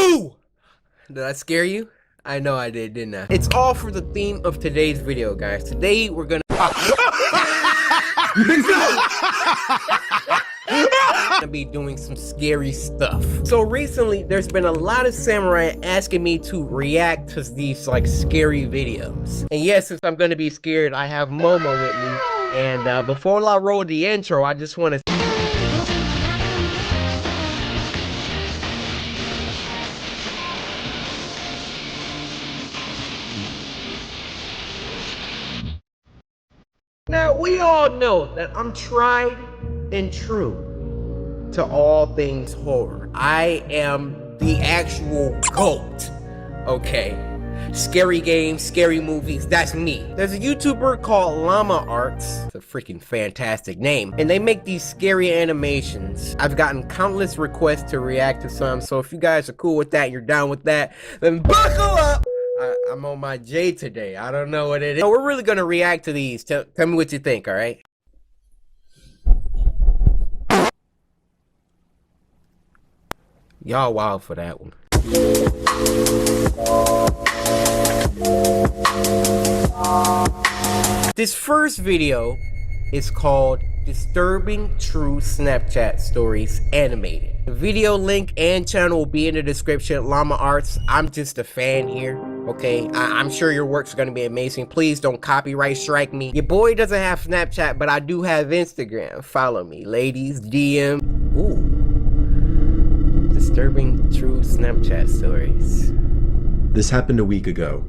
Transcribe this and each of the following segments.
Ooh! Did I scare you? I know I did, didn't I? It's all for the theme of today's video, guys. Today we're gonna be doing some scary stuff. So recently, there's been a lot of samurai asking me to react to these like scary videos. And yes, since I'm gonna be scared, I have Momo with me. And before I roll the intro, I just want to Now, we all know that I'm tried and true to all things horror. I am the actual GOAT, okay? Scary games, scary movies, that's me. There's a YouTuber called Llama Arts. It's a freaking fantastic name. And they make these scary animations. I've gotten countless requests to react to some, so if you guys are cool with that, you're down with that, then buckle up! I'm on my J today. I don't know what it is. No, we're really gonna react to these. Tell me what you think, alright? Y'all wild for that one. This first video is called Disturbing True Snapchat Stories Animated. The video link and channel will be in the description. Llama Arts, I'm just a fan here, okay? I'm sure your work's gonna be amazing. Please don't copyright strike me. Your boy doesn't have Snapchat, but I do have Instagram. Follow me, ladies, DM. Ooh. Disturbing True Snapchat Stories. This happened a week ago.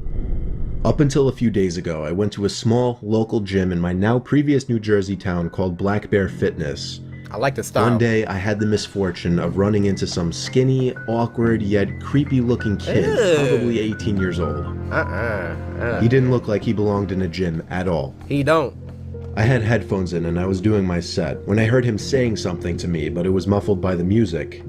Up until a few days ago, I went to a small, local gym in my now previous New Jersey town called Black Bear Fitness. I like the style. One day, I had the misfortune of running into some skinny, awkward, yet creepy-looking kid, probably 18 years old. He didn't look like he belonged in a gym at all. He don't. I had headphones in and I was doing my set when I heard him saying something to me, but it was muffled by the music.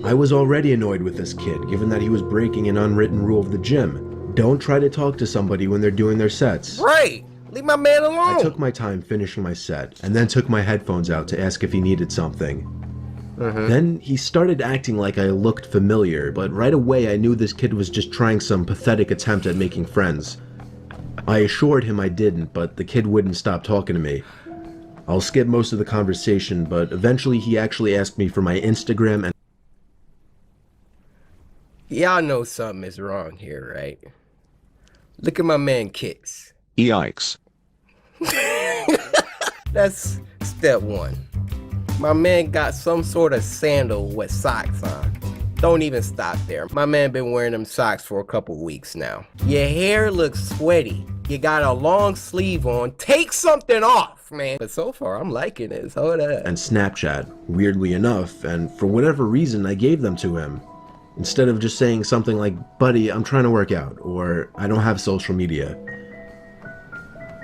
I was already annoyed with this kid, given that he was breaking an unwritten rule of the gym. Don't try to talk to somebody when they're doing their sets. Right! Leave my man alone! I took my time finishing my set, and then took my headphones out to ask if he needed something. Then he started acting like I looked familiar, but right away I knew this kid was just trying some pathetic attempt at making friends. I assured him I didn't, but the kid wouldn't stop talking to me. I'll skip most of the conversation, but eventually he actually asked me for my Instagram and... Y'all know something is wrong here, right? Look at my man Kicks. Yikes. That's step one. My man got some sort of sandal with socks on. Don't even stop there. My man been wearing them socks for a couple weeks now. Your hair looks sweaty. You got a long sleeve on. Take something off, man. But so far, I'm liking this. Hold up. and Snapchat, weirdly enough, and for whatever reason I gave them to him. Instead of just saying something like, buddy, I'm trying to work out, or I don't have social media.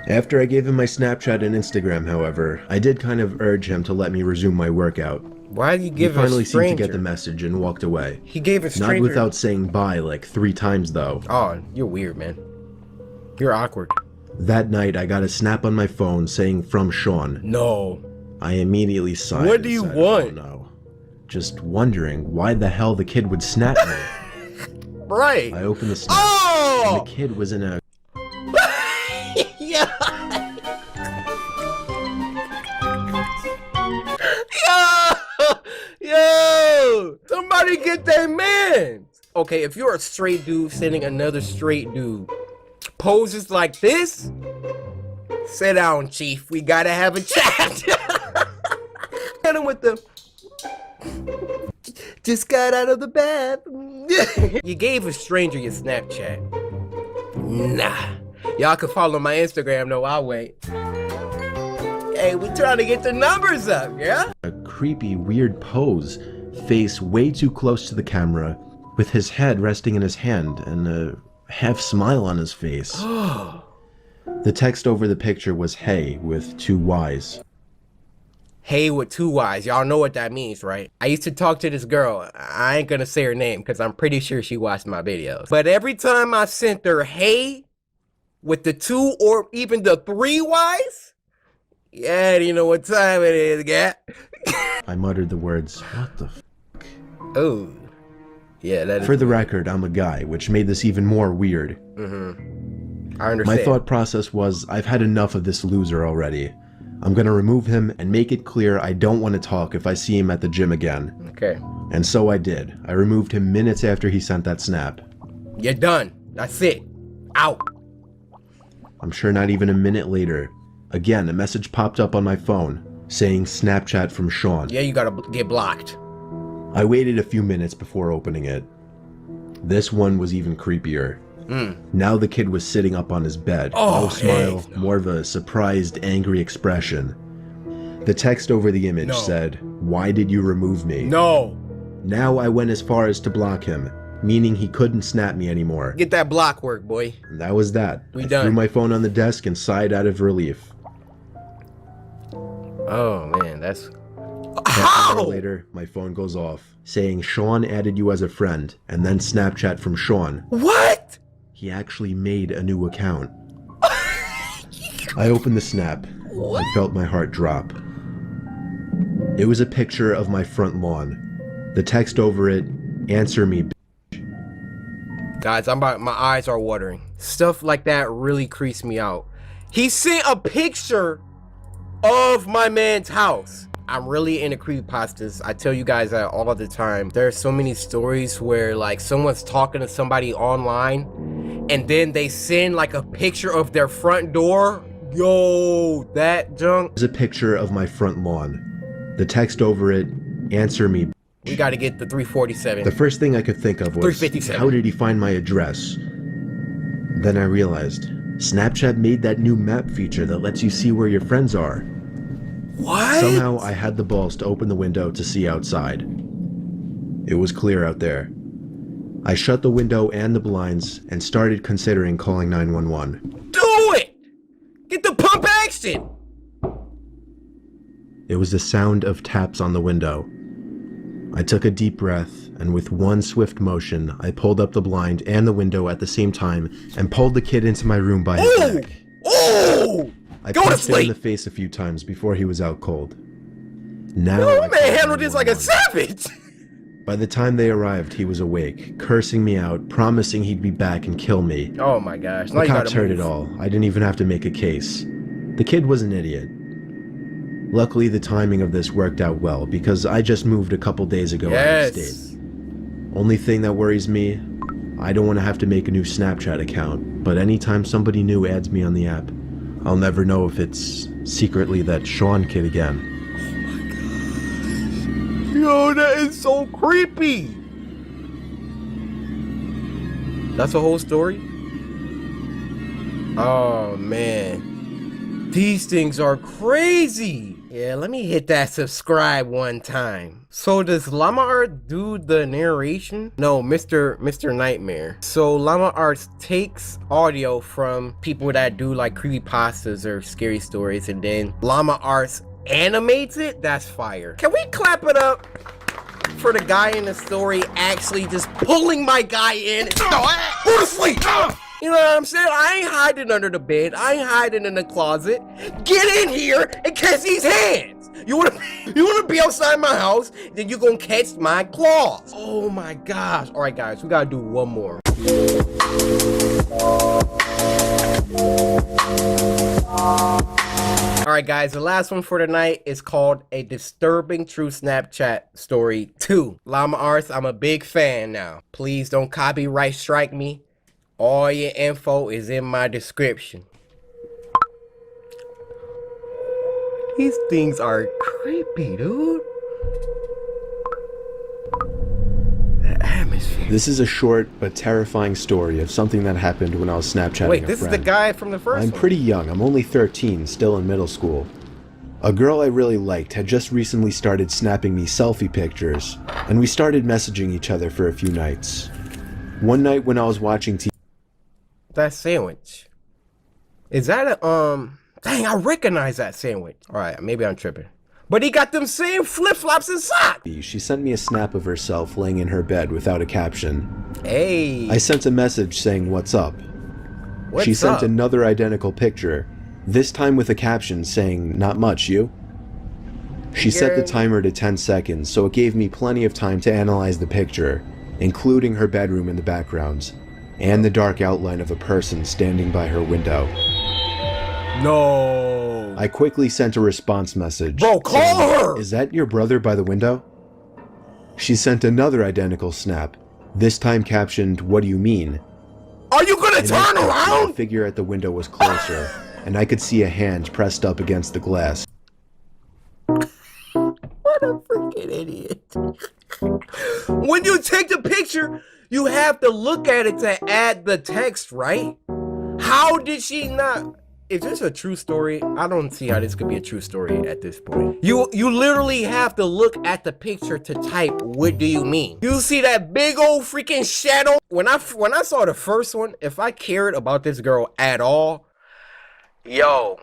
After I gave him my Snapchat and Instagram, however, I did kind of urge him to let me resume my workout. Why did you give He finally a stranger? seemed to get the message and walked away. He gave a stranger. Not without saying bye like 3 times though. Oh, you're weird, man. You're awkward. That night I got a snap on my phone saying from Sean. No. I immediately sighed. What do you and said, want? Oh, no. Just wondering why the hell the kid would snap me. Right. I opened the snap, and the kid was in a... Yeah. Yo! Somebody get that man! Okay, if you're a straight dude sending another straight dude poses like this, sit down, chief. We gotta have a chat. Hit him with the... Just got out of the bath. You gave a stranger your Snapchat. Nah. Y'all can follow my Instagram though, I'll wait. Hey, we trying to get the numbers up, yeah? A creepy, weird pose, face way too close to the camera, with his head resting in his hand and a half smile on his face. The text over the picture was hey with 2 Y's. Hey with 2 Y's, y'all know what that means, right? I used to talk to this girl. I ain't gonna say her name because I'm pretty sure she watched my videos. But every time I sent her hey with the 2 or even the 3 Y's, yeah, do you know what time it is, gat? I muttered the words, what the f***? Oh, Yeah, that is. For the record, I'm a guy, which made this even more weird. I understand. My thought process was, I've had enough of this loser already. I'm gonna remove him and make it clear I don't want to talk if I see him at the gym again. Okay. And so I did. I removed him minutes after he sent that snap. You're done. That's it. Out. I'm sure not even a minute later, again, a message popped up on my phone saying Snapchat from Sean. Yeah, you gotta get blocked. I waited a few minutes before opening it. This one was even creepier. Now the kid was sitting up on his bed. Oh, no smile, heck no. more of a surprised, angry expression. The text over the image No. said, "Why did you remove me?" No. Now I went as far as to block him, meaning he couldn't snap me anymore. Get that block work, boy. And that was that. We I done. threw my phone on the desk and sighed out of relief. Oh, man, that's... Half an hour How? later, my phone goes off, saying Sean added you as a friend, and then Snapchat from Sean. What? He actually made a new account. I opened the snap. I felt my heart drop. It was a picture of my front lawn. The text over it, "Answer me, Guys, my eyes are watering. Stuff like that really creeps me out. He sent a picture of my man's house. I'm really into creepypastas. I tell you guys that all the time. There are so many stories where like someone's talking to somebody online and then they send like a picture of their front door. Yo, that junk. It was a picture of my front lawn. The text over it, "Answer me, We gotta get the 347. The first thing I could think of was, 357. how did he find my address? Then I realized, Snapchat made that new map feature that lets you see where your friends are. What? Somehow I had the balls to open the window to see outside. It was clear out there. I shut the window and the blinds and started considering calling 911. Do it! Get the pump action! It was the sound of taps on the window. I took a deep breath, and with one swift motion, I pulled up the blind and the window at the same time and pulled the kid into my room by his neck. Oh! I Go to punched him in sleep! the face a few times before he was out cold. Now Yo, I man called handled this like a 911. savage! By the time they arrived, he was awake, cursing me out, promising he'd be back and kill me. Oh my gosh. Now The you gotta cops heard move. it all. I didn't even have to make a case. The kid was an idiot. Luckily, the timing of this worked out well, because I just moved a couple days ago out of Yes. state. Only thing that worries me, I don't want to have to make a new Snapchat account, but anytime somebody new adds me on the app, I'll never know if it's secretly that Sean kid again. Yo, that is so creepy. That's a whole story? Oh, man. These things are crazy. Yeah, let me hit that subscribe one time. So does Llama Art do the narration? No, Mr. Nightmare. So Llama Art takes audio from people that do like creepypastas or scary stories, and then Llama Arts animates it? That's fire. Can we clap it up for the guy in the story actually just pulling my guy in? Go to sleep! You know what I'm saying? I ain't hiding under the bed. I ain't hiding in the closet. Get in here and catch these hands. You wanna be outside my house, then you're gonna catch my claws. Oh my gosh. All right, guys, we gotta do one more. All right, guys, the last one for tonight is called A Disturbing True Snapchat Story 2. Llama Arts, I'm a big fan now. Please don't copyright strike me. All your info is in my description. These things are creepy, dude. The atmosphere. This is a short but terrifying story of something that happened when I was Snapchatting Wait, a this is friend. the guy from the first I'm one. pretty young. I'm only 13, still in middle school. A girl I really liked had just recently started snapping me selfie pictures, and we started messaging each other for a few nights. One night when I was watching TV, That sandwich. Is that a, dang, I recognize that sandwich. All right, maybe I'm tripping. But he got them same flip-flops and socks. she sent me a snap of herself laying in her bed without a caption. Hey. I sent a message saying, "What's up?" What's She sent up? another identical picture, this time with a caption saying, "Not much, you?" She set the Yeah. timer to 10 seconds, so it gave me plenty of time to analyze the picture. including her bedroom in the background, and the dark outline of a person standing by her window. No. I quickly sent a response message. Bro, call saying, her! "Is that your brother by the window?" She sent another identical snap, this time captioned, "What do you mean?" Are you gonna And turn around? The figure at the window was closer, and I could see a hand pressed up against the glass. What a freaking idiot. When you take the picture, you have to look at it to add the text, right? How did she not? Is this a true story? I don't see how this could be a true story at this point. You literally have to look at the picture to type, "What do you mean?" You see that big old freaking shadow? When I saw the first one, if I cared about this girl at all, yo,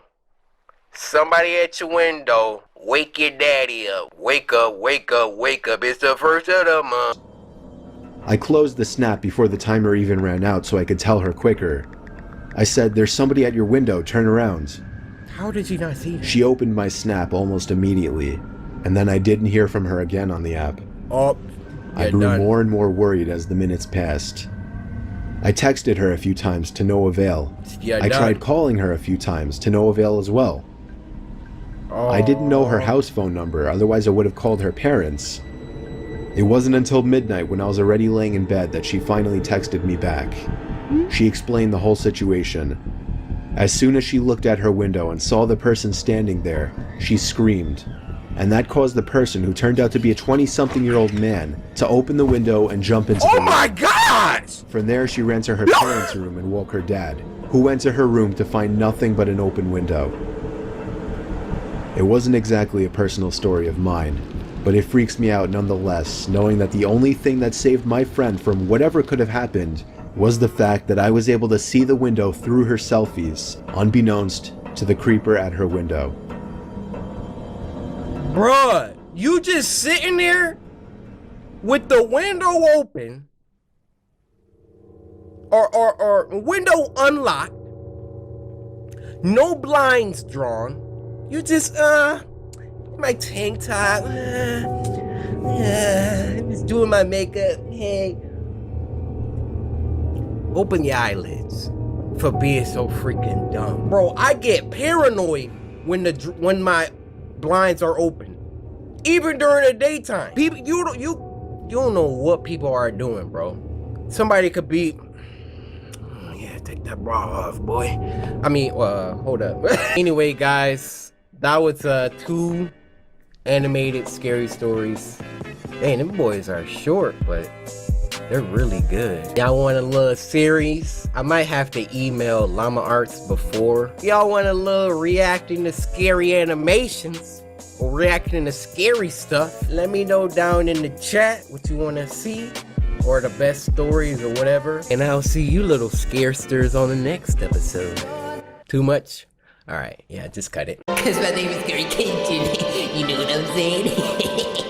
somebody at your window, wake your daddy up. Wake up, wake up, wake up. It's the first of the month. I closed the snap before the timer even ran out so I could tell her quicker. I said, "There's somebody at your window, turn around." How did you not see that? She opened my snap almost immediately, and then I didn't hear from her again on the app. Oh, I grew more and more worried as the minutes passed. I texted her a few times to no avail. I tried calling her a few times to no avail as well. I didn't know her house phone number, otherwise I would have called her parents. It wasn't until midnight when I was already laying in bed that she finally texted me back. She explained the whole situation. As soon as she looked at her window and saw the person standing there, she screamed. And that caused the person, who turned out to be a 20-something-year-old man, to open the window and jump into the room. Oh my gosh! From there, she ran to her parents' room and woke her dad, who went to her room to find nothing but an open window. It wasn't exactly a personal story of mine, but it freaks me out nonetheless, knowing that the only thing that saved my friend from whatever could have happened was the fact that I was able to see the window through her selfies, unbeknownst to the creeper at her window. Bruh, you just sitting there with the window open or window unlocked, no blinds drawn. You just my tank top, just doing my makeup. Hey, open your eyelids for being so freaking dumb, bro. I get paranoid when my blinds are open, even during the daytime. People, you don't know what people are doing, bro. Somebody could be, oh, yeah, take that bra off, boy. I mean, hold up. Anyway, guys, that was 2 animated scary stories. Dang, them boys are short, but they're really good. Y'all want a little series? I might have to email Llama Arts before. Y'all want a little reacting to scary animations or reacting to scary stuff? Let me know down in the chat what you want to see, or the best stories or whatever. And I'll see you little scaresters on the next episode. Too much? Alright, yeah, just cut it. Cause my name is CoryxKenshin. You know what I'm saying?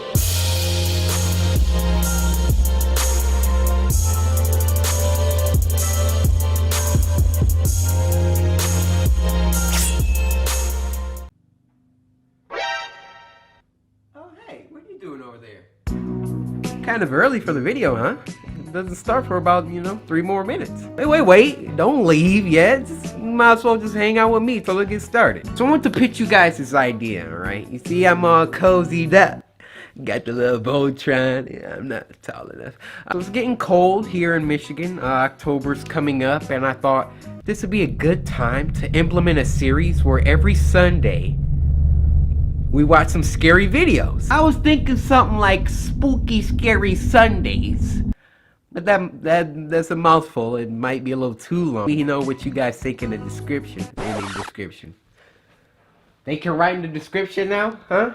Kind of early for the video, huh? It doesn't start for about, 3 more minutes. Wait, don't leave yet. You might as well just hang out with me till it gets started. So I want to pitch you guys this idea, alright? You see, I'm all cozied up. Got the little Voltron. Yeah, I'm not tall enough. It's getting cold here in Michigan. October's coming up, and I thought this would be a good time to implement a series where every Sunday we watch some scary videos. I was thinking something like Spooky Scary Sundays. But that's a mouthful. It might be a little too long. You know what you guys think in the description. In the description. They can write in the description now, huh?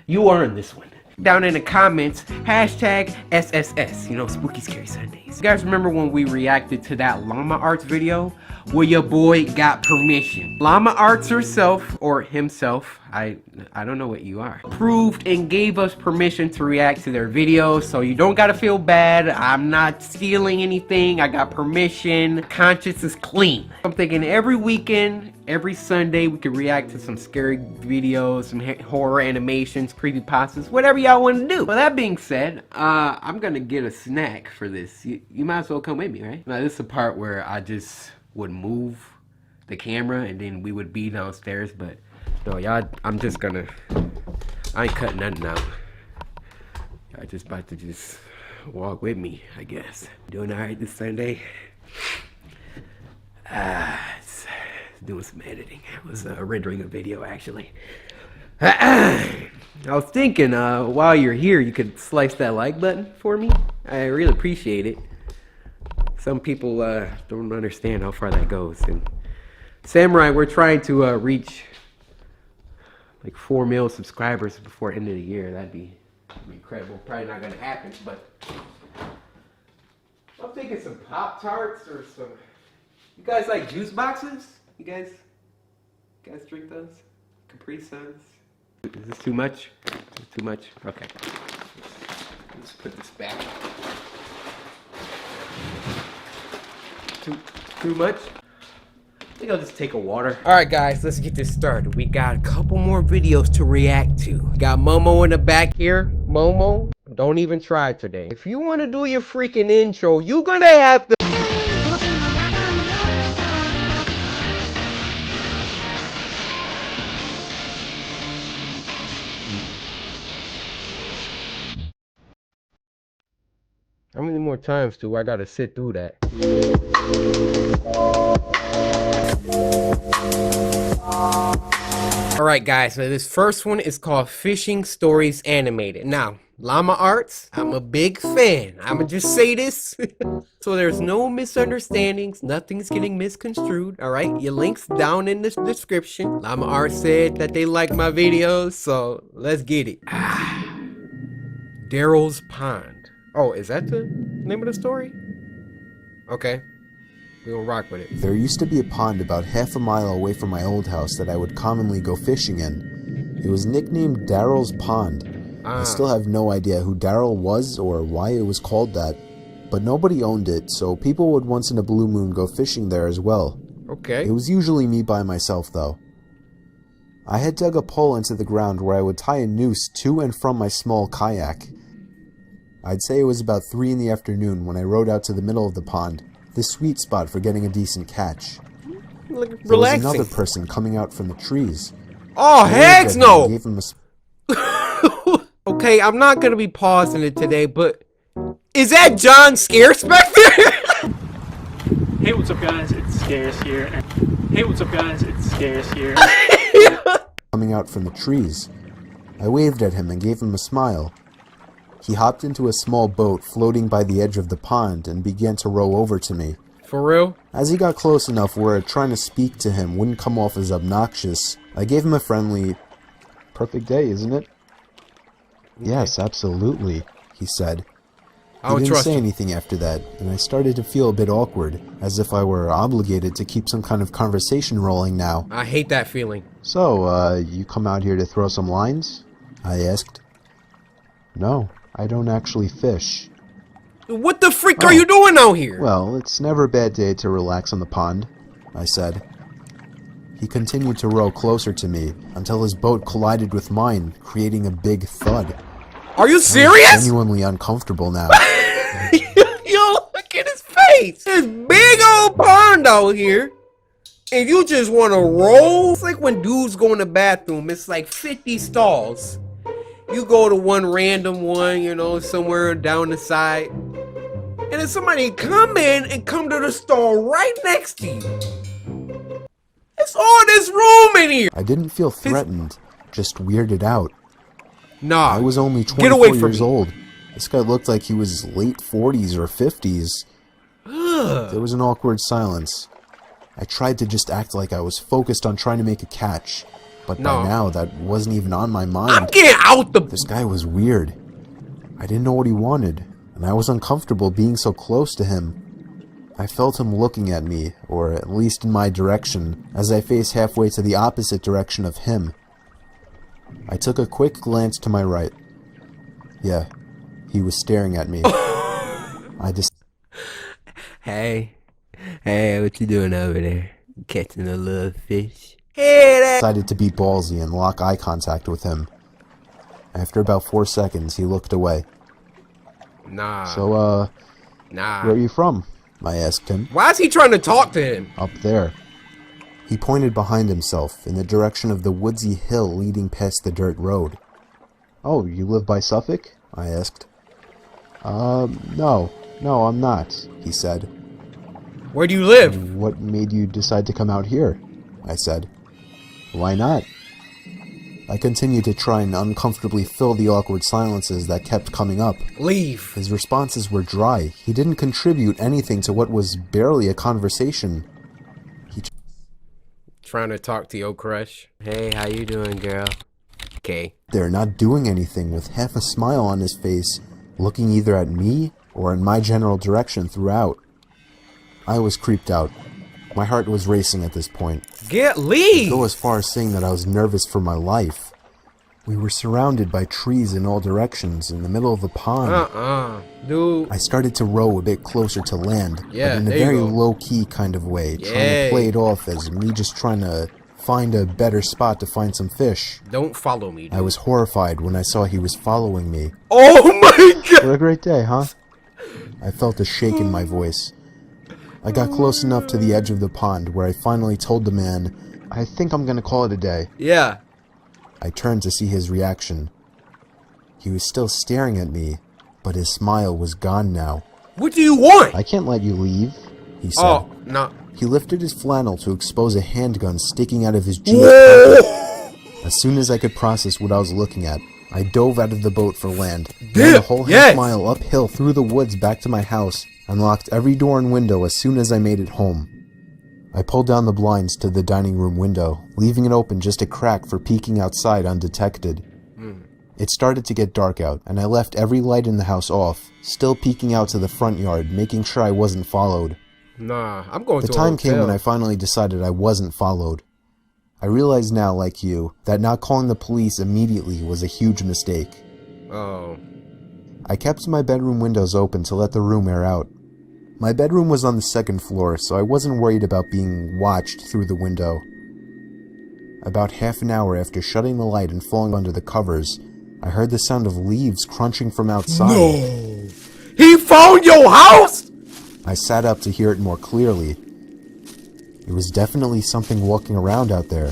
You earned this one. Down in the comments, hashtag SSS, Spooky Scary Sundays. You guys remember when we reacted to that Llama Arts video where your boy got permission? Llama Arts herself, or himself, I don't know what you are, approved and gave us permission to react to their videos, so you don't gotta feel bad. I'm not stealing anything. I got permission. Conscience is clean. I'm thinking every weekend, Every Sunday we can react to some scary videos, some horror animations, creepypastas, whatever y'all want to do. Well, that being said, I'm gonna get a snack for this. You might as well come with me, right? Now this is the part where I just would move the camera and then we would be downstairs, but no, y'all, I ain't cutting nothing out. Y'all just about to just walk with me, I guess. Doing all right this Sunday? Doing some editing. I was rendering a video, actually. I was thinking, while you're here, you could slice that like button for me. I really appreciate it. Some people don't understand how far that goes. And Samurai, we're trying to reach like 4 million subscribers before end of the year. That'd be incredible. Probably not gonna happen, but I'm thinking some Pop-Tarts or some. You guys like juice boxes? You guys drink those? Capri Suns? Is this too much? Is this too much? Okay. Let's put this back. Too much? I think I'll just take a water. Alright guys, let's get this started. We got a couple more videos to react to. Got Momo in the back here. Momo, don't even try today. If you want to do your freaking intro, you're gonna have to. How many more times do I gotta sit through that? Alright guys, so this first one is called Fishing Stories Animated. Now, Llama Arts, I'm a big fan. I'ma just say this so there's no misunderstandings, nothing's getting misconstrued, alright? Your link's down in the description. Llama Arts said that they like my videos, so let's get it. Daryl's Pond. Oh, is that the name of the story? Okay. We're gonna rock with it. There used to be a pond about half a mile away from my old house that I would commonly go fishing in. It was nicknamed Daryl's Pond. I still have no idea who Daryl was or why it was called that, but nobody owned it, so people would once in a blue moon go fishing there as well. Okay. It was usually me by myself, though. I had dug a pole into the ground where I would tie a noose to and from my small kayak. I'd say it was about 3 in the afternoon when I rowed out to the middle of the pond, the sweet spot for getting a decent catch. Relaxing. There was another person coming out from the trees. Oh, heck no! Gave him Okay, I'm not gonna be pausing it today, but is that John Scarespector? Hey, what's up, guys? It's Scarce here. Hey, what's up, guys? It's Scarce here. Coming out from the trees. I waved at him and gave him a smile. He hopped into a small boat floating by the edge of the pond and began to row over to me. For real? As he got close enough where trying to speak to him wouldn't come off as obnoxious, I gave him a friendly, "Perfect day, isn't it?" Okay. "Yes, absolutely," he said. He didn't say anything after that, and I started to feel a bit awkward, as if I were obligated to keep some kind of conversation rolling now. I hate that feeling. "So, you come out here to throw some lines?" I asked. "No, I don't actually fish." What the freak are you doing out here? "Well, it's never a bad day to relax on the pond," I said. He continued to row closer to me until his boat collided with mine, creating a big thud. Are you serious? I'm genuinely uncomfortable now. Yo, look at his face. This big old pond out here. And you just want to roll? It's like when dudes go in the bathroom. It's like 50 stalls. You go to one random one, you know, somewhere down the side. And then somebody come in and come to the stall right next to you. It's all this room in here. I didn't feel threatened, just weirded out. Nah, I was only 24 years old. This guy looked like he was late 40s or 50s. There was an awkward silence. I tried to just act like I was focused on trying to make a catch, but by now that wasn't even on my mind. I'm getting out the... This guy was weird. I didn't know what he wanted, and I was uncomfortable being so close to him. I felt him looking at me, or at least in my direction, as I faced halfway to the opposite direction of him. I took a quick glance to my right. Yeah, he was staring at me. I just... Hey, what you doing over there? Catching a little fish. Hey, that. Decided to be ballsy and lock eye contact with him. After about 4 seconds, he looked away. Nah. So, Nah. where are you from? I asked him. Why is he trying to talk to him? Up there. He pointed behind himself, in the direction of the woodsy hill leading past the dirt road. Oh, you live by Suffolk? I asked. No, I'm not, he said. Where do you live? What made you decide to come out here? I said. Why not? I continued to try and uncomfortably fill the awkward silences that kept coming up. Leave. His responses were dry. He didn't contribute anything to what was barely a conversation. Trying to talk to your crush. Hey, how you doing, girl? Okay. They're not doing anything, with half a smile on his face, looking either at me or in my general direction throughout. I was creeped out. My heart was racing at this point. Leave! I'd go as far as saying that I was nervous for my life. We were surrounded by trees in all directions, in the middle of a pond. Dude. I started to row a bit closer to land, Yeah, but in a very low-key kind of way, trying to play it off as me just trying to find a better spot to find some fish. Don't follow me, dude. I was horrified when I saw he was following me. Oh my god! What a great day, huh? I felt a shake in my voice. I got close enough to the edge of the pond where I finally told the man, I think I'm gonna call it a day. Yeah. I turned to see his reaction. He was still staring at me, but his smile was gone now. What do you want? I can't let you leave, he said. Oh, no. He lifted his flannel to expose a handgun sticking out of his jeans pocket. As soon as I could process what I was looking at, I dove out of the boat for land, ran a whole half mile uphill through the woods back to my house, and locked every door and window as soon as I made it home. I pulled down the blinds to the dining room window, leaving it open just a crack for peeking outside undetected. It started to get dark out, and I left every light in the house off, still peeking out to the front yard, making sure I wasn't followed. Nah, I'm going to The time came when I finally decided I wasn't followed. I realize now, like you, that not calling the police immediately was a huge mistake. Oh. I kept my bedroom windows open to let the room air out. My bedroom was on the second floor, so I wasn't worried about being watched through the window. About half an hour after shutting the light and falling under the covers, I heard the sound of leaves crunching from outside. No! He found your house?! I sat up to hear it more clearly. It was definitely something walking around out there.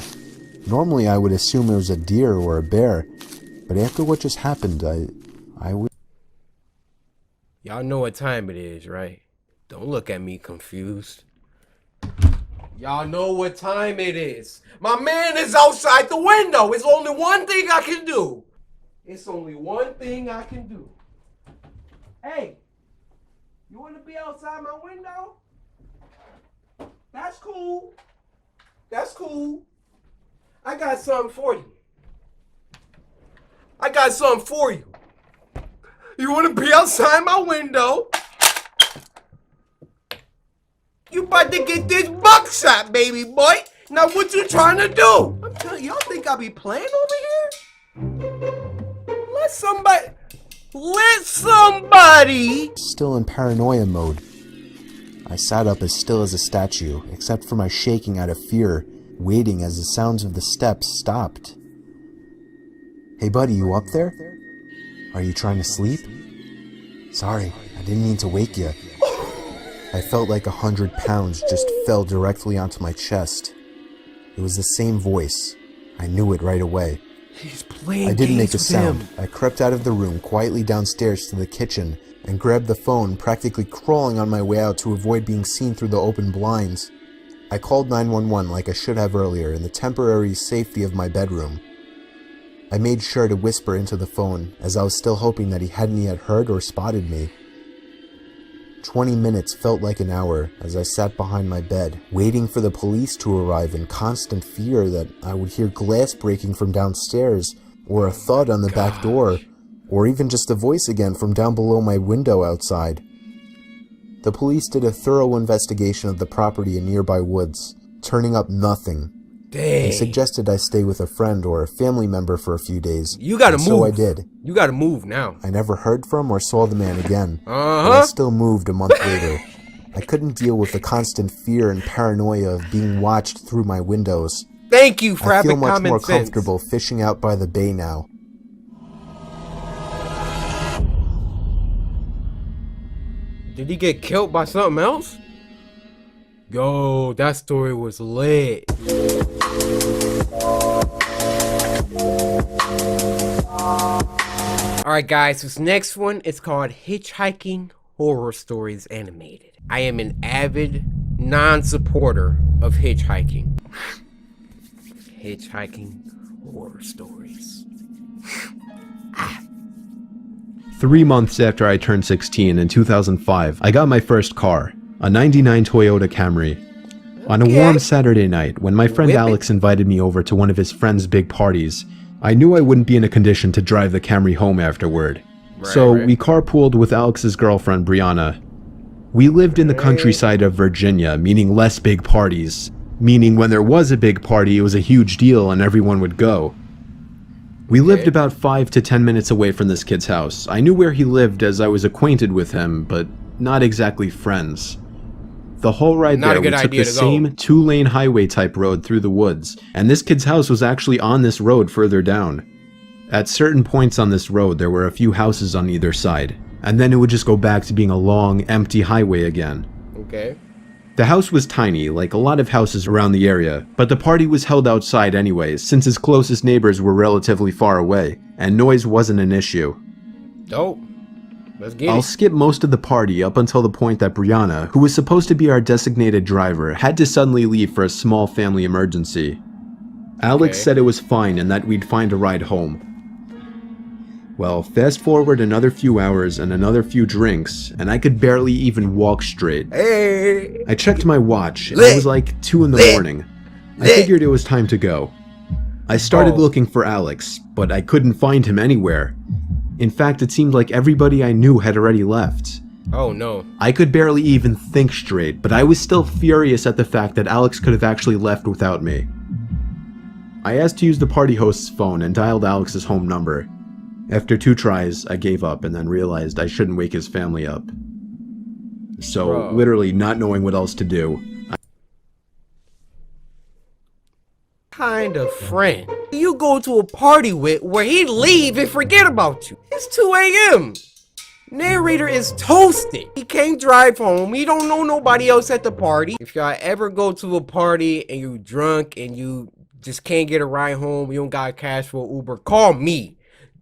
Normally I would assume it was a deer or a bear, but after what just happened, I would... Y'all know what time it is, right? Don't look at me confused. Y'all know what time it is. My man is outside the window. It's only one thing I can do. It's only one thing I can do. Hey, you want to be outside my window? That's cool. That's cool. I got something for you. I got something for you. You want to be outside my window? You about to get this buckshot, baby boy. Now what you trying to do? I'm telling you, y'all think I be playing over here? Let somebody. Still in paranoia mode. I sat up as still as a statue, except for my shaking out of fear, waiting as the sounds of the steps stopped. Hey buddy, you up there? Are you trying to sleep? Sorry, I didn't mean to wake you. I felt like 100 pounds just fell directly onto my chest. It was the same voice. I knew it right away. He's playing I didn't make a games with sound. him. I crept out of the room quietly downstairs to the kitchen and grabbed the phone, practically crawling on my way out to avoid being seen through the open blinds. I called 911 like I should have earlier in the temporary safety of my bedroom. I made sure to whisper into the phone as I was still hoping that he hadn't yet heard or spotted me. 20 minutes felt like an hour as I sat behind my bed, waiting for the police to arrive in constant fear that I would hear glass breaking from downstairs, or a thud on the back door, or even just a voice again from down below my window outside. The police did a thorough investigation of the property in nearby woods, turning up nothing. Dang. They suggested I stay with a friend or a family member for a few days. You gotta move. So I did. You gotta move now. I never heard from or saw the man again. But Uh-huh. I still moved a month later. I couldn't deal with the constant fear and paranoia of being watched through my windows. Thank you for I feel having much common more sense. comfortable fishing out by the bay now. Did he get killed by something else? Yo, that story was lit. Alright guys, this next one is called Hitchhiking Horror Stories Animated. I am an avid non-supporter of hitchhiking. Hitchhiking horror stories. 3 months after I turned 16 in 2005, I got my first car, a 99 Toyota Camry. On a warm Saturday night, when my friend Alex invited me over to one of his friend's big parties, I knew I wouldn't be in a condition to drive the Camry home afterward. We carpooled with Alex's girlfriend, Brianna. We lived in the countryside of Virginia, meaning less big parties. Meaning when there was a big party, it was a huge deal and everyone would go. We lived about 5 to 10 minutes away from this kid's house. I knew where he lived as I was acquainted with him, but not exactly friends. The whole ride there, we took the same 2-lane highway type road through the woods, and this kid's house was actually on this road further down. At certain points on this road, there were a few houses on either side, and then it would just go back to being a long, empty highway again. Okay. The house was tiny, like a lot of houses around the area, but the party was held outside anyways, since his closest neighbors were relatively far away, and noise wasn't an issue. Dope. Let's get it. I'll skip most of the party up until the point that Brianna, who was supposed to be our designated driver, had to suddenly leave for a small family emergency. Alex said it was fine and that we'd find a ride home. Well, fast forward another few hours and another few drinks, and I could barely even walk straight. Hey. I checked my watch, and it was like 2 in the morning. I figured it was time to go. I started looking for Alex, but I couldn't find him anywhere. In fact, it seemed like everybody I knew had already left. Oh no. I could barely even think straight, but I was still furious at the fact that Alex could have actually left without me. I asked to use the party host's phone and dialed Alex's home number. After 2 tries, I gave up and then realized I shouldn't wake his family up. So, literally not knowing what else to do, Kind of friend you go to a party with where he'd leave and forget about you? It's 2 a.m. Narrator is toasted. He can't drive home. He don't know nobody else at the party. If y'all ever go to a party and you drunk and you just can't get a ride home, you don't got cash for Uber, call me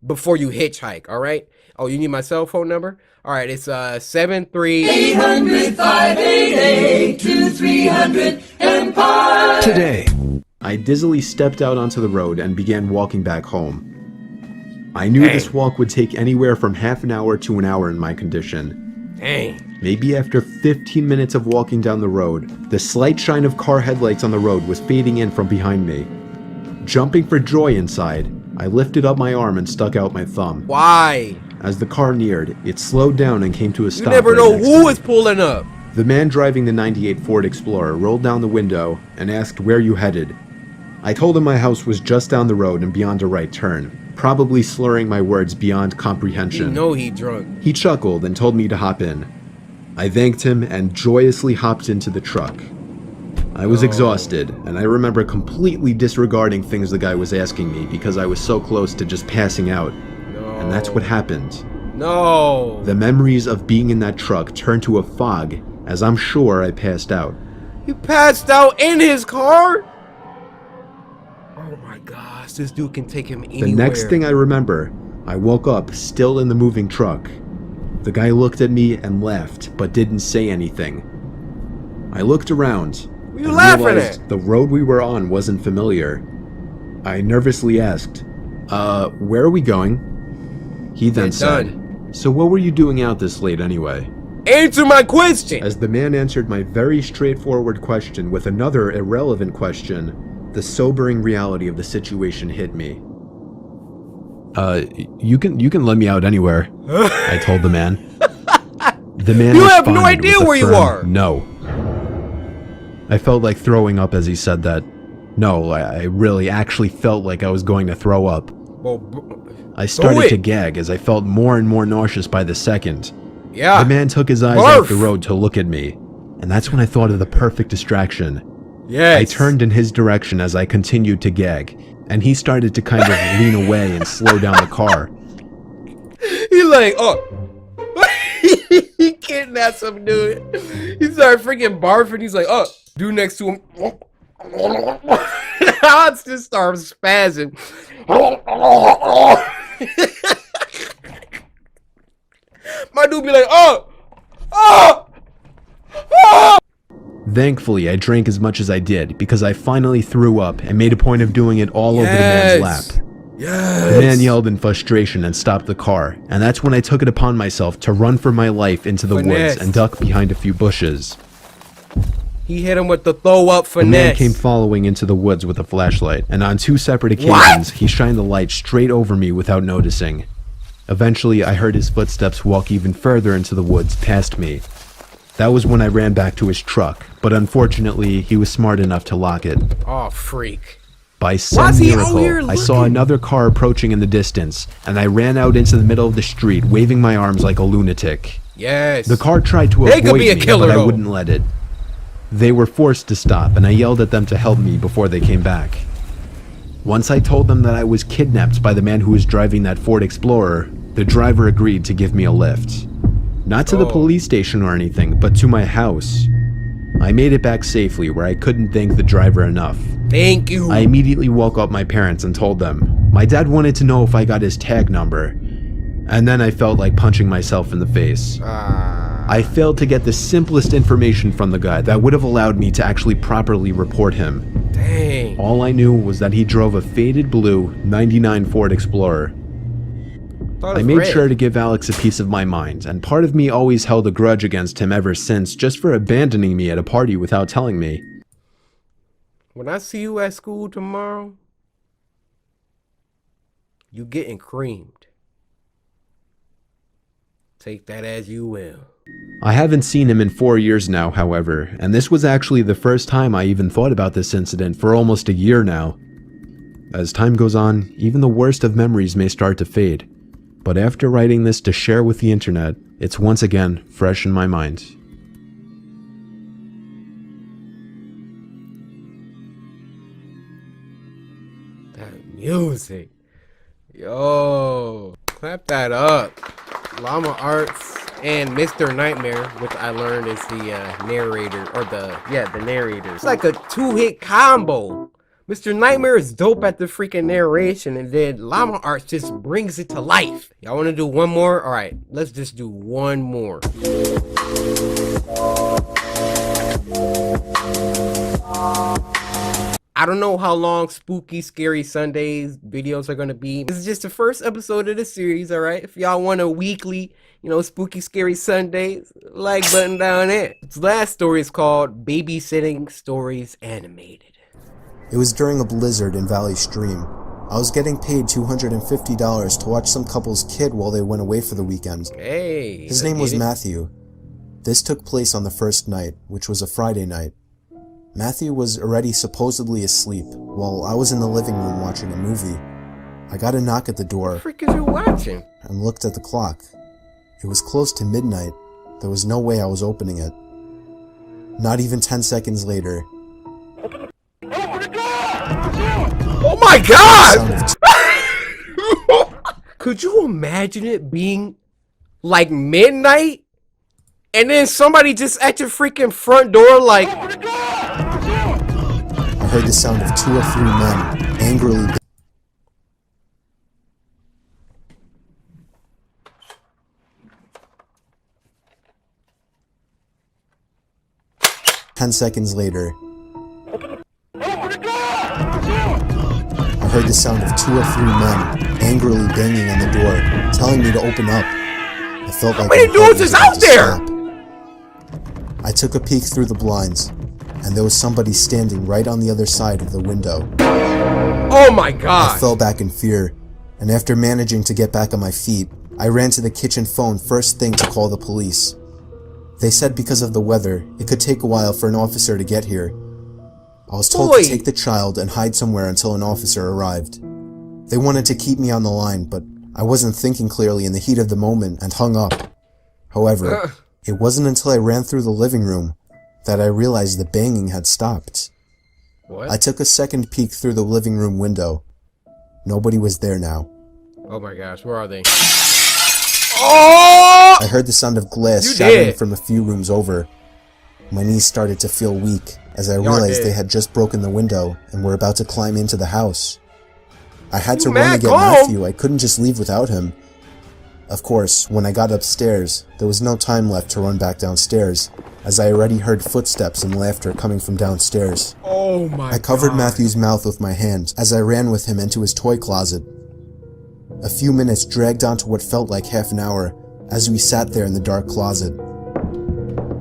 before you hitchhike, all right? Oh, you need my cell phone number? All right, it's 73-800-588-2300 Empire. Today, I dizzily stepped out onto the road and began walking back home. I knew this walk would take anywhere from half an hour to an hour in my condition. Maybe after 15 minutes of walking down the road, the slight shine of car headlights on the road was fading in from behind me. Jumping for joy inside, I lifted up my arm and stuck out my thumb. Why? As the car neared, it slowed down and came to a stop. You never know who is pulling up. The man driving the '98 Ford Explorer rolled down the window and asked where you headed. I told him my house was just down the road and beyond a right turn, probably slurring my words beyond comprehension. You know he drunk. He chuckled and told me to hop in. I thanked him and joyously hopped into the truck. I was exhausted, and I remember completely disregarding things the guy was asking me because I was so close to just passing out. And that's what happened. No. The memories of being in that truck turned to a fog, as I'm sure I passed out. You passed out in his car? Oh my gosh, this dude can take him anywhere. The next thing I remember, I woke up still in the moving truck. The guy looked at me and laughed, but didn't say anything. I looked around What are you laughing realized at? the road we were on wasn't familiar. I nervously asked, where are we going? He then said, so what were you doing out this late anyway? Answer my question! As the man answered my very straightforward question with another irrelevant question, the sobering reality of the situation hit me. You can let me out anywhere, I told the man. The man You have no responded idea with a where you firm are. No. I felt like throwing up as he said that. No, I really actually felt like I was going to throw up. Well, I started to gag as I felt more and more nauseous by the second. yeah. The man took his eyes off the road to look at me. and that's when I thought of the perfect distraction. Yes. I turned in his direction as I continued to gag, and he started to kind of lean away and slow down the car. He like, oh. He kidnapped some dude. He started freaking barfing. He's like, oh, dude next to him. I just start spazzing. My dude be like, oh, oh, oh. Thankfully, I drank as much as I did because I finally threw up and made a point of doing it all over the man's lap. Yes. The man yelled in frustration and stopped the car, and that's when I took it upon myself to run for my life into the woods and duck behind a few bushes. He hit him with the throw up finesse. The man came following into the woods with a flashlight, and on 2 separate occasions, he shined the light straight over me without noticing. Eventually, I heard his footsteps walk even further into the woods past me. That was when I ran back to his truck, but unfortunately, he was smart enough to lock it. Oh, freak. By some miracle, I saw another car approaching in the distance, and I ran out into the middle of the street, waving my arms like a lunatic. Yes. The car tried to avoid me, but I wouldn't let it. They were forced to stop, and I yelled at them to help me before they came back. Once I told them that I was kidnapped by the man who was driving that Ford Explorer, the driver agreed to give me a lift. Not to the police station or anything, but to my house. I made it back safely, where I couldn't thank the driver enough. Thank you. I immediately woke up my parents and told them. My dad wanted to know if I got his tag number, and then I felt like punching myself in the face. I failed to get the simplest information from the guy that would have allowed me to actually properly report him. Dang. All I knew was that he drove a faded blue '99 Ford Explorer. I made sure to give Alex a piece of my mind, and part of me always held a grudge against him ever since, just for abandoning me at a party without telling me. When I see you at school tomorrow, you getting creamed. Take that as you will. I haven't seen him in 4 years now, however, and this was actually the first time I even thought about this incident for almost a year now. As time goes on, even the worst of memories may start to fade. But after writing this to share with the internet, it's once again fresh in my mind. That music. Yo. Clap that up. Llama Arts and Mr. Nightmare, which I learned is the narrator, or the narrator. It's like a 2-hit combo. Mr. Nightmare is dope at the freaking narration, and then Llama Arts just brings it to life. Y'all want to do one more? All right, let's just do one more. I don't know how long Spooky Scary Sundays videos are going to be. This is just the first episode of the series, all right? If y'all want a weekly, Spooky Scary Sundays, like button down there. This last story is called Babysitting Stories Animated. It was during a blizzard in Valley Stream. I was getting paid $250 to watch some couple's kid while they went away for the weekend. Hey. His name was Matthew. This took place on the first night, which was a Friday night. Matthew was already supposedly asleep, while I was in the living room watching a movie. I got a knock at the door. What the frick is you watching? And looked at the clock. It was close to midnight. There was no way I was opening it. Not even 10 seconds later. Oh my god! Could you imagine it being like midnight? And then somebody just at your freaking front door like... I heard the sound of 2 or 3 men angrily... 10 seconds later... I heard the sound of 2 or 3 men angrily banging on the door, telling me to open up. I felt like... How many doors is out there? I took a peek through the blinds, and there was somebody standing right on the other side of the window. Oh my god! I fell back in fear, and after managing to get back on my feet, I ran to the kitchen phone first thing to call the police. They said because of the weather, it could take a while for an officer to get here. I was told to take the child and hide somewhere until an officer arrived. They wanted to keep me on the line, but I wasn't thinking clearly in the heat of the moment and hung up. However, it wasn't until I ran through the living room that I realized the banging had stopped. What? I took a second peek through the living room window. Nobody was there now. Oh my gosh, where are they? Oh! I heard the sound of glass You shattering did. from a few rooms over. My knees started to feel weak as I Y'all realized did. they had just broken the window and were about to climb into the house. I had to You run to mad? get Go home. Matthew. I couldn't just leave without him. Of course, when I got upstairs, there was no time left to run back downstairs, as I already heard footsteps and laughter coming from downstairs. Oh my I covered God. Matthew's mouth with my hand as I ran with him into his toy closet. A few minutes dragged on to what felt like half an hour as we sat there in the dark closet.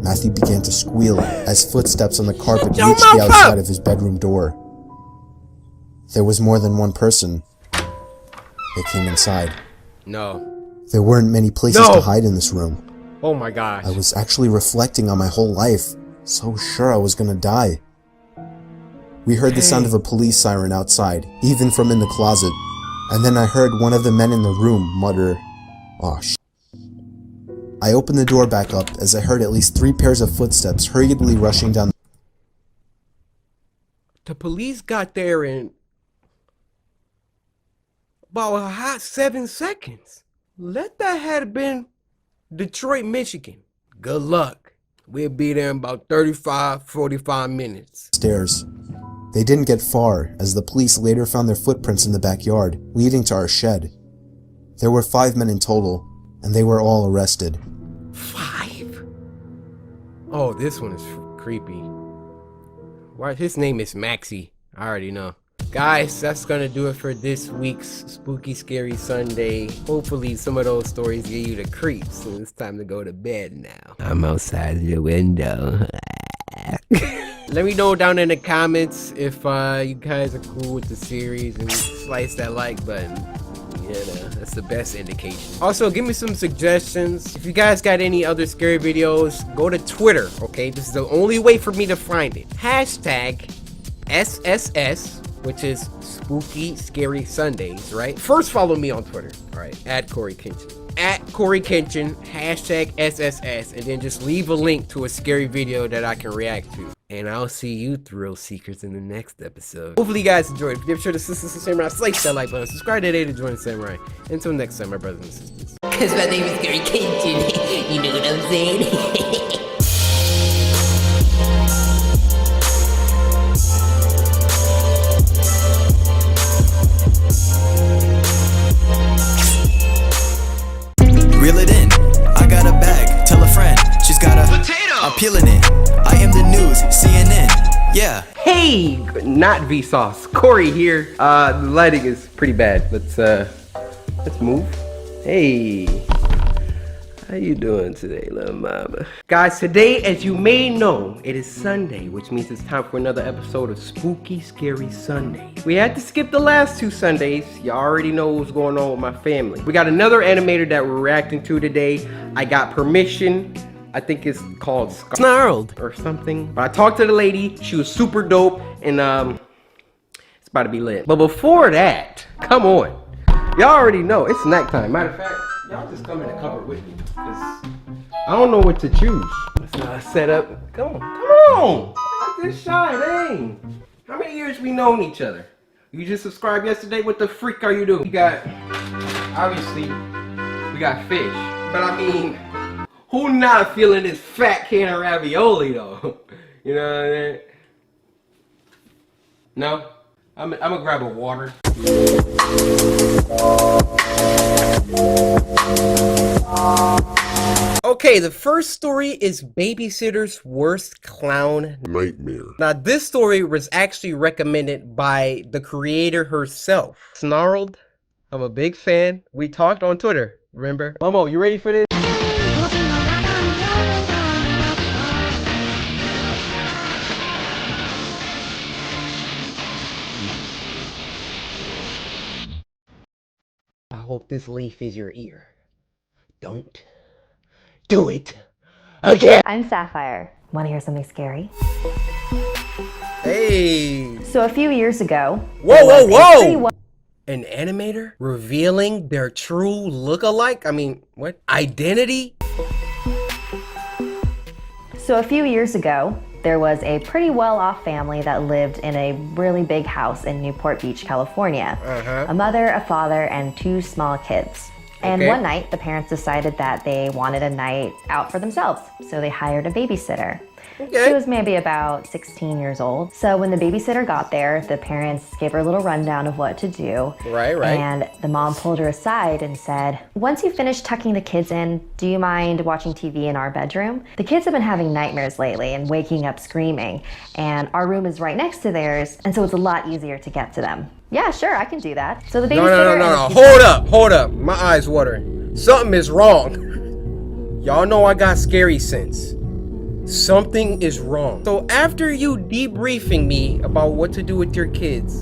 Matthew began to squeal as footsteps on the carpet your reached the mouth outside up! of his bedroom door. There was more than one person. They came inside. No. There weren't many places No. to hide in this room. Oh my gosh. I was actually reflecting on my whole life, so sure I was gonna die. We heard the sound of a police siren outside, even from in the closet, and then I heard one of the men in the room mutter, "Aw, sh." I opened the door back up as I heard at least 3 pairs of footsteps hurriedly rushing down. The police got there in about a hot 7 seconds. Let that have been Detroit, Michigan. Good luck. We'll be there in about 45 minutes. Stairs. They didn't get far, as the police later found their footprints in the backyard, leading to our shed. There were 5 men in total, and they were all arrested. 5? Oh, this one is creepy. Why, his name is Maxie. I already know. Guys, that's gonna do it for this week's Spooky Scary Sunday. Hopefully some of those stories give you the creeps, so it's time to go to bed now. I'm outside the window. Let me know down in the comments if you guys are cool with the series, and slice that like button. You know, that's the best indication. Also, give me some suggestions. If you guys got any other scary videos, go to Twitter, okay? This is the only way for me to find it. Hashtag SSS, which is Spooky Scary Sundays, right? First, follow me on Twitter, all right? At CoryxKenshin. At CoryxKenshin, hashtag SSS, and then just leave a link to a scary video that I can react to. And I'll see you thrill seekers in the next episode. Hopefully you guys enjoyed. If you have sure to listen to Samurai, slice that like button, subscribe today to join the Samurai. Until next time, my brothers and sisters. Cause my name is CoryxKenshin. You know what I'm saying? Reel it in, I got a bag, tell a friend, she's got a potato. I'm peeling it, I am the news, CNN, yeah. Hey, not Vsauce. Corey here. The lighting is pretty bad. Let's move. Hey, how you doing today, little mama? Guys, today, as you may know, it is Sunday, which means it's time for another episode of Spooky Scary Sunday. We had to skip the last 2 Sundays. You already know what's going on with my family. We got another animator that we're reacting to today. I got permission. I think it's called Snarled or something. But I talked to the lady. She was super dope, and it's about to be lit. But before that, come on. Y'all already know it's nighttime. Matter of fact, y'all just come in the cupboard with me, cause I don't know what to choose. Let's not set up. Come on. Like this shy, dang. How many years we known each other? You just subscribed yesterday. What the freak are you doing? We got, obviously, we got fish. But I mean, who not feeling this fat can of ravioli though? You know what I mean? No? I'm gonna grab a water. Okay, the first story is Babysitter's Worst Clown Nightmare. Now, this story was actually recommended by the creator herself. Snarled, I'm a big fan. We talked on Twitter, remember? Momo, you ready for this? I hope this leaf is your ear. Don't do it again. I'm Sapphire. Want to hear something scary? Hey. So a few years ago, Whoa. An animator revealing their true look-alike? I mean, what? Identity? So a few years ago, there was a pretty well-off family that lived in a really big house in Newport Beach, California. A mother, a father, and 2 small kids. And one night, the parents decided that they wanted a night out for themselves, so they hired a babysitter. She was maybe about 16 years old. So when the babysitter got there, the parents gave her a little rundown of what to do. Right. And the mom pulled her aside and said, once you finish tucking the kids in, do you mind watching TV in our bedroom? The kids have been having nightmares lately and waking up screaming. And our room is right next to theirs, and so it's a lot easier to get to them. Yeah, sure, I can do that. So the babysitter... No. Hold up. My eyes watering. Something is wrong. Y'all know I got scary sense. Something is wrong. So after you debriefing me about what to do with your kids,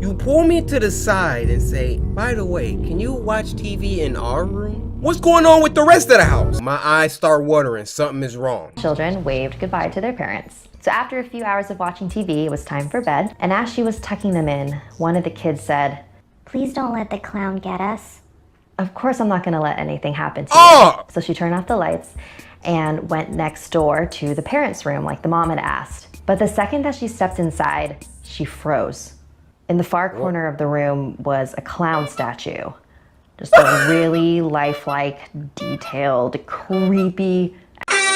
you pull me to the side and say, by the way, can you watch TV in our room? What's going on with the rest of the house? My eyes start watering. Something is wrong. Children waved goodbye to their parents. So after a few hours of watching TV, it was time for bed. And as she was tucking them in, one of the kids said, please don't let the clown get us. Of course I'm not gonna let anything happen to you. So she turned off the lights and went next door to the parents' room like the mom had asked. But the second that she stepped inside, she froze. In the far corner of the room was a clown statue. Just a really lifelike, detailed, creepy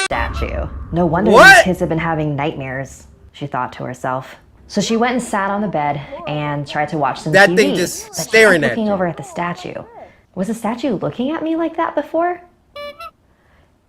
statue. No wonder these kids have been having nightmares, she thought to herself. So she went and sat on the bed and tried to watch some TV. That thing just staring at you. Looking over at the statue. Was the statue looking at me like that before?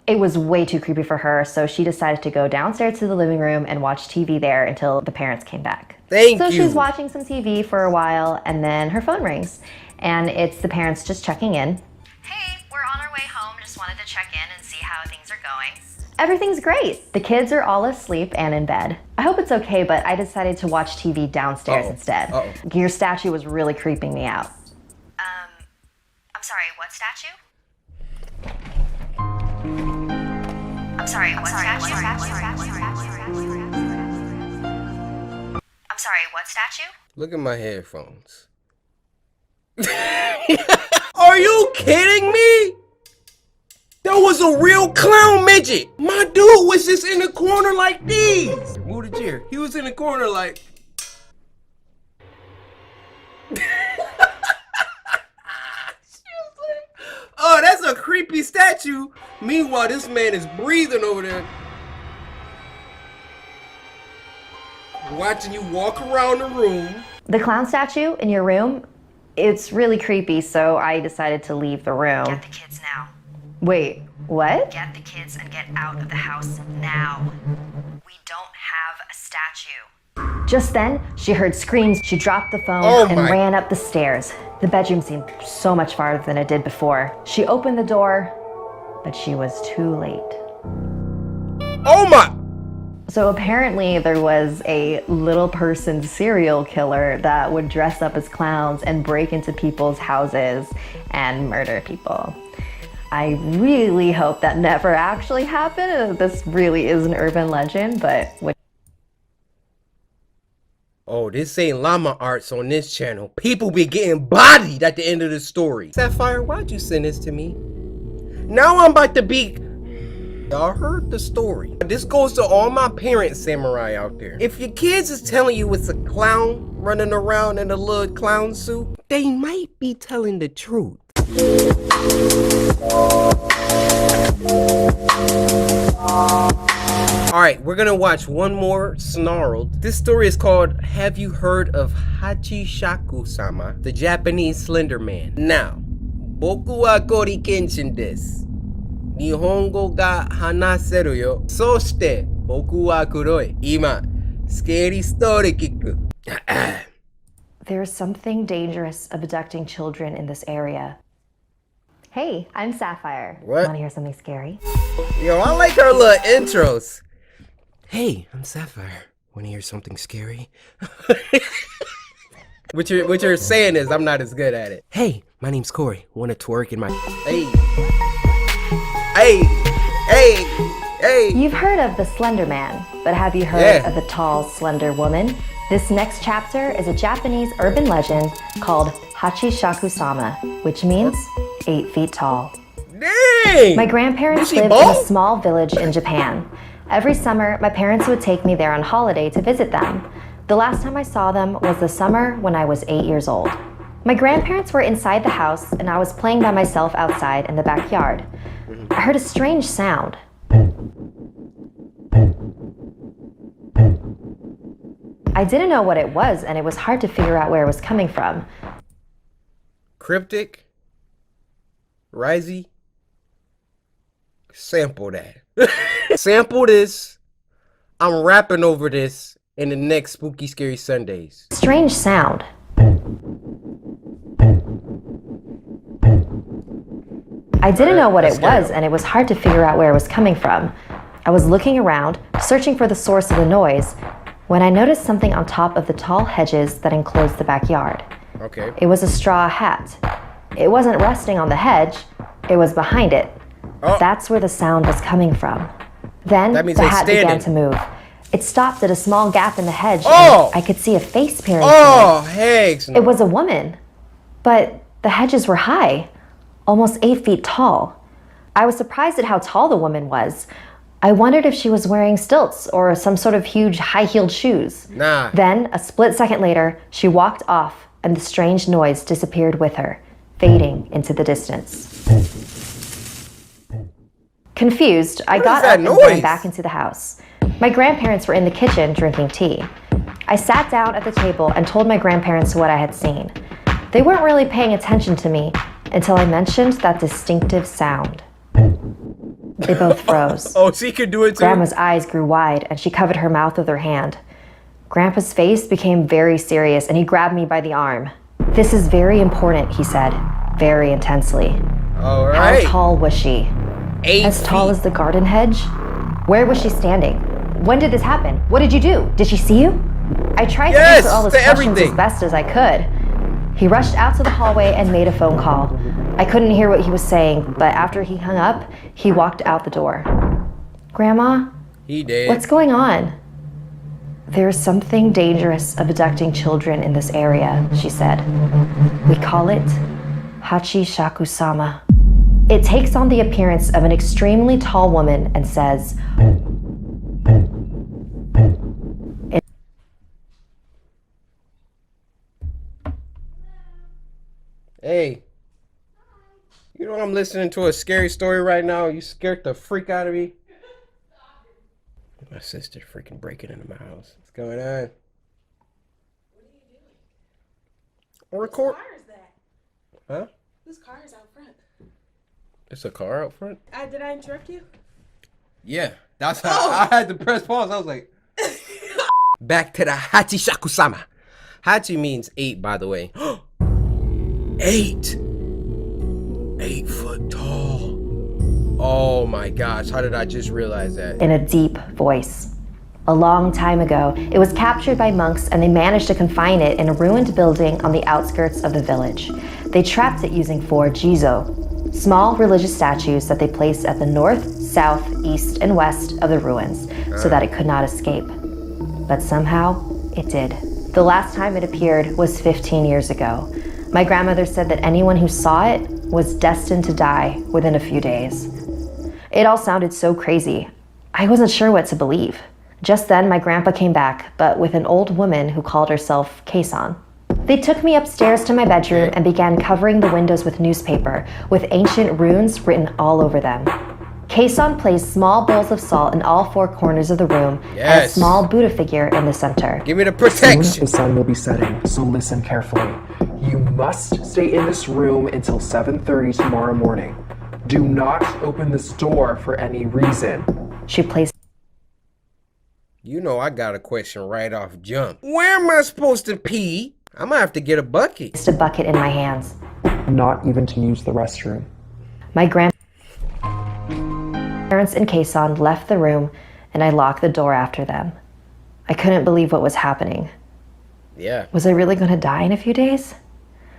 It was way too creepy for her, so she decided to go downstairs to the living room and watch TV there until the parents came back. So she's watching some TV for a while, and then her phone rings, and it's the parents just checking in. Hey, we're on our way home. Just wanted to check in and see how things are going. Everything's great. The kids are all asleep and in bed. I hope it's okay, but I decided to watch TV downstairs instead. Your statue was really creeping me out. I'm sorry, what statue? I'm sorry, what statue? I'm sorry, what statue? Look at my headphones. Are you kidding me? That was a real clown midget. My dude was just in the corner like these. Move the chair. He was in the corner like... Oh, that's a creepy statue. Meanwhile, this man is breathing over there. Watching you walk around the room. The clown statue in your room, it's really creepy, so I decided to leave the room. Get the kids now. Wait, what? Get the kids and get out of the house now. We don't have a statue. Just then, she heard screams. She dropped the phone and ran up the stairs. The bedroom seemed so much farther than it did before. She opened the door, but she was too late. Oh my! So apparently there was a little person serial killer that would dress up as clowns and break into people's houses and murder people. I really hope that never actually happened. This really is an urban legend, but... Oh, this ain't llama arts on this channel. People be getting bodied at the end of the story. Sapphire, why'd you send this to me? Now I'm about to be... Y'all heard the story. This goes to all my parent samurai out there. If your kids is telling you it's a clown running around in a little clown suit, they might be telling the truth. Alright, we're gonna watch one more snarled. This story is called Have You Heard of Hachishaku-sama, the Japanese Slender Man? Now, boku wa CoryxKenshin desu. Nihongo ga hanaseru yo. Soshite, boku wa kuroi. Ima, scary story kiku. There's something dangerous abducting children in this area. Hey, I'm Sapphire. What? Want to hear something scary? Yo, I like our little intros. Hey, I'm Sapphire. Want to hear something scary? What you're saying is I'm not as good at it. Hey, my name's Corey. Want to twerk in my... Hey. Hey. Hey. Hey. You've heard of the Slender Man, but have you heard of the tall, slender woman? This next chapter is a Japanese urban legend called Hachishaku-sama, which means 8 feet tall. Dang! My grandparents lived in a small village in Japan. Every summer, my parents would take me there on holiday to visit them. The last time I saw them was the summer when I was 8 years old. My grandparents were inside the house and I was playing by myself outside in the backyard. I heard a strange sound. I didn't know what it was and it was hard to figure out where it was coming from. Cryptic? Risey? Sample that. Sample this. I'm rapping over this in the next Spooky Scary Sundays. Strange sound. I didn't know what it was and it was hard to figure out where it was coming from. I was looking around, searching for the source of the noise, when I noticed something on top of the tall hedges that enclosed the backyard. Okay. It was a straw hat. It wasn't resting on the hedge, it was behind it. Oh. That's where the sound was coming from. Then That means the they hat standing. began to move. It stopped at a small gap in the hedge Oh! and I could see a face peering Oh, through. heck. It was a woman, but the hedges were high, almost 8 feet tall. I was surprised at how tall the woman was. I wondered if she was wearing stilts or some sort of huge high-heeled shoes. Nah. Then, a split second later, she walked off and the strange noise disappeared with her, fading into the distance. Confused, I got up and ran back into the house. My grandparents were in the kitchen drinking tea. I sat down at the table and told my grandparents what I had seen. They weren't really paying attention to me until I mentioned that distinctive sound. They both froze. Oh, she could do it too? Grandma's eyes grew wide and she covered her mouth with her hand. Grandpa's face became very serious and he grabbed me by the arm. "This is very important," he said, very intensely. All right. How tall was she? 8 As tall feet. as the garden hedge? Where was she standing? When did this happen? What did you do? Did she see you? I tried to answer all his questions as best as I could. He rushed out to the hallway and made a phone call. I couldn't hear what he was saying, but after he hung up, he walked out the door. "Grandma, He did. what's going on?" "There's something dangerous abducting children in this area," she said. "We call it Hachi Shakusama. It takes on the appearance of an extremely tall woman and says, Hey, you know I'm listening to a scary story right now. You scared the freak out of me. My sister freaking breaking into my house. What's going on? What are you doing? Record. Whose car is that? Huh? Whose car is out front? It's a car out front. Did I interrupt you? Yeah, that's how I had to press pause. I was like, back to the Hachi Shakusama. Hachi means 8, by the way. 8. 8 foot tall. Oh my gosh, how did I just realize that? in a deep voice. A long time ago, it was captured by monks and they managed to confine it in a ruined building on the outskirts of the village. They trapped it using 4 jizo, small religious statues that they placed at the north, south, east, and west of the ruins so that it could not escape. But somehow, it did. The last time it appeared was 15 years ago. My grandmother said that anyone who saw it was destined to die within a few days. It all sounded so crazy. I wasn't sure what to believe. Just then, my grandpa came back, but with an old woman who called herself Keisan. They took me upstairs to my bedroom and began covering the windows with newspaper, with ancient runes written all over them. Keisan placed small bowls of salt in all 4 corners of the room and a small Buddha figure in the center. Give me the protection. Soon the sun will be setting, so listen carefully. You must stay in this room until 7:30 tomorrow morning. Do not open this door for any reason. She placed You know I got a question right off jump. Where am I supposed to pee? I'm gonna have to get a bucket. a bucket in my hands. Not even to use the restroom. My grandparents and Keisan left the room and I locked the door after them. I couldn't believe what was happening. Yeah. Was I really going to die in a few days?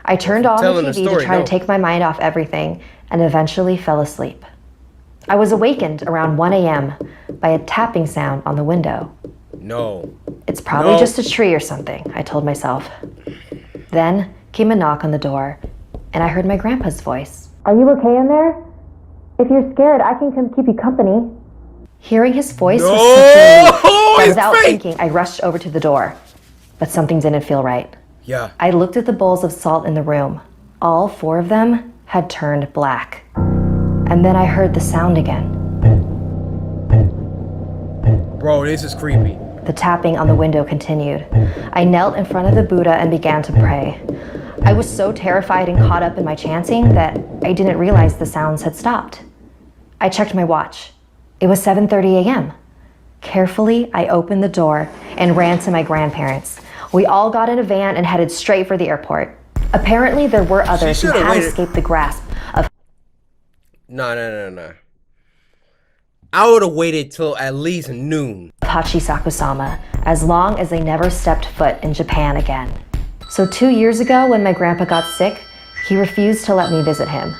I turned on the telling the TV story, to try no. to take my mind off everything and eventually fell asleep. I was awakened around 1 a.m. by a tapping sound on the window. No. It's probably No. just a tree or something, I told myself. Then came a knock on the door and I heard my grandpa's voice. "Are you okay in there? If you're scared, I can come keep you company." Hearing his voice No! was such a relief that It's without fake! thinking, I rushed over to the door. But something didn't feel right. Yeah. I looked at the bowls of salt in the room. All 4 of them had turned black. And then I heard the sound again. Bro, this is creepy. The tapping on the window continued. I knelt in front of the Buddha and began to pray. I was so terrified and caught up in my chanting that I didn't realize the sounds had stopped. I checked my watch. It was 7:30 a.m. Carefully, I opened the door and ran to my grandparents. We all got in a van and headed straight for the airport. Apparently, there were others who had escaped the grasp of... No. I would have waited till at least noon. Hachisaku-sama, as long as they never stepped foot in Japan again. So 2 years ago, when my grandpa got sick, he refused to let me visit him.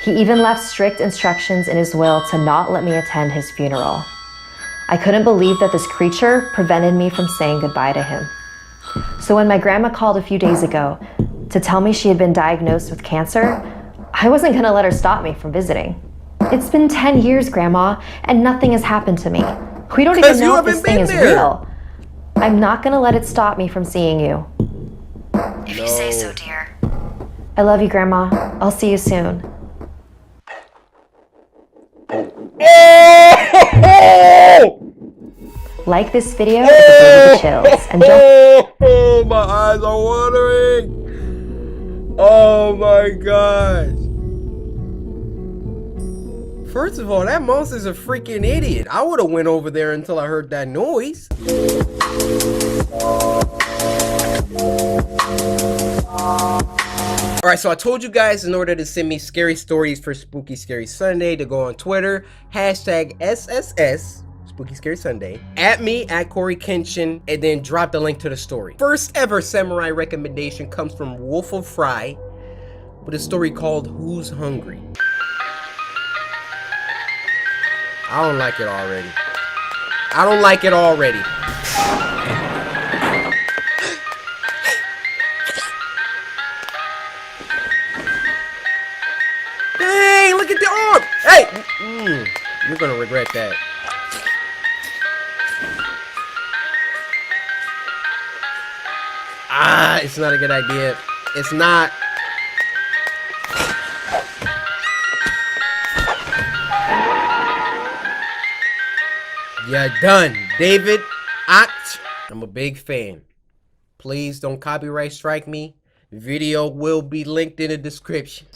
He even left strict instructions in his will to not let me attend his funeral. I couldn't believe that this creature prevented me from saying goodbye to him. So when my grandma called a few days ago to tell me she had been diagnosed with cancer, I wasn't gonna let her stop me from visiting. It's been 10 years, Grandma, and nothing has happened to me. We don't even know if this thing is real. I'm not gonna let it stop me from seeing you. If you say so, dear. I love you, Grandma. I'll see you soon. Like this video if it gave you chills. And don't... my eyes are watering. Oh my gosh. First of all, that monster's a freaking idiot. I would have went over there until I heard that noise. Alright, so I told you guys in order to send me scary stories for Spooky Scary Sunday to go on Twitter, hashtag SSS, Spooky Scary Sunday, at me, at CoryxKenshin, and then drop the link to the story. First ever samurai recommendation comes from Wolf of Fry with a story called Who's Hungry? I don't like it already. I don't like it already. Dang, look at the arm. Hey, you're gonna regret that. Ah, it's not a good idea. It's not. Yeah, done. David Act. I'm a big fan. Please don't copyright strike me. Video will be linked in the description.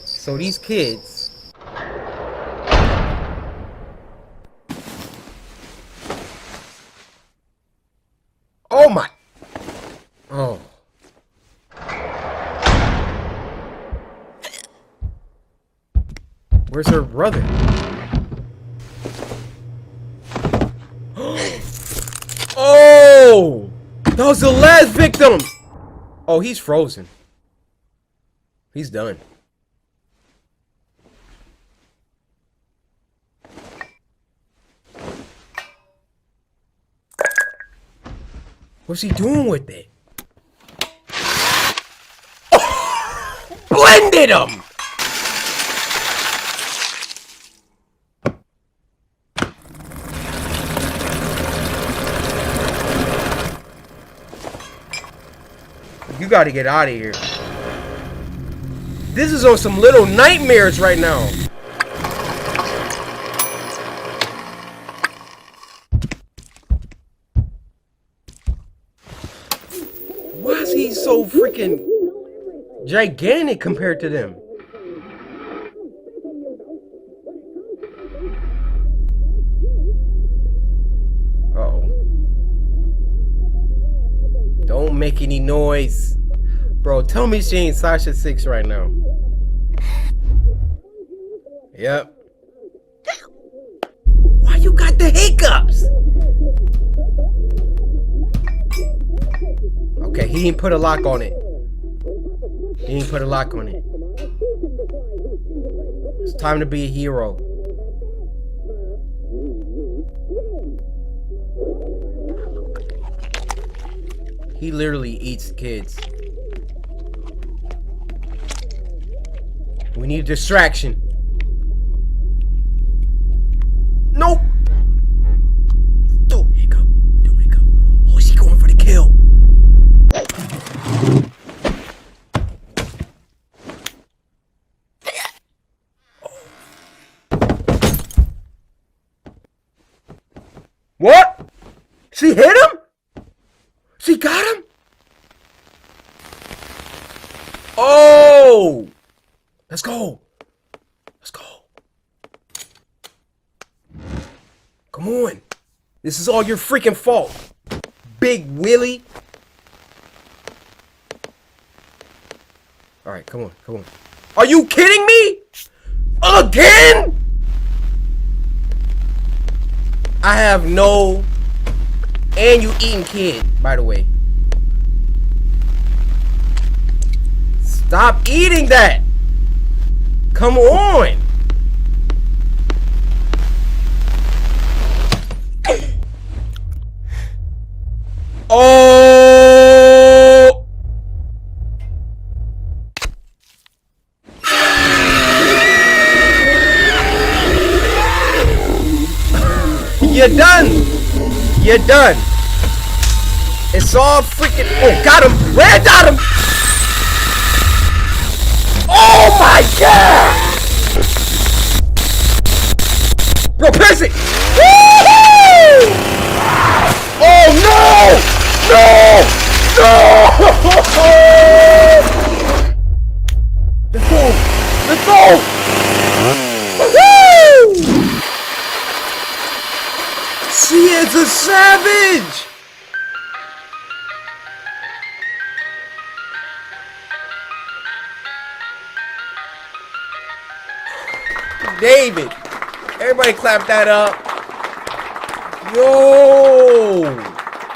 So these kids. Oh my. Oh. Where's her brother? Oh! That was the last victim! Oh, he's frozen. He's done. What's he doing with it? Oh! Blended him! You gotta get out of here. This is on some Little Nightmares right now. Why is he so freaking gigantic compared to them? Uh-oh. Don't make any noise. Bro, tell me she ain't Sasha 6 right now. Yep. Why you got the hiccups? Okay, he didn't put a lock on it. He didn't put a lock on it. It's time to be a hero. He literally eats kids. We need a distraction. What? She hit him? She got him? Oh! Let's go. Let's go. Come on. This is all your freaking fault. Big Willie. Alright, come on, come on. Are you kidding me? Again? I have no... And you eating kid, by the way. Stop eating that! Come on! Oh! You're done! You're done! It's all freaking... Oh, got him! Red got him! Oh my god! Bro, press it! Woo-hoo! Oh no! No! No! Let's go! Let's go! Woo! She is a savage! David! Everybody clap that up. Yo!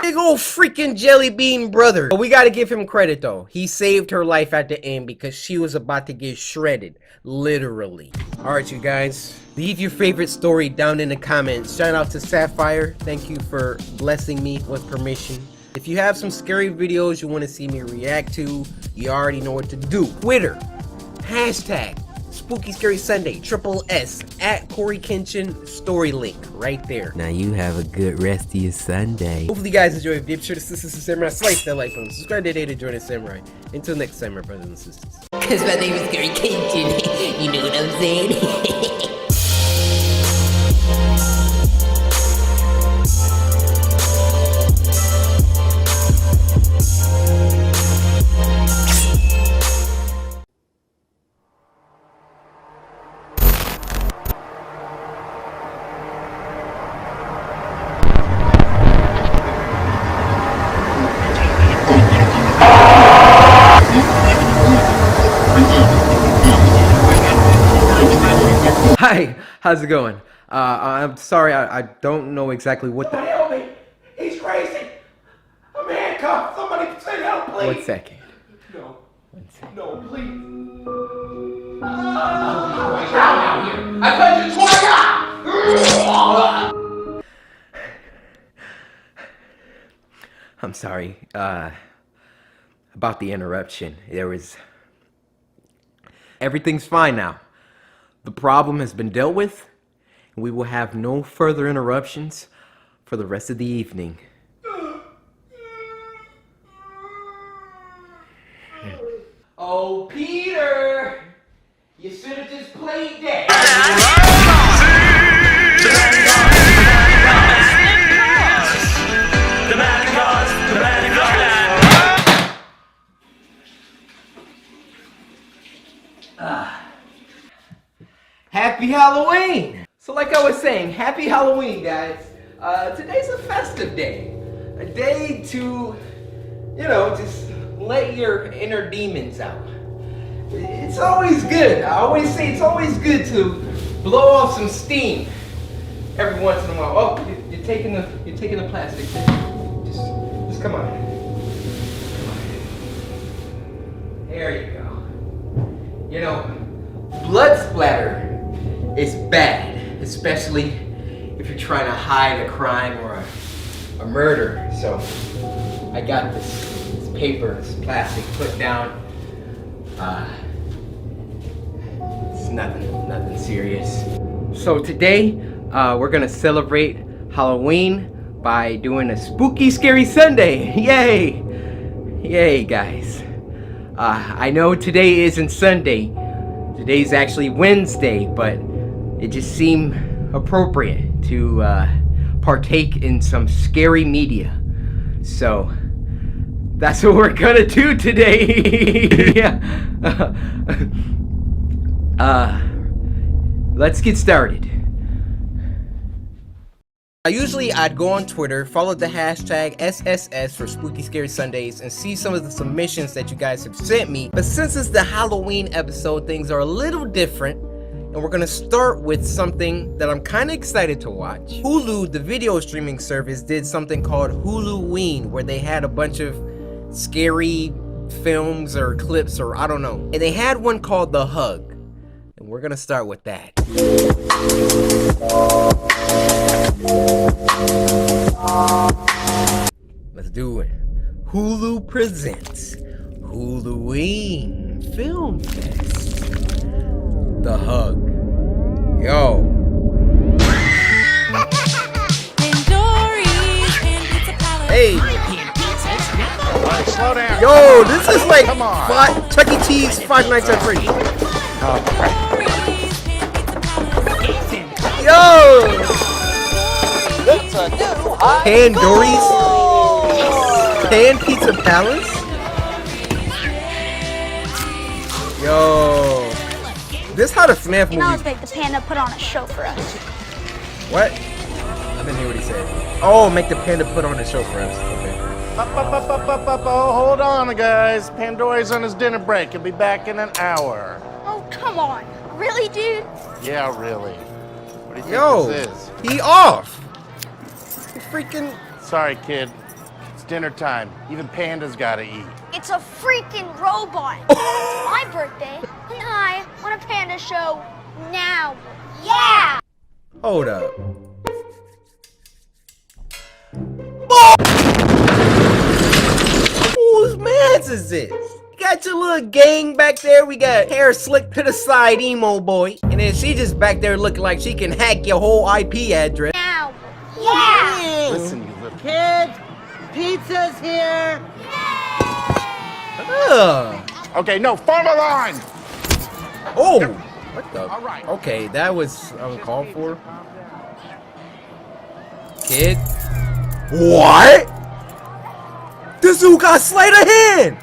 Big old freaking jelly bean brother. But we gotta give him credit though. He saved her life at the end because she was about to get shredded. Literally. Alright, you guys. Leave your favorite story down in the comments. Shout out to Sapphire. Thank you for blessing me with permission. If you have some scary videos you want to see me react to, you already know what to do. Twitter. Hashtag Spooky Scary Sunday, @S, at CoryxKenshin, story link right there. Now you have a good rest of your Sunday. Hopefully you guys enjoyed. Be sure to sister Samurai, slice that like button, subscribe today to join a samurai. Until next time, my brothers and sisters. Cause my name is CoryxKenshin. You know what I'm saying? Hi, how's it going? I'm sorry, I don't know exactly what the... Help me! He's crazy! I'm handcuffed! Somebody say help, please! 1 second. No. No, please. Wait down out here! I bet you twice! I'm sorry, about the interruption. Everything's fine now. The problem has been dealt with, and we will have no further interruptions for the rest of the evening. Oh, Peter! You should have just played that. Happy Halloween! So like I was saying, happy Halloween, guys. Today's a festive day. A day to, you know, just let your inner demons out. It's always good. I always say it's always good to blow off some steam every once in a while. Oh, you're taking the plastic. Just come on. There you go. You know, blood splatter is bad, especially if you're trying to hide a crime or a murder. So I got this paper, this plastic put down. It's nothing serious. So today we're gonna celebrate Halloween by doing a spooky scary Sunday. Yay! Yay, guys. I know today isn't Sunday. Today's actually Wednesday, but it just seemed appropriate to partake in some scary media. So that's what we're gonna do today. Yeah. Let's get started. I'd go on Twitter, follow the hashtag SSS for Spooky Scary Sundays, and see some of the submissions that you guys have sent me. But since it's the Halloween episode, things are a little different, and we're gonna start with something that I'm kind of excited to watch. Hulu, the video streaming service, did something called Huluween, where they had a bunch of scary films or clips, or I don't know. And they had one called The Hug, and we're gonna start with that. Let's do it. Hulu presents Huluween Film Fest. The Hug. Yo. Hey. Slow down. Yo, this is like Chuck E. Cheese, Five Nights at Freddy's. Yo! Pandory's Pan Pizza Palace? Yo. This how the FNAF And I'll movie. make the panda put on a show for us. What? I didn't hear what he said. Oh, make the panda put on a show for us. Okay. Oh, hold on, guys. Pandora's on his dinner break. He'll be back in an hour. Oh, come on. Really, dude? Yeah, really. What do you think Yo, this is? he off. He freaking. Sorry, kid. It's dinner time. Even pandas gotta eat. It's a freaking robot. It's my birthday, and I want a panda show now. Yeah! Hold up. Whose mans is this? You got your little gang back there. We got hair slicked to the side, emo boy. And then she just back there looking like she can hack your whole IP address. Now. Yeah! Listen, you little Kids, pizza's here. Okay, no, form a line. Oh! What the? All right. Okay, that was uncalled for. Kid. What? This dude got sleight of hand!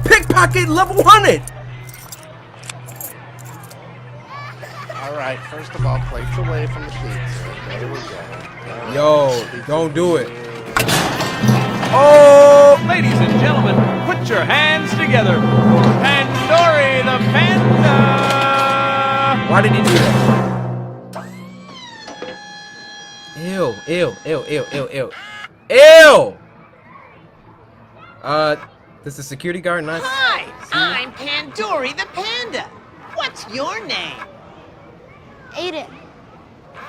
Pickpocket level 100! All right, first of all, plates away from the pizza. There we go. Yo, don't do it. Oh! Ladies and gentlemen, put your hands together for Pandory the Panda! Why did he do that? Ew, ew, ew, ew, ew, ew. Ew! Does the security guard not? Hi, I'm Pandory the Panda. What's your name? Aiden.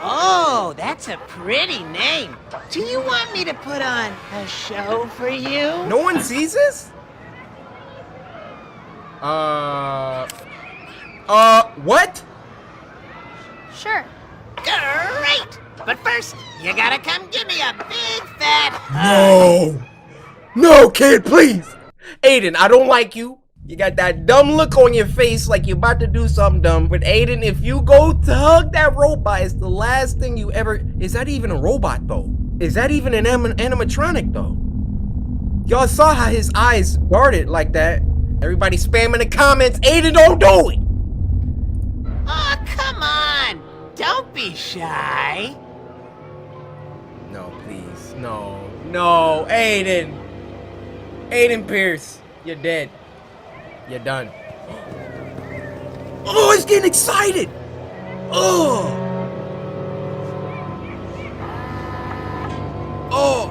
Oh, that's a pretty name. Do you want me to put on a show for you? No one sees this? What? Sure. Great! But first, you gotta come give me a big fat No! No, kid, please! Aiden, I don't like you. You got that dumb look on your face like you're about to do something dumb. But Aiden, if you go to hug that robot, it's the last thing you ever... Is that even a robot, though? Is that even an animatronic, though? Y'all saw how his eyes darted like that. Everybody spamming the comments. Aiden, don't do it! Oh, come on! Don't be shy. No, please. No. No, Aiden. Aiden Pierce, you're dead. You're done. Oh, he's getting excited. Oh. Oh.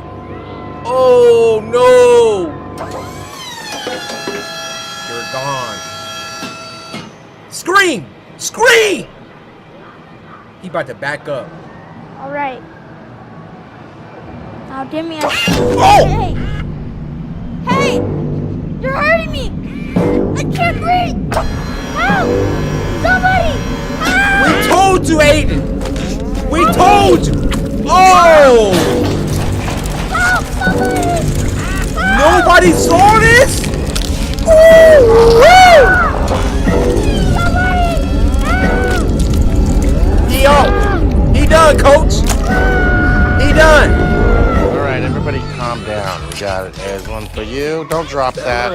Oh, no. You're gone. Scream. Scream. He about to back up. All right. Now give me a... Oh! Hey! Hey! You're hurting me! I can't breathe! Help! Somebody! Help! We told you, Aiden! We told you! Oh! Help! Somebody! Help! Nobody saw this? Woo! Woo! Somebody! Help! He done, coach! Got it. There's one for you. Don't drop that.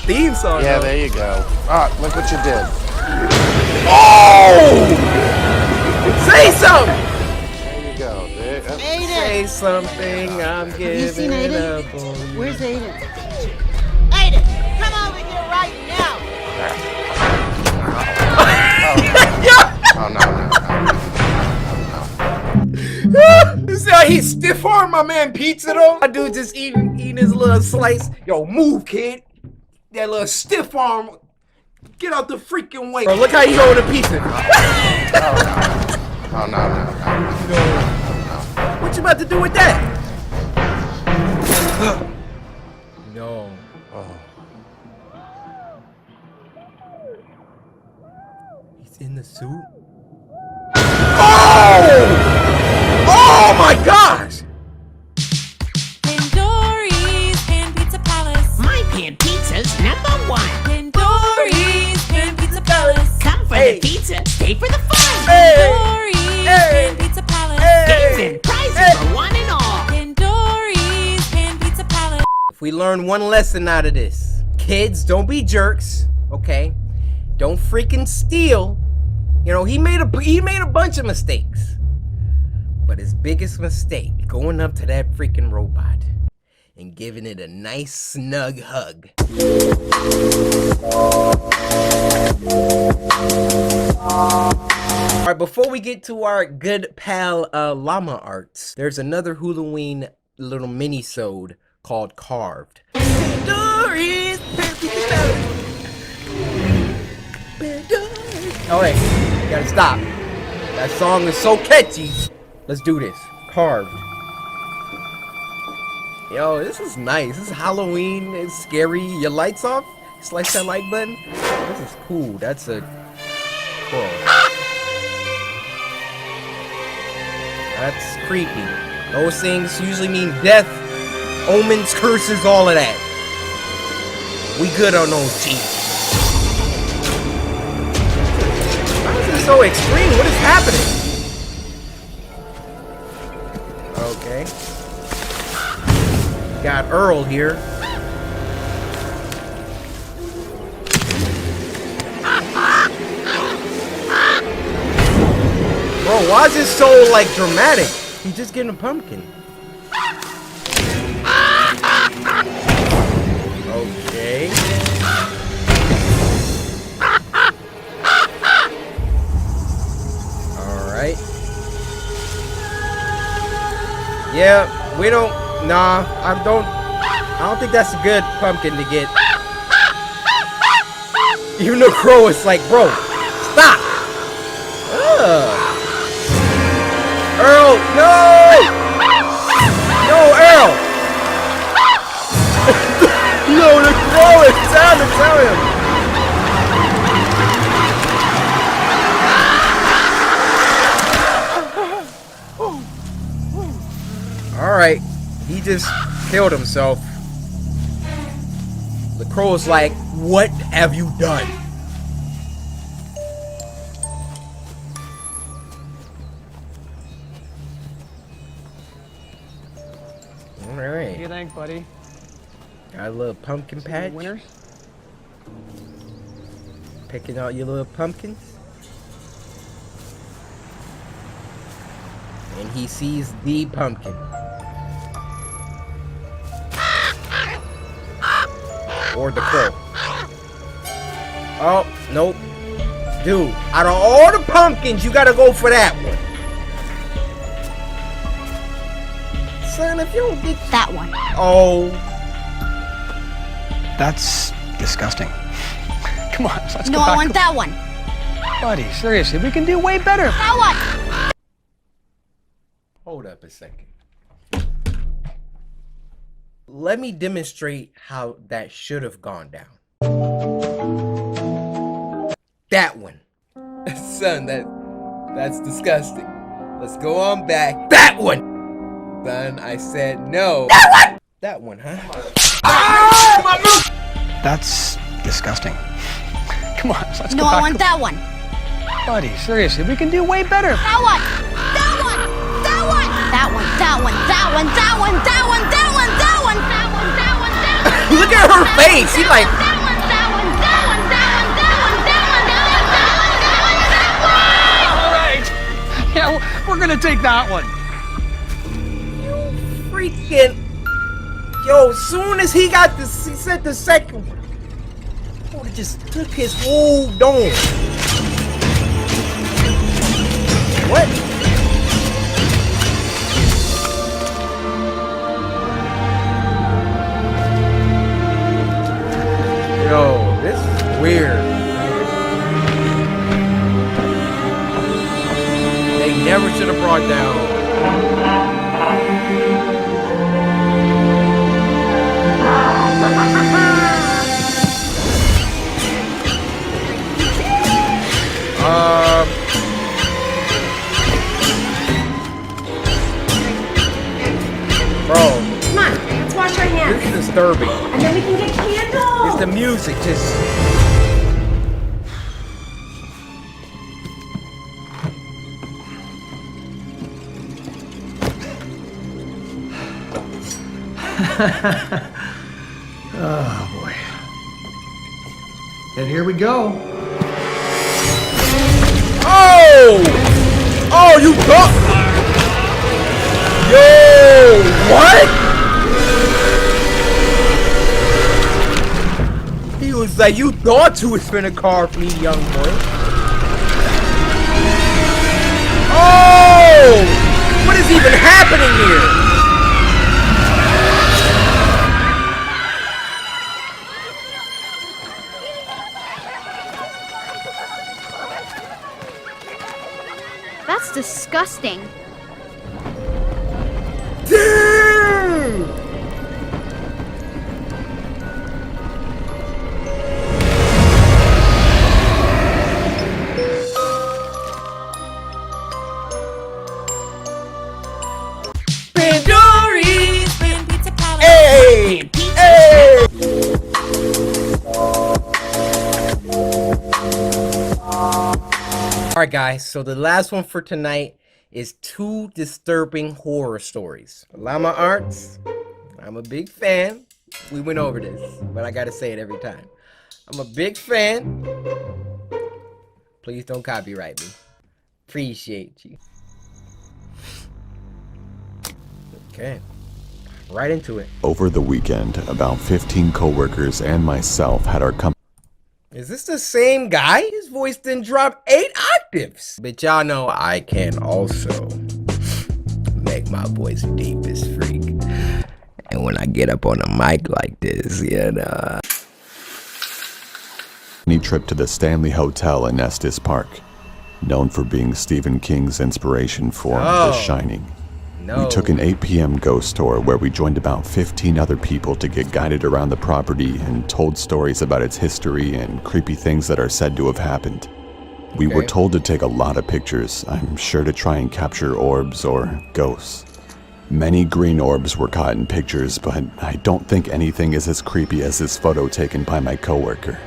Theme song. Yeah, there you go. Ah, look what you did. Oh! Say something! There you go. Say something, I'm giving it up on you. Where's Aiden? Aiden, come over here right now. Oh, no. You see how he stiff armed my man Pizza though? My dude just eating his little slice. Yo, move, kid. That little stiff arm. Get out the freaking way. Bro, look how he holding the pizza. Oh, no. What you about to do with that? No. Oh. He's in the suit. Oh my gosh! Pandori's Pan Pizza Palace. My pan pizza's #1. Pandori's Pan Pizza Palace. Come for the pizza, stay for the fun. Pandori's Pan Pizza Palace. Games and prizes for one and all. Pandori's Pan Pizza Palace. If we learn one lesson out of this, kids, don't be jerks, okay? Don't freaking steal. You know, he made a bunch of mistakes. But his biggest mistake, going up to that freaking robot and giving it a nice snug hug. Alright, before we get to our good pal llama arts, there's another Halloween little mini-sode called Carved. Alright, gotta stop. That song is so catchy. Let's do this. Carved. Yo, this is nice. This is Halloween. It's scary. Your lights off? Slice that like button. This is cool. That's a crow. That's creepy. Those things usually mean death, omens, curses, all of that. We good on those G's. Why is this so extreme? What is happening? Okay. Got Earl here. Bro, why is this so like dramatic? He's just getting a pumpkin. Okay. Alright. Yeah, we don't. Nah, I don't think that's a good pumpkin to get. Even the crow is like, bro, stop. Earl, no! No, Earl! No, the crow is trying to tell him. Alright, he just killed himself. The crow's like, what have you done? Alright. What do you think, buddy? Got a little pumpkin patch. Winners? Picking out your little pumpkins. And he sees the pumpkin. Or the crow. Oh, nope. Dude, out of all the pumpkins, you gotta go for that one. Son, if you don't get that one. Oh. That's disgusting. Come on, let's No, go back. I want that one. Buddy, seriously, we can do way better. That one. Hold up a second. Let me demonstrate how that should have gone down. That one. Son, that's disgusting. Let's go on back. That one! Son, I said no. That one! That one, huh? Oh, my mouth! That's disgusting. Come on, let's No, go back. I want that one. Buddy, seriously, we can do way better. That one. That one. That one. That one. That one. That one. That one. That one. That one. That one. Look at her face. She's like, All right. Yeah, we're gonna take that one. freaking. Yo, soon as he got this, he said the second one. Oh, it just took his whole dome. What? Yo, this is weird. They never should have brought down. Bro. Come on, let's wash our hands. This is disturbing. And then we can get candles. It's the music just. Oh boy. And here we go. Oh! Oh, you thought? Yo, what? He was like, you thought you was finna carve me, young boy. Oh! What is even happening here? That's disgusting. Damn! Dory's Pan Pizza Palace. Hey! Hey! Alright guys, so the last one for tonight is 2 disturbing horror stories. Llama Arts, I'm a big fan. We went over this, but I gotta say it every time. I'm a big fan. Please don't copyright me. Appreciate you. Okay, right into it. Over the weekend, about 15 coworkers and myself had our company. Is this the same guy? His voice didn't drop 8 octaves. But y'all know I can also make my voice deep as freak. And when I get up on a mic like this, you know. Trip to the Stanley Hotel in Estes Park, known for being Stephen King's inspiration for The Shining. We took an 8 p.m. ghost tour where we joined about 15 other people to get guided around the property and told stories about its history and creepy things that are said to have happened. We were told to take a lot of pictures, I'm sure to try and capture orbs or ghosts. Many green orbs were caught in pictures, but I don't think anything is as creepy as this photo taken by my coworker.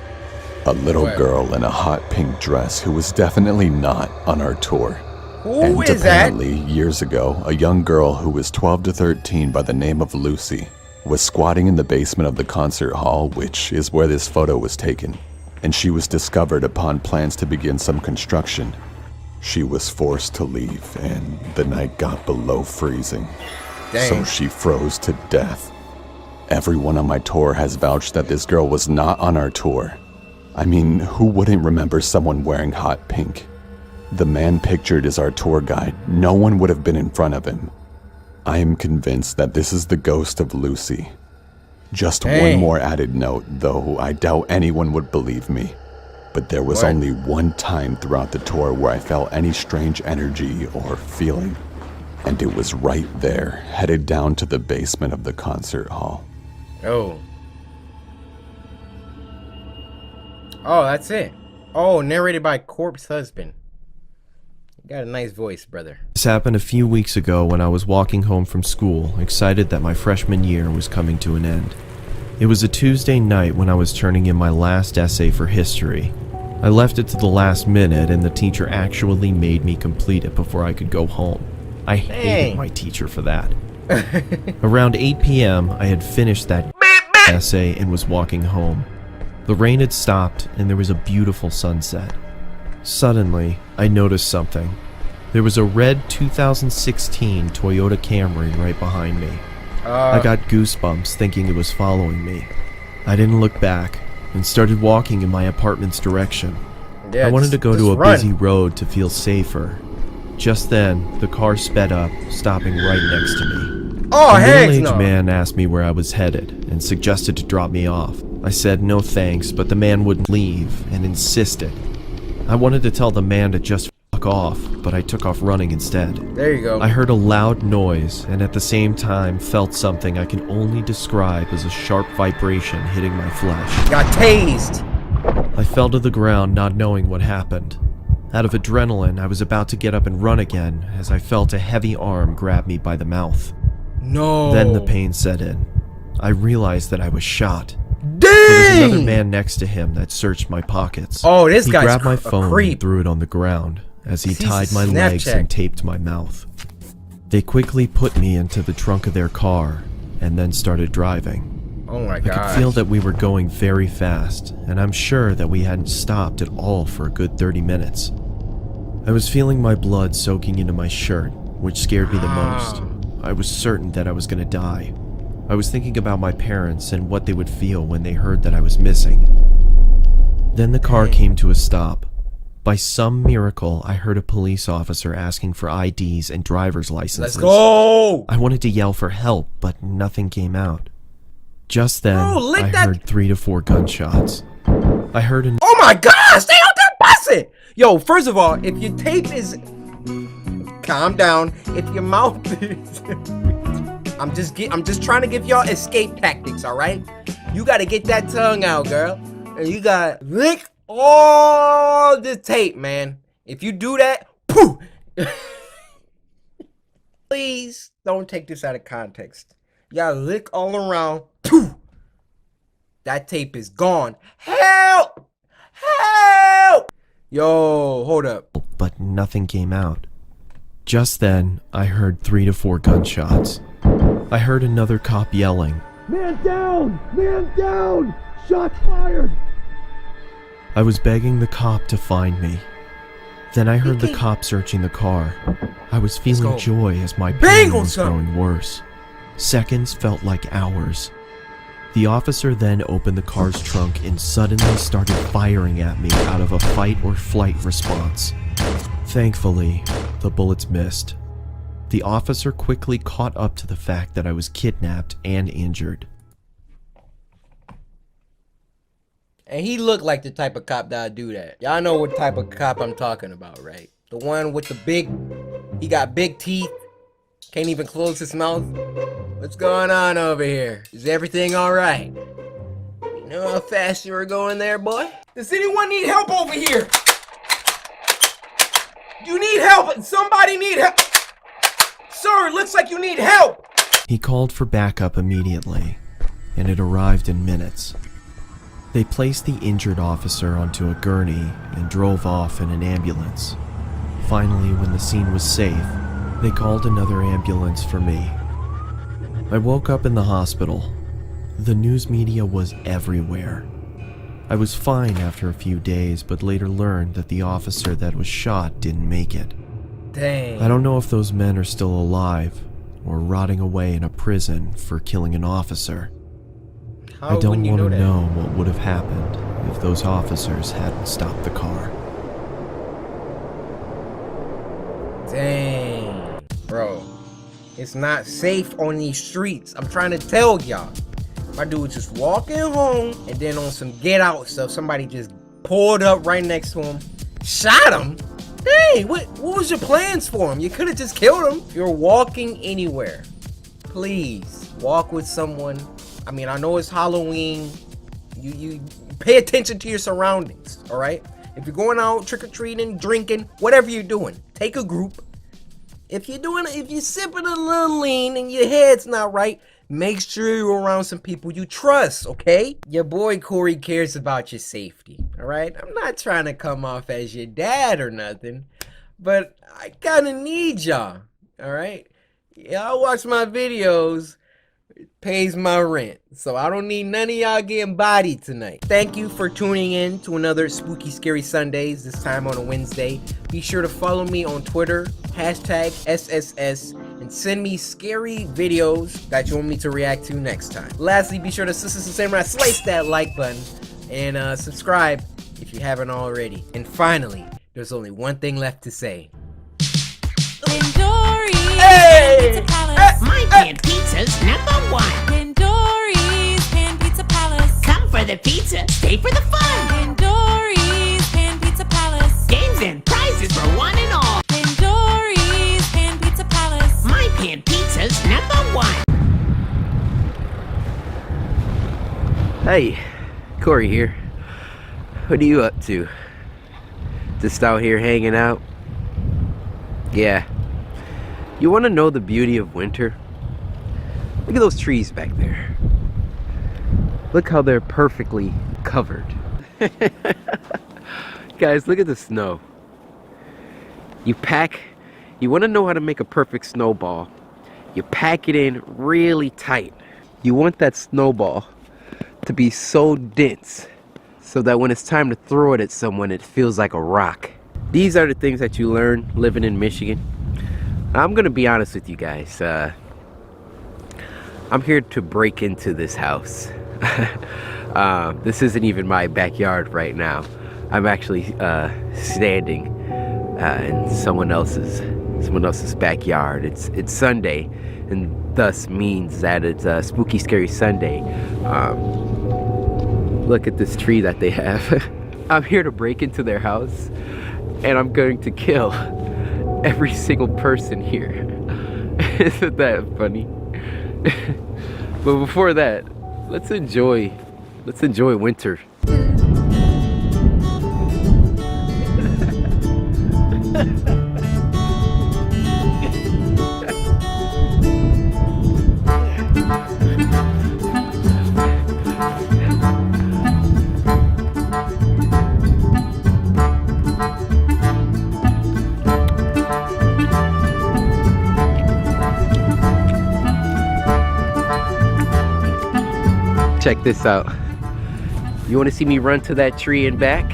A little girl in a hot pink dress who was definitely not on our tour. Who is apparently, years ago, a young girl who was 12 to 13 by the name of Lucy was squatting in the basement of the concert hall, which is where this photo was taken, and she was discovered upon plans to begin some construction. She was forced to leave, and the night got below freezing. So she froze to death. Everyone on my tour has vouched that this girl was not on our tour. I mean, who wouldn't remember someone wearing hot pink? The man pictured as our tour guide, no one would have been in front of him. I am convinced that this is the ghost of Lucy. Just one more added note, though I doubt anyone would believe me. But there was only one time throughout the tour where I felt any strange energy or feeling. And it was right there, headed down to the basement of the concert hall. Oh, that's it. Oh, narrated by Corpse Husband. You got a nice voice, brother. This happened a few weeks ago when I was walking home from school, excited that my freshman year was coming to an end. It was a Tuesday night when I was turning in my last essay for history. I left it to the last minute and the teacher actually made me complete it before I could go home. I hated my teacher for that. Around 8 p.m., I had finished that essay and was walking home. The rain had stopped and there was a beautiful sunset. Suddenly, I noticed something. There was a red 2016 Toyota Camry right behind me. I got goosebumps thinking it was following me. I didn't look back and started walking in my apartment's direction. Yeah, I wanted to go to a run. busy road to feel safer. Just then, the car sped up, stopping right next to me. Oh, a heck middle-aged no. man asked me where I was headed and suggested to drop me off. I said no thanks, but the man wouldn't leave and insisted. I wanted to tell the man to just fuck off, but I took off running instead. There you go. I heard a loud noise and at the same time felt something I can only describe as a sharp vibration hitting my flesh. Got tased. I fell to the ground not knowing what happened. Out of adrenaline, I was about to get up and run again as I felt a heavy arm grab me by the mouth. No. Then the pain set in. I realized that I was shot. Dang! There was another man next to him that searched my pockets. Oh, this he guy's grabbed my a phone creep. and threw it on the ground as he He's tied my legs Snapchat. and taped my mouth. They quickly put me into the trunk of their car and then started driving. Oh my I god. could feel that we were going very fast, and I'm sure that we hadn't stopped at all for a good 30 minutes. I was feeling my blood soaking into my shirt, which scared me the most. I was certain that I was going to die. I was thinking about my parents and what they would feel when they heard that I was missing. Then the car came to a stop. By some miracle, I heard a police officer asking for IDs and driver's licenses. Let's go! I wanted to yell for help, but nothing came out. Just then, lick I that- heard 3 to 4 gunshots. I heard an Oh my god! Stay out there busting! Yo, first of all, if your tape is... Calm down. If your mouth is... I'm just trying to give y'all escape tactics, alright? You gotta get that tongue out, girl. And you gotta lick all the tape, man. If you do that, poof! Please don't take this out of context. You gotta lick all around. Poof! That tape is gone. Help! Help! Yo, hold up. but nothing came out. Just then, I heard 3 to 4 gunshots. I heard another cop yelling, Man down! Man down! Shots fired! I was begging the cop to find me. Then I heard the cop searching the car. I was feeling joy as my pain was growing worse. Seconds felt like hours. The officer then opened the car's trunk and suddenly started firing at me out of a fight or flight response. Thankfully, the bullets missed. The officer quickly caught up to the fact that I was kidnapped and injured. And he looked like the type of cop that'd do that. Y'all know what type of cop I'm talking about, right? The one with the big, he got big teeth, can't even close his mouth. What's going on over here? Is everything all right? You know how fast you were going there, boy? Does anyone need help over here? You need help. Somebody need help. Sir, it looks like you need help. He called for backup immediately, and it arrived in minutes. They placed the injured officer onto a gurney and drove off in an ambulance. Finally, when the scene was safe, they called another ambulance for me. I woke up in the hospital. The news media was everywhere. I was fine after a few days, but later learned that the officer that was shot didn't make it. Dang. I don't know if those men are still alive or rotting away in a prison for killing an officer. I don't want to know what would have happened if those officers hadn't stopped the car. Dang. Bro, it's not safe on these streets. I'm trying to tell y'all. My dude was just walking home and then on some get out stuff, somebody just pulled up right next to him, shot him. Dang, what was your plans for him? You could have just killed him. If you're walking anywhere, please walk with someone. I mean, I know it's Halloween. You pay attention to your surroundings, all right? If you're going out trick-or-treating, drinking, whatever you're doing, take a group. If you're sipping a little lean and your head's not right, make sure you're around some people you trust, okay? Your boy Corey cares about your safety, all right? I'm not trying to come off as your dad or nothing, but I kind of need y'all, all right? Y'all watch my videos. pays my rent. So I don't need none of y'all getting bodied tonight. Thank you for tuning in to another Spooky Scary Sundays, this time on a Wednesday. Be sure to follow me on Twitter, #SSS, and send me scary videos that you want me to react to next time. Lastly, be sure to Samurai slice that like button and subscribe if you haven't already. And finally, there's only one thing left to say. Hey! My pan pizza's #1. Pandori's Pan Pizza Palace. Come for the pizza, stay for the fun. Pandori's Pan Pizza Palace. Games and prizes for one and all. Pandori's Pan Pizza Palace. My pan pizza's #1. Hey, Cory here. What are you up to? Just out here hanging out? Yeah. You want to know the beauty of winter? Look at those trees back there. Look how they're perfectly covered. Guys, look at the snow. You want to know how to make a perfect snowball. You pack it in really tight. You want that snowball to be so dense so that when it's time to throw it at someone, it feels like a rock. These are the things that you learn living in Michigan. I'm gonna be honest with you guys. I'm here to break into this house. This isn't even my backyard right now. I'm actually standing in someone else's backyard. It's Sunday, and thus means that it's a Spooky Scary Sunday. Look at this tree that they have. I'm here to break into their house, and I'm going to kill every single person here. Isn't that funny? But before that, let's enjoy winter. Check this out. You want to see me run to that tree and back?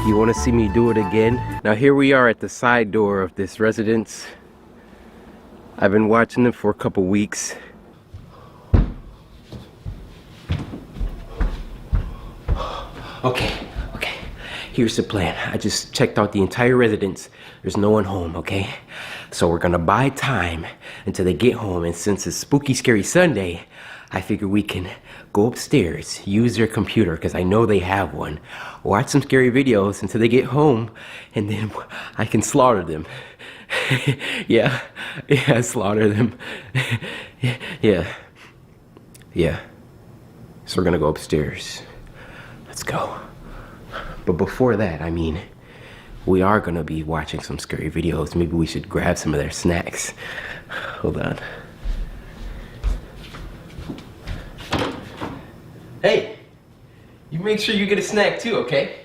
You want to see me do it again? Now here we are at the side door of this residence. I've been watching them for a couple weeks. Okay. Here's the plan. I just checked out the entire residence. There's no one home, okay? So we're gonna buy time until they get home, and since it's Spooky Scary Sunday, I figure we can go upstairs, use their computer, because I know they have one, watch some scary videos until they get home, and then I can slaughter them. yeah, slaughter them. yeah. So we're gonna go upstairs. Let's go. But before that, I mean, we are gonna be watching some scary videos. Maybe we should grab some of their snacks. Hold on. Hey, you make sure you get a snack too, okay?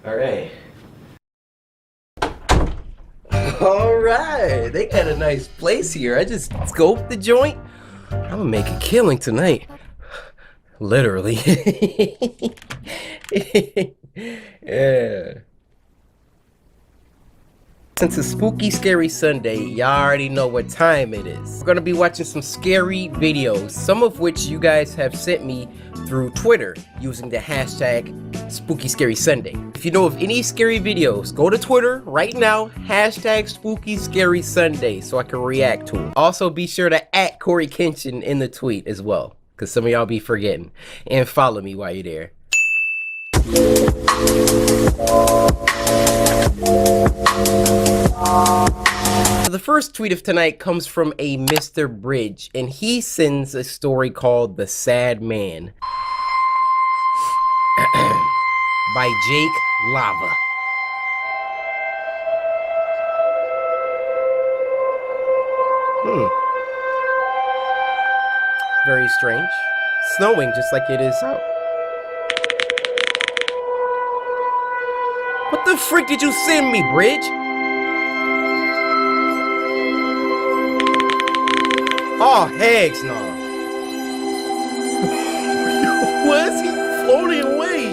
All right. All right, they got a nice place here. I just scoped the joint. I'm gonna make a killing tonight. Literally. Yeah. Since it's Spooky Scary Sunday, y'all already know what time it is. We're gonna be watching some scary videos, some of which you guys have sent me through Twitter using the hashtag Spooky Scary Sunday. If you know of any scary videos, go to Twitter right now, hashtag Spooky Scary Sunday, so I can react to them. Also, be sure to @CoryxKenshin in the tweet as well, because some of y'all be forgetting. And follow me while you're there. The first tweet of tonight comes from a Mr. Bridge, and he sends a story called The Sad Man by Jake Lava. Very strange. Snowing just like it is out. What the frick did you send me, Bridge? Oh, heck no. Why is he floating away?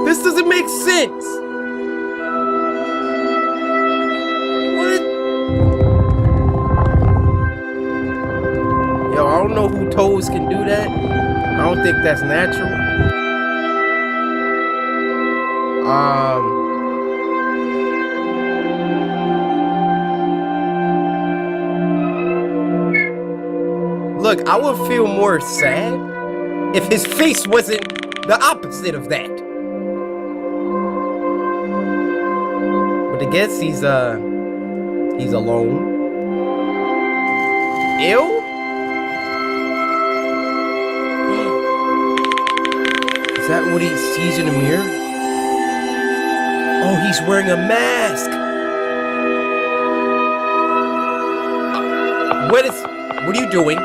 This doesn't make sense. What? Yo, I don't know who toes can do that. I don't think that's natural. Look, I would feel more sad if his face wasn't the opposite of that. But I guess he's alone. Ew? Is that what he sees in the mirror? Oh, he's wearing a mask. What are you doing?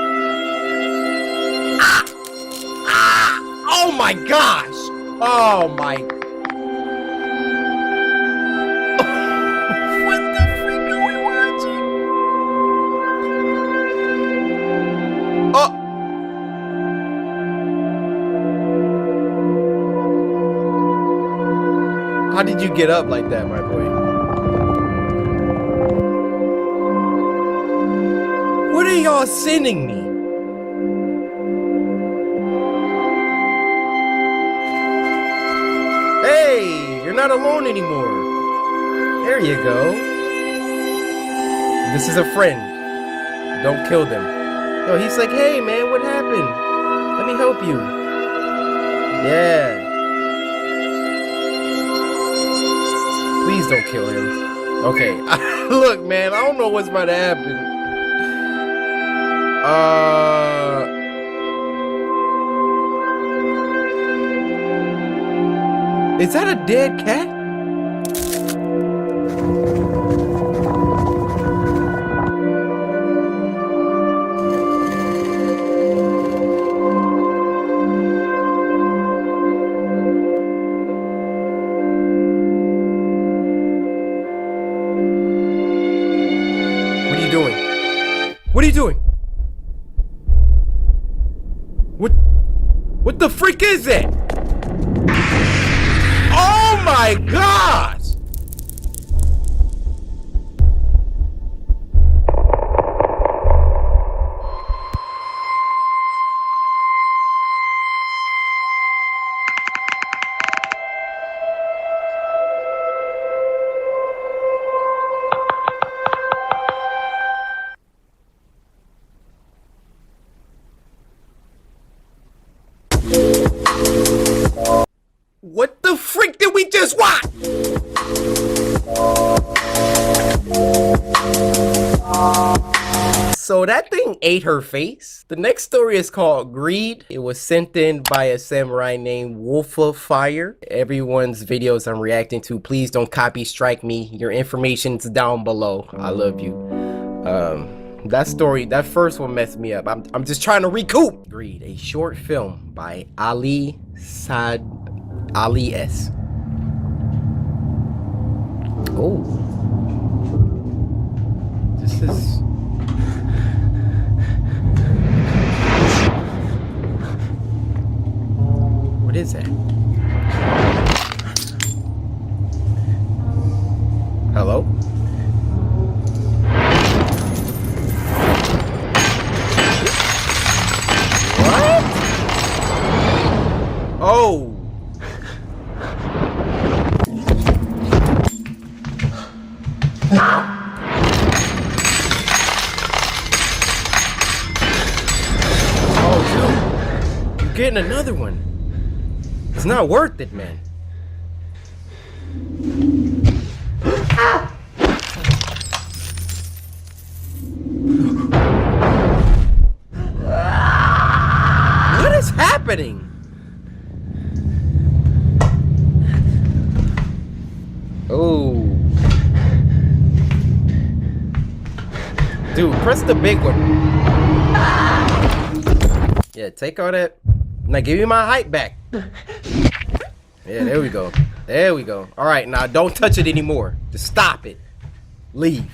Oh my gosh! Oh my... What the freak are we watching? Oh! How did you get up like that, my boy? What are y'all sending me? You're not alone anymore. There you go. This is a friend. Don't kill them. No, he's like, hey man, what happened? Let me help you. Yeah. Please don't kill him. Okay. Look, man, I don't know what's about to happen. Is that a dead cat? What are you doing? What are you doing? What the freak is that? Oh my God! What the freak did we just watch? So that thing ate her face. The next story is called Greed. It was sent in by a samurai named Wolf of Fire. Everyone's videos I'm reacting to, please don't copy strike me. Your information's down below. I love you. That story, that first one messed me up. I'm just trying to recoup. Greed, a short film by Ali S. Oh. This is... What is that? Hello? What? Oh. Oh, dude. You're getting another one. It's not worth it, man. What is happening? Oh. Dude, press the big one. Yeah, take all that. Now give me my height back. Yeah, there we go. There we go. All right, now don't touch it anymore. Just stop it. Leave.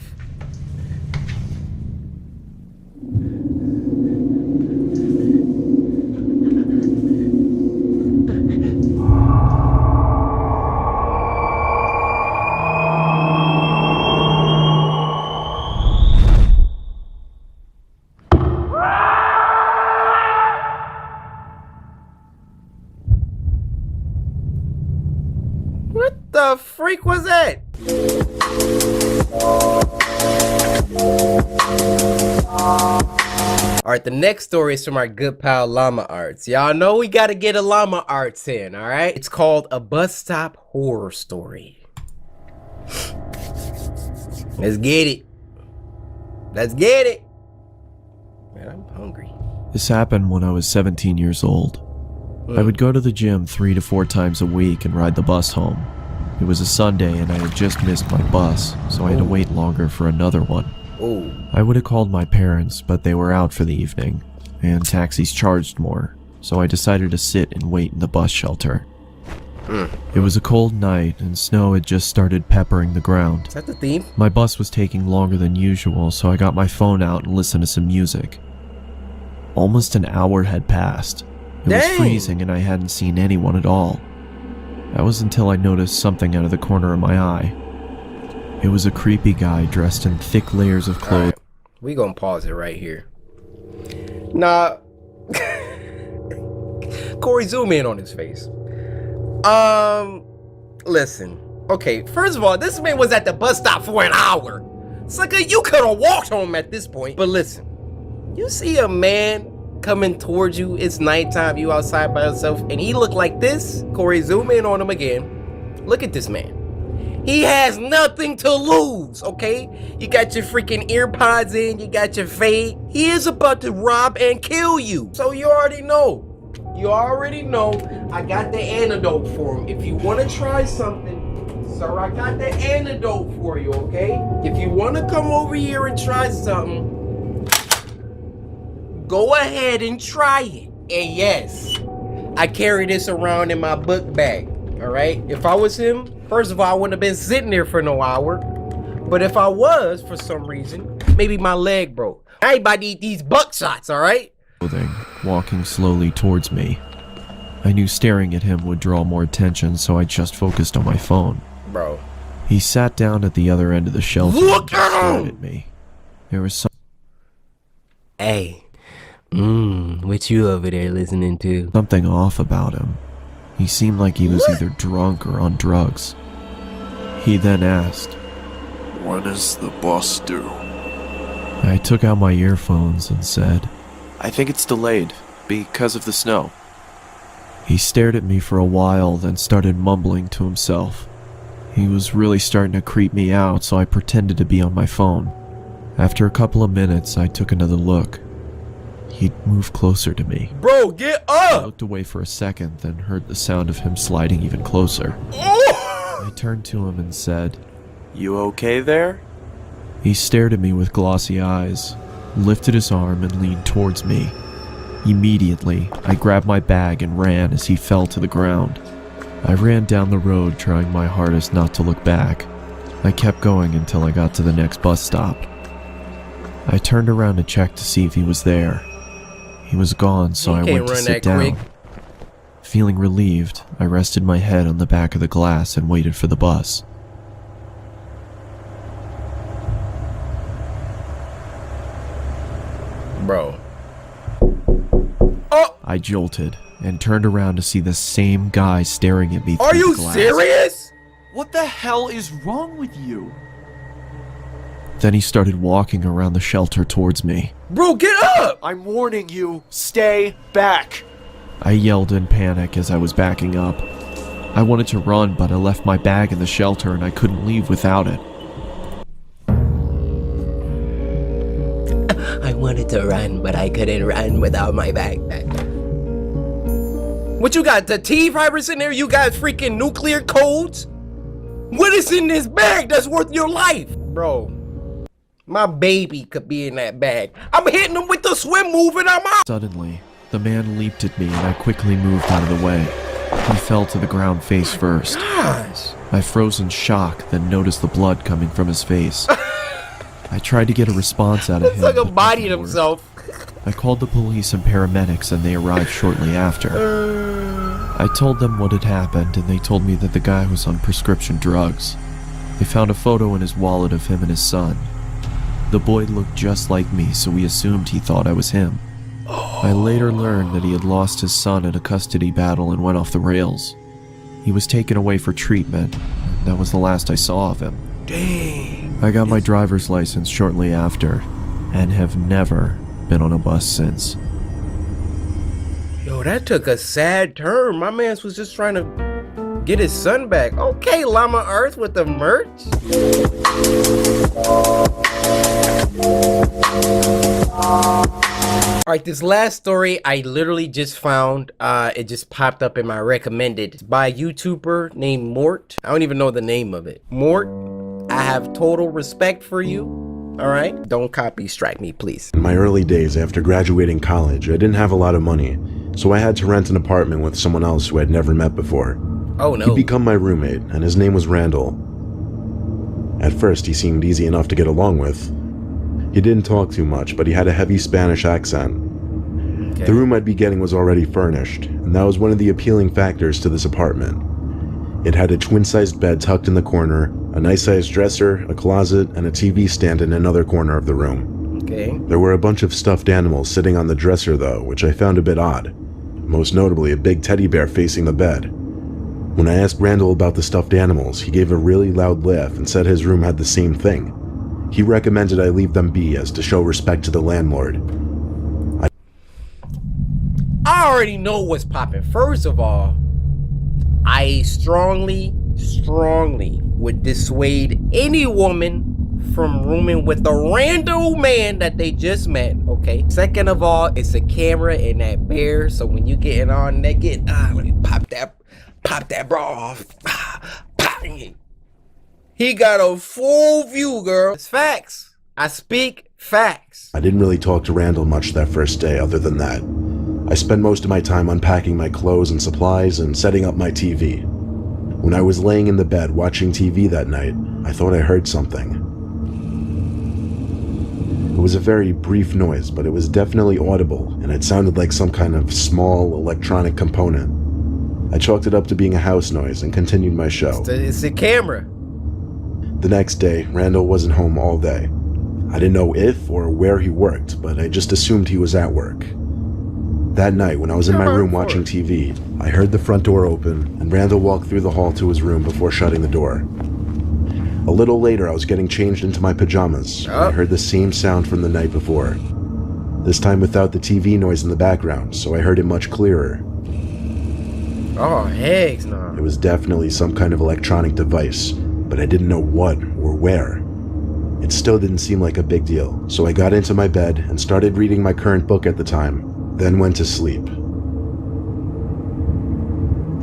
freak was that? Alright, the next story is from our good pal Llama Arts. Y'all know we gotta get a Llama Arts in, alright? It's called A Bus Stop Horror Story. Let's get it. Let's get it. Man, I'm hungry. This happened when I was 17 years old. I would go to the gym 3 to 4 times a week and ride the bus home. It was a Sunday and I had just missed my bus, so I had to wait longer for another one. Ooh. I would have called my parents, but they were out for the evening, and taxis charged more, so I decided to sit and wait in the bus shelter. It was a cold night, and snow had just started peppering the ground. Is that the theme? My bus was taking longer than usual, so I got my phone out and listened to some music. Almost an hour had passed. It was freezing and I hadn't seen anyone at all. That was until I noticed something out of the corner of my eye. It was a creepy guy dressed in thick layers of clothing. Right. We gonna pause it right here. Nah. Corey, zoom in on his face. Listen. Okay, first of all, this man was at the bus stop for an hour. It's like you could have walked home at this point. But listen, you see a man coming towards you, it's nighttime, you outside by yourself, and he looked like this. Corey, zoom in on him again. Look at this man. He has nothing to lose, okay? You got your freaking ear pods in, you got your fade. He is about to rob and kill you. So you already know. You already know I got the antidote for him. If you want to try something, sir, I got the antidote for you, okay? If you want to come over here and try something, go ahead and try it. And yes, I carry this around in my book bag, all right? If I was him, first of all, I wouldn't have been sitting there for no hour. But if I was, for some reason, maybe my leg broke. I ain't about to eat these buckshots, all right? Walking slowly towards me. I knew staring at him would draw more attention, so I just focused on my phone. Bro. He sat down at the other end of the shelter and just stared at me. There was some... Hey. What you over there listening to? Something off about him. He seemed like he was either drunk or on drugs. He then asked, "When is the bus due?" I took out my earphones and said, "I think it's delayed because of the snow." He stared at me for a while, then started mumbling to himself. He was really starting to creep me out, so I pretended to be on my phone. After a couple of minutes, I took another look. He'd moved closer to me. Bro, get up! I looked away for a second, then heard the sound of him sliding even closer. I turned to him and said, "You okay there?" He stared at me with glossy eyes, lifted his arm and leaned towards me. Immediately, I grabbed my bag and ran as he fell to the ground. I ran down the road, trying my hardest not to look back. I kept going until I got to the next bus stop. I turned around to check to see if he was there. He was gone, so I went to sit down. Feeling relieved, I rested my head on the back of the glass and waited for the bus. Bro. I jolted and turned around to see the same guy staring at me through the glass. Are you serious? What the hell is wrong with you? Then he started walking around the shelter towards me. Bro, get up! I'm warning you, stay back. I yelled in panic as I was backing up. I wanted to run, but I left my bag in the shelter and I couldn't leave without it. I wanted to run, but I couldn't run without my backpack. What you got, the T-virus in there? You got freaking nuclear codes? What is in this bag that's worth your life? Bro, my baby could be in that bag. I'm hitting him with the swim move and I'm out. Suddenly, the man leaped at me and I quickly moved out of the way. He fell to the ground face first. Gosh. I froze in shock, then noticed the blood coming from his face. I tried to get a response out of him. It's like a bodied himself. I called the police and paramedics and they arrived shortly after. I told them what had happened and they told me that the guy was on prescription drugs. They found a photo in his wallet of him and his son. The boy looked just like me, so we assumed he thought I was him. I later learned that he had lost his son in a custody battle and went off the rails. He was taken away for treatment, and that was the last I saw of him. Dang. I got my driver's license shortly after, and have never been on a bus since. Yo, that took a sad turn. My man was just trying to get his son back. Okay, Llama Earth with the merch. Alright, this last story I literally just found. It just popped up in my recommended. It's by a YouTuber named Mort. I don't even know the name of it. Mort, I have total respect for you. Alright? Don't copy strike me, please. In my early days after graduating college, I didn't have a lot of money, so I had to rent an apartment with someone else who I'd never met before. Oh no. He'd become my roommate, and his name was Randall. At first, he seemed easy enough to get along with. He didn't talk too much, but he had a heavy Spanish accent. Okay. The room I'd be getting was already furnished, and that was one of the appealing factors to this apartment. It had a twin-sized bed tucked in the corner, a nice-sized dresser, a closet, and a TV stand in another corner of the room. Okay. There were a bunch of stuffed animals sitting on the dresser though, which I found a bit odd. Most notably a big teddy bear facing the bed. When I asked Randall about the stuffed animals, he gave a really loud laugh and said his room had the same thing. He recommended I leave them be as to show respect to the landlord. I already know what's popping. First of all, I strongly would dissuade any woman from rooming with a random man that they just met, okay? Second of all, it's a camera in that bear, so when you getting on naked, let me pop that bra off. He got a full view, girl. It's facts. I speak facts. I didn't really talk to Randall much that first day other than that. I spent most of my time unpacking my clothes and supplies and setting up my TV. When I was laying in the bed watching TV that night, I thought I heard something. It was a very brief noise, but it was definitely audible, and it sounded like some kind of small electronic component. I chalked it up to being a house noise and continued my show. It's the camera. The next day, Randall wasn't home all day. I didn't know if or where he worked, but I just assumed he was at work. That night, when I was in my room watching TV, I heard the front door open, and Randall walked through the hall to his room before shutting the door. A little later, I was getting changed into my pajamas, and I heard the same sound from the night before. This time without the TV noise in the background, so I heard it much clearer. Oh, heck no. It was definitely some kind of electronic device, but I didn't know what or where. It still didn't seem like a big deal, so I got into my bed and started reading my current book at the time, then went to sleep.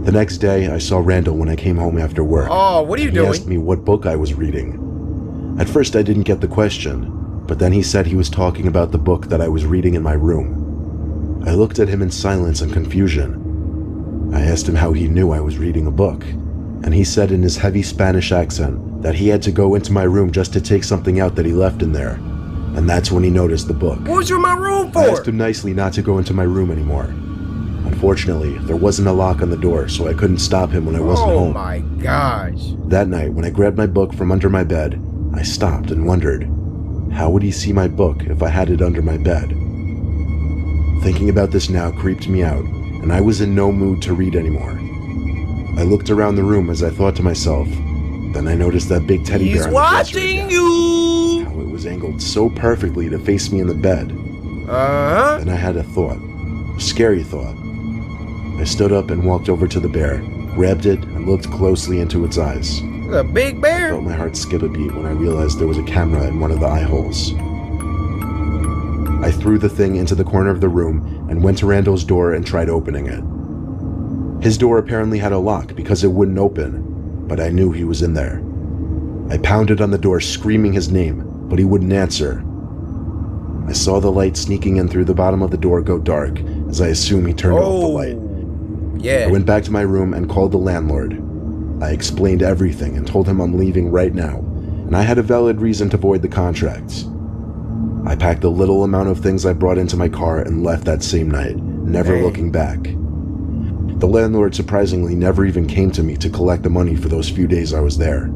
The next day, I saw Randall when I came home after work. Oh, what are you doing? He asked me what book I was reading. At first, I didn't get the question, but then he said he was talking about the book that I was reading in my room. I looked at him in silence and confusion. I asked him how he knew I was reading a book, and he said in his heavy Spanish accent that he had to go into my room just to take something out that he left in there, and that's when he noticed the book. What was you in my room for? I asked him nicely not to go into my room anymore. Unfortunately, there wasn't a lock on the door, so I couldn't stop him when I wasn't home. Oh my gosh. That night, when I grabbed my book from under my bed, I stopped and wondered, how would he see my book if I had it under my bed? Thinking about this now creeped me out, and I was in no mood to read anymore. I looked around the room as I thought to myself, then I noticed that big teddy bear on the dresser again. He's watching you! How it was angled so perfectly to face me in the bed. Then I had a thought, a scary thought. I stood up and walked over to the bear, grabbed it, and looked closely into its eyes. A big bear? I felt my heart skip a beat when I realized there was a camera in one of the eye holes. I threw the thing into the corner of the room and went to Randall's door and tried opening it. His door apparently had a lock because it wouldn't open, but I knew he was in there. I pounded on the door screaming his name, but he wouldn't answer. I saw the light sneaking in through the bottom of the door go dark, as I assume he turned off the light. Yeah. I went back to my room and called the landlord. I explained everything and told him I'm leaving right now, and I had a valid reason to void the contract. I packed the little amount of things I brought into my car and left that same night, never looking back. The landlord surprisingly never even came to me to collect the money for those few days I was there.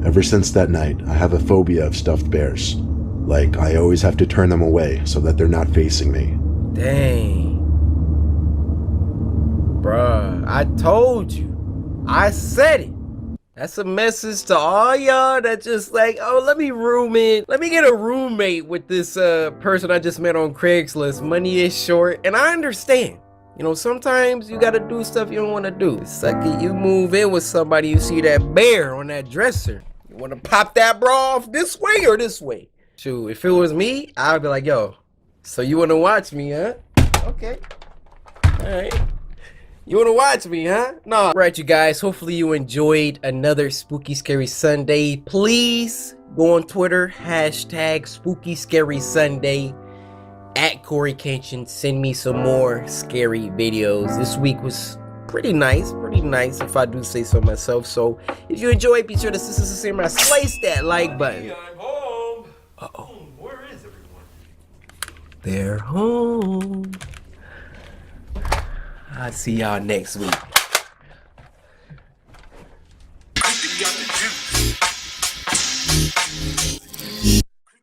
Ever since that night, I have a phobia of stuffed bears. Like, I always have to turn them away so that they're not facing me. Dang. Bruh, I told you. I said it. That's a message to all y'all that just like, oh, let me get a roommate with this person I just met on Craigslist. Money is short, and I understand. You know, sometimes you gotta do stuff you don't wanna do. The second you move in with somebody, you see that bear on that dresser. You wanna pop that bra off this way or this way? Shoot, if it was me, I'd be like, yo, so you wanna watch me, huh? Okay. Alright. You wanna watch me, huh? No. Alright, you guys, hopefully you enjoyed another Spooky Scary Sunday. Please go on Twitter, hashtag Spooky Scary Sunday. At CoryxKenshin, send me some more scary videos. This week was pretty nice if I do say so myself. So if you enjoyed, be sure to slice that like button. Hey, I'm home. Uh-oh. Where is everyone? They're home. I'll see y'all next week.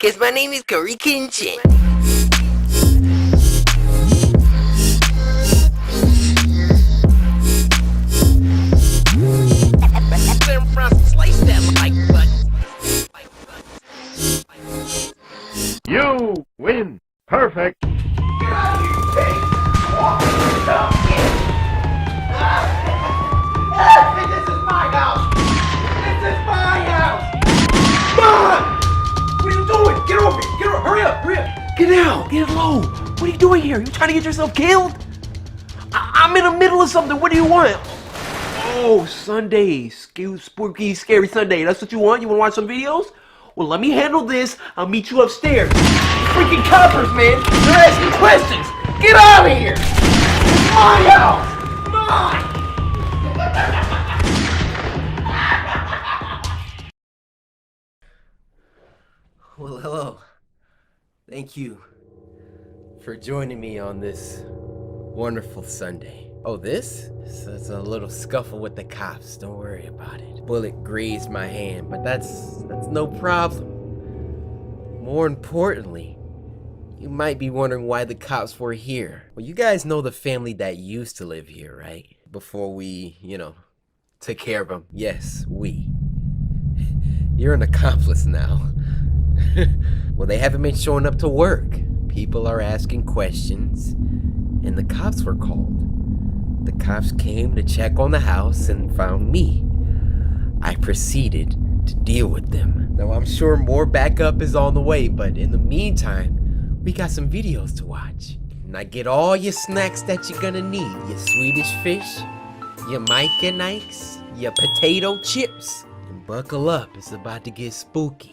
Cause my name is CoryxKenshin. Slice that like button. You win. Perfect. Get out! Get low! What are you doing here? You trying to get yourself killed? I'm in the middle of something. What do you want? Oh, Sunday. Spooky, scary Sunday. That's what you want? You want to watch some videos? Well, let me handle this. I'll meet you upstairs. Freaking coppers, man. They're asking questions. Get out of here. It's my house. Mine. Well, hello. Thank you for joining me on this wonderful Sunday. Oh, this is a little scuffle with the cops. Don't worry about it. Bullet grazed my hand, but that's no problem. More importantly, you might be wondering why the cops were here. Well, you guys know the family that used to live here, right? Before we, took care of them. Yes, we. You're an accomplice now. Well, they haven't been showing up to work. People are asking questions, and the cops were called. The cops came to check on the house and found me. I proceeded to deal with them. Now, I'm sure more backup is on the way, but in the meantime, we got some videos to watch. Now get all your snacks that you're gonna need. Your Swedish fish, your Micah Nikes, your potato chips, and buckle up, it's about to get spooky.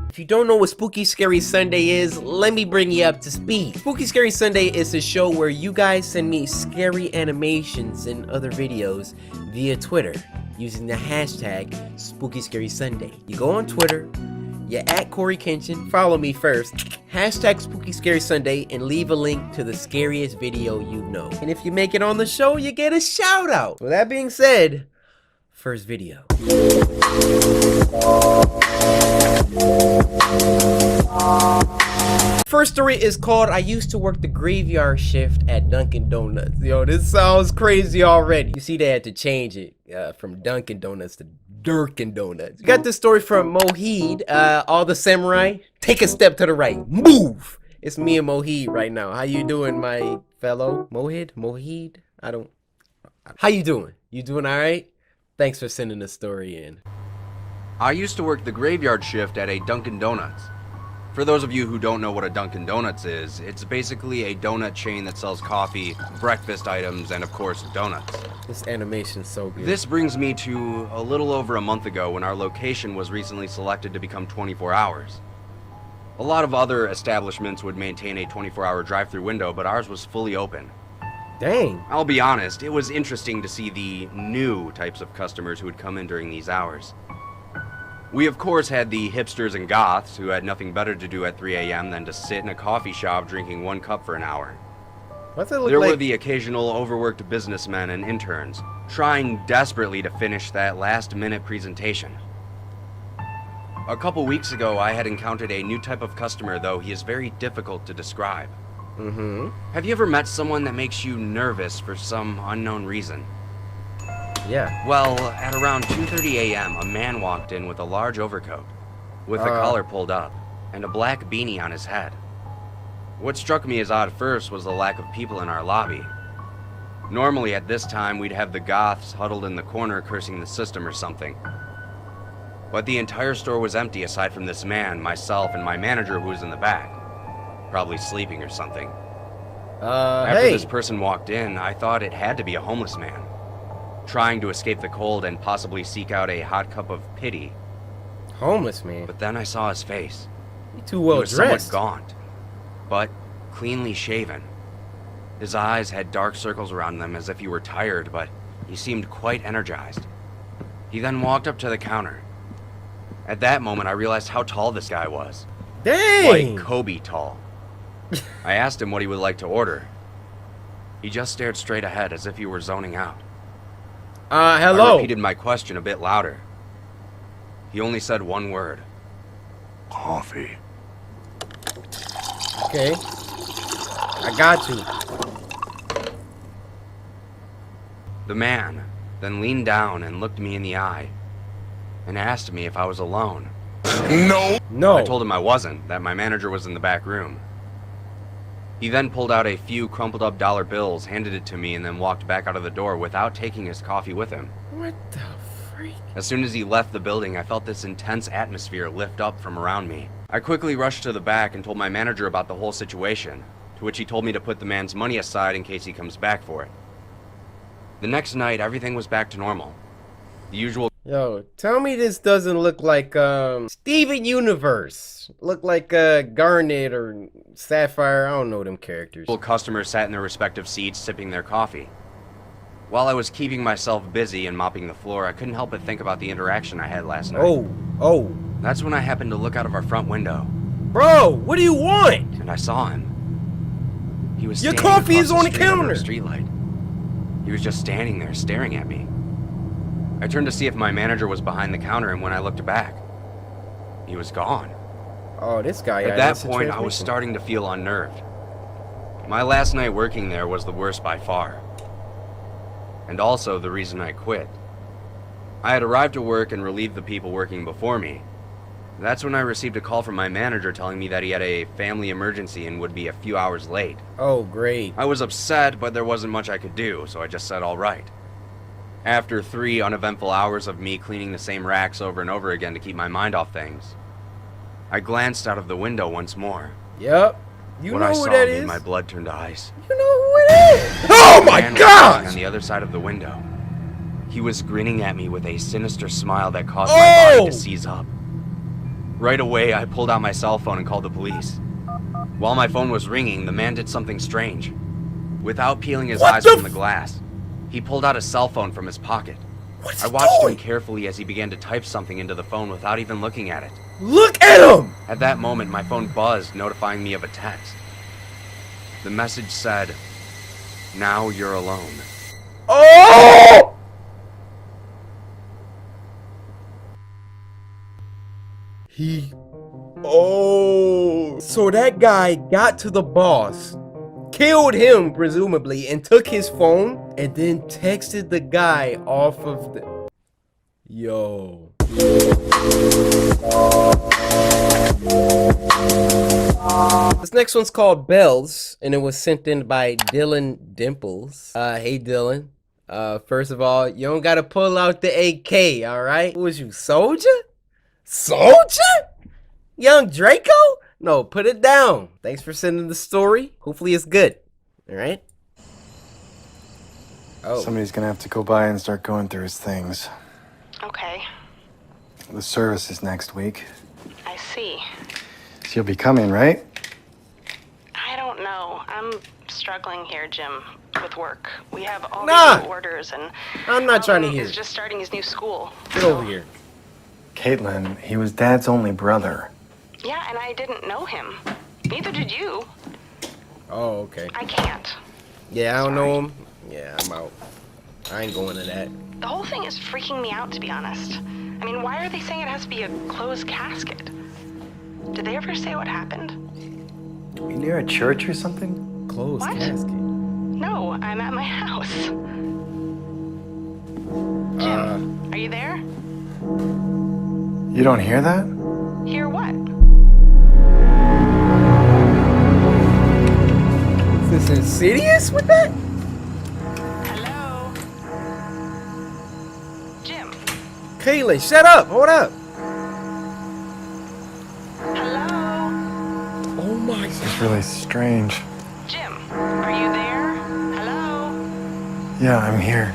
If you don't know what Spooky Scary Sunday is, let me bring you up to speed. Spooky Scary Sunday is a show where you guys send me scary animations and other videos via Twitter using the hashtag Spooky Scary Sunday. You go on Twitter, you at CoryxKenshin, follow me first, hashtag Spooky Scary Sunday, and leave a link to the scariest video you know. And if you make it on the show, you get a shout out. With that being said, first video. First story is called I Used to Work the Graveyard Shift at Dunkin' Donuts. Yo, this sounds crazy already. You see they had to change it from Dunkin' Donuts to Durkin' Donuts. You got this story from Mohid, all the samurai. Take a step to the right. Move! It's me and Mohid right now. How you doing, my fellow? Mohid? How you doing? You doing all right? Thanks for sending the story in. I used to work the graveyard shift at a Dunkin' Donuts. For those of you who don't know what a Dunkin' Donuts is, it's basically a donut chain that sells coffee, breakfast items, and of course, donuts. This animation's so good. This brings me to a little over a month ago when our location was recently selected to become 24 hours. A lot of other establishments would maintain a 24-hour drive-through window, but ours was fully open. Dang. I'll be honest, it was interesting to see the new types of customers who would come in during these hours. We of course had the hipsters and goths who had nothing better to do at 3 a.m. than to sit in a coffee shop drinking 1 cup for an hour. What's it look There like? were the occasional overworked businessmen and interns, trying desperately to finish that last-minute presentation. A couple weeks ago, I had encountered a new type of customer, though he is very difficult to describe. Mm-hmm. Have you ever met someone that makes you nervous for some unknown reason? Yeah. Well, at around 2:30 a.m., a man walked in with a large overcoat, with the collar pulled up, and a black beanie on his head. What struck me as odd first was the lack of people in our lobby. Normally at this time, we'd have the goths huddled in the corner cursing the system or something. But the entire store was empty aside from this man, myself, and my manager who was in the back. Probably sleeping or something. After this person walked in, I thought it had to be a homeless man, trying to escape the cold and possibly seek out a hot cup of pity. Homeless man? But then I saw his face. He too well He was dressed. somewhat gaunt, but cleanly shaven. His eyes had dark circles around them as if he were tired, but he seemed quite energized. He then walked up to the counter. At that moment, I realized how tall this guy was. Dang! Like Kobe tall. I asked him what he would like to order. He just stared straight ahead as if he were zoning out. Hello? I repeated my question a bit louder. He only said one word. Coffee. Okay. I got you. The man then leaned down and looked me in the eye and asked me if I was alone. No. I told him I wasn't, that my manager was in the back room. He then pulled out a few crumpled up dollar bills, handed it to me, and then walked back out of the door without taking his coffee with him. What the freak? As soon as he left the building, I felt this intense atmosphere lift up from around me. I quickly rushed to the back and told my manager about the whole situation, to which he told me to put the man's money aside in case he comes back for it. The next night, everything was back to normal. The usual... Yo, tell me this doesn't look like, Steven Universe. Look like, Garnet or Sapphire. I don't know them characters. Customers sat in their respective seats, sipping their coffee. While I was keeping myself busy and mopping the floor, I couldn't help but think about the interaction I had last night. Oh. That's when I happened to look out of our front window. Bro, what do you want? And I saw him. He was Your standing coffee across is on the street under counter. a streetlight. He was just standing there, staring at me. I turned to see if my manager was behind the counter, and when I looked back, he was gone. Oh, this guy. At that point, I was starting to feel unnerved. My last night working there was the worst by far. And also the reason I quit. I had arrived at work and relieved the people working before me. That's when I received a call from my manager telling me that he had a family emergency and would be a few hours late. Oh, great. I was upset, but there wasn't much I could do, so I just said all right. After 3 uneventful hours of me cleaning the same racks over and over again to keep my mind off things, I glanced out of the window once more. Yep. You what know I who saw that made is? my blood turn to ice. You know who it is? Oh my Man was gosh! on the other side of the window. He was grinning at me with a sinister smile that caused my body to seize up. Right away, I pulled out my cell phone and called the police. While my phone was ringing, the man did something strange. Without peeling his eyes from the glass, he pulled out a cell phone from his pocket. I watched him carefully as he began to type something into the phone without even looking at it. Look at him! At that moment, my phone buzzed, notifying me of a text. The message said, "Now you're alone." Oh! Oh. So that guy got to the boss, killed him, presumably, and took his phone, and then texted the guy off of the... Yo. This next one's called Bells, and it was sent in by Dylan Dimples. Hey Dylan. First of all, you don't gotta pull out the AK, alright? Who was you, Soldier? Soldier? Young Draco? No, put it down. Thanks for sending the story. Hopefully it's good. Alright? Oh. Somebody's gonna have to go by and start going through his things. Okay, The service is next week. I see. So you'll be coming, right? I don't know. I'm struggling here, Jim, with work. We have all Nah. these new orders, and I'm not trying to hear he's it. just starting his new school. Get over here. Caitlin, he was Dad's only brother. Yeah, and I didn't know him. Neither did you. Oh, okay. I can't. Yeah, I don't know him. Yeah, I'm out. I ain't going to that. The whole thing is freaking me out, to be honest. I mean, why are they saying it has to be a closed casket? Did they ever say what happened? Are you near a church or something? Closed What? casket. No, I'm at my house. Jim, are you there? You don't hear that? Hear what? Is this insidious with that? Hello? Jim? Kaylin, shut up. Hold up. Hello? Oh my This is really strange. Jim, are you there? Hello? Yeah, I'm here.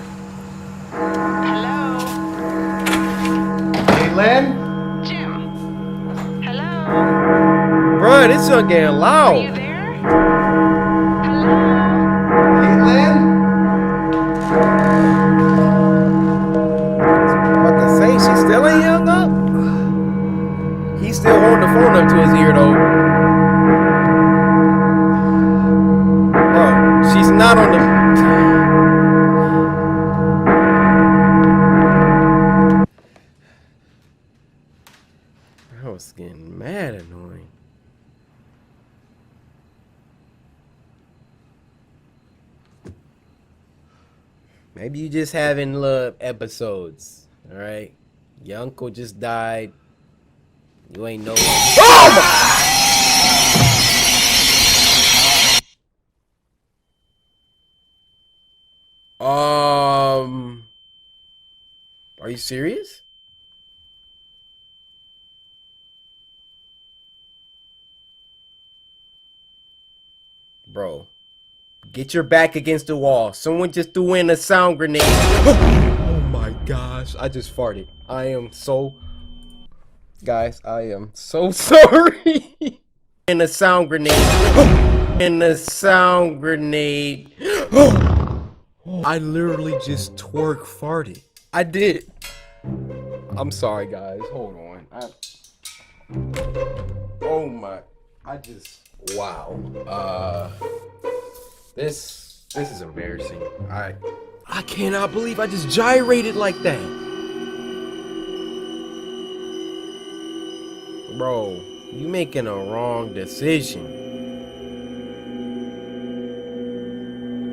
Hello? Kaylin? Jim? Hello? Bruh, this is getting loud. Are you there? Caitlin? About to say, she still ain't hung up? He's still holding the phone up to his ear, though. Bro, she's not on the... I was getting mad annoying. Maybe you just having little episodes, all right? Your uncle just died. You ain't know. Are you serious? Bro, get your back against the wall. Someone just threw in a sound grenade. Oh my gosh, I just farted. I am so... Guys, I am so sorry. In a sound grenade. In a sound grenade. I literally just twerk farted. I did. I'm sorry, guys. Hold on. Oh my. I just... Wow. This is embarrassing. I cannot believe I just gyrated like that. Bro, you making a wrong decision.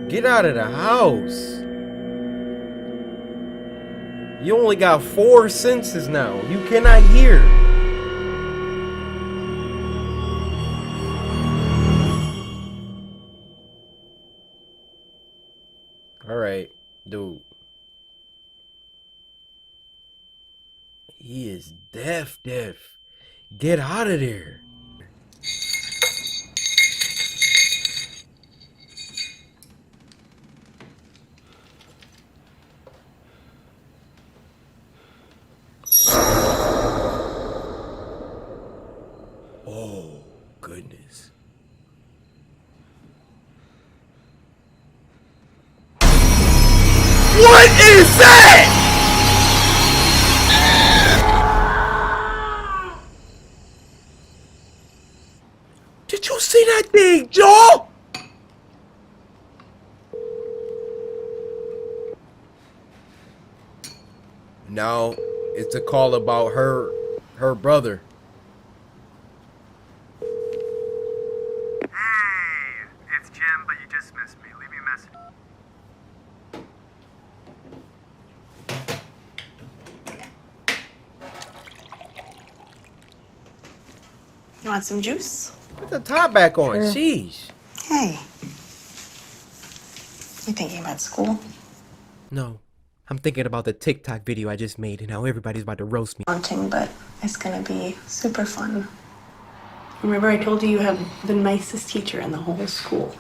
Get out of the house. You only got 4 senses now. You cannot hear. Alright, dude. He is deaf. Get out of there. Oh, goodness. What is that? Did you see that thing, Joel? No, it's a call about her brother. Hey, it's Jim, but you just missed me. Leave me a message. You want some juice? Put the top back on. Sure. Sheesh. Hey. You thinking about school? No, I'm thinking about the TikTok video I just made and how everybody's about to roast me. Daunting, but it's gonna be super fun. Remember I told you you have the nicest teacher in the whole school.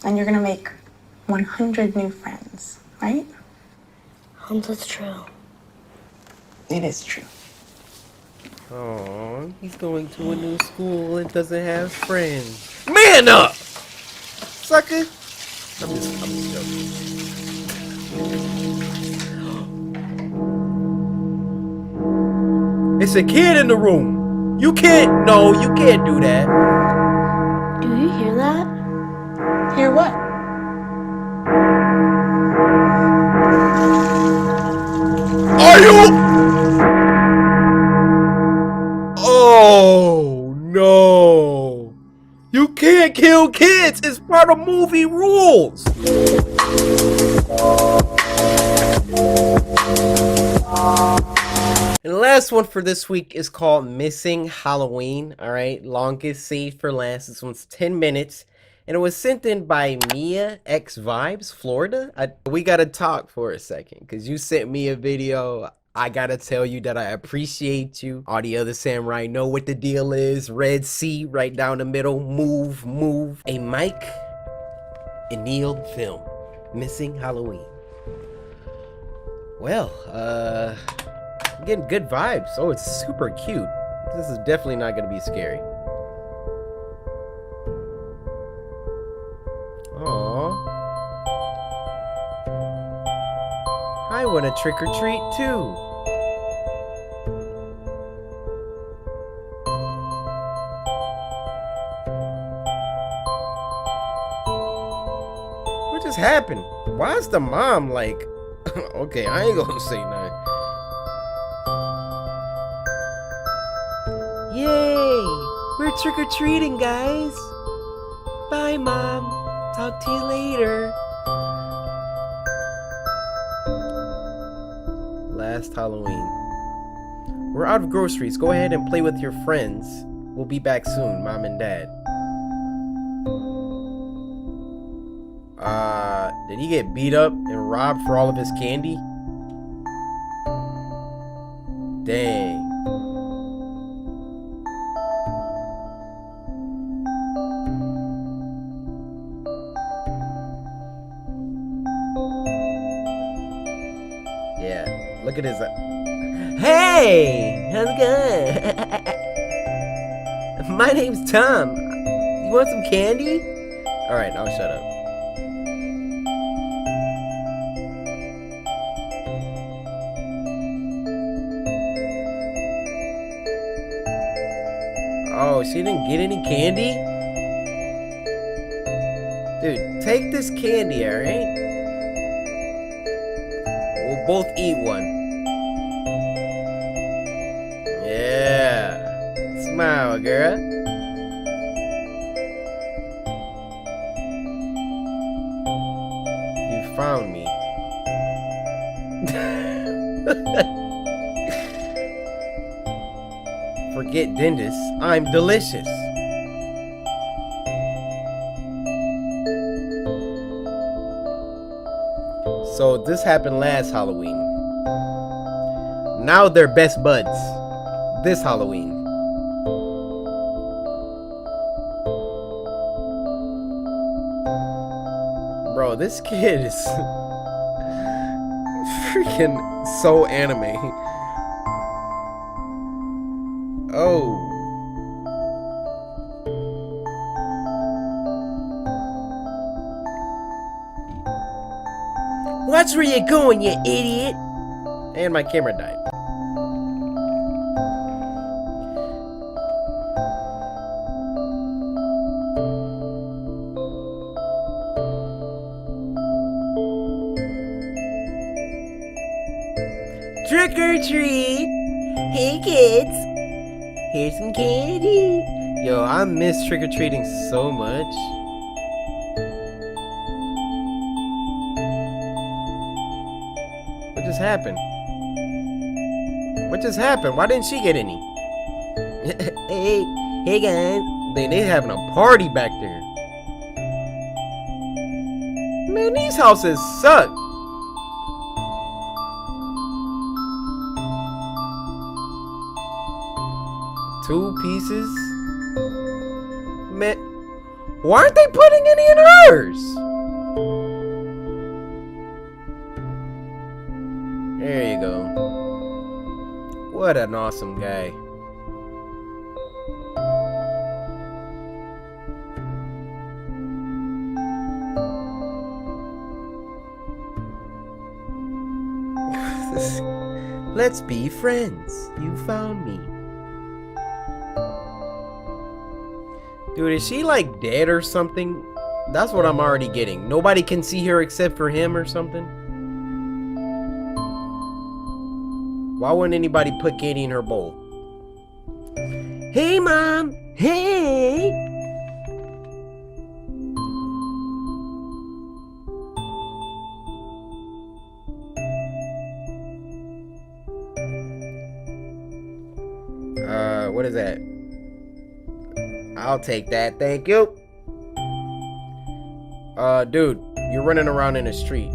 And you're gonna make 100 new friends, right? That's true. It is true. Oh, he's going to a new school and doesn't have friends. Man up! Sucker! I'm just joking. It's a kid in the room. You can't do that. Do you hear that? Hear what? are you? Oh no. You can't kill kids. It's part of movie rules. And the last one for this week is called Missing Halloween. All right, longest saved for last. This one's 10 minutes. And it was sent in by Mia X Vibes, Florida. We gotta talk for a second because you sent me a video. I gotta tell you that I appreciate you. All the other samurai know what the deal is. Red Sea right down the middle. Move, move. A Mike and Neil film. Missing Halloween. Well, I'm getting good vibes. Oh, it's super cute. This is definitely not gonna be scary. Aww. I want to trick or treat too. What just happened? Why is the mom like... Okay, I ain't gonna say nothing. Yay! We're trick-or-treating, guys. Bye, Mom. Talk to you later. Last Halloween. We're out of groceries. Go ahead and play with your friends. We'll be back soon, Mom and Dad. Did he get beat up and robbed for all of his candy? Dang. Yeah, look at his... Hey! How's it going? My name's Tom. You want some candy? Alright, I'll shut up. Oh, she didn't get any candy? Dude, take this candy, alright? We'll both eat one. Yeah. Smile, girl. You found me. Forget dentist. I'm delicious. So this happened last Halloween. Now they're best buds. This Halloween. Bro, this kid is freaking so anime. Oh. Watch where you're going, you idiot. And my camera died. Trick or treat. Hey kids. Here's some candy. Yo, I miss trick-or-treating so much. What just happened? What just happened? Why didn't she get any? hey guys. They having a party back there. Man, these houses suck. Two pieces? Man, why aren't they putting any in hers? There you go. What an awesome guy. Let's be friends. You found me. Dude, is she like dead or something? That's what I'm already getting. Nobody can see her except for him or something? Why wouldn't anybody put candy in her bowl? Hey, Mom. Hey. What is that? I'll take that, thank you. Dude, you're running around in the street.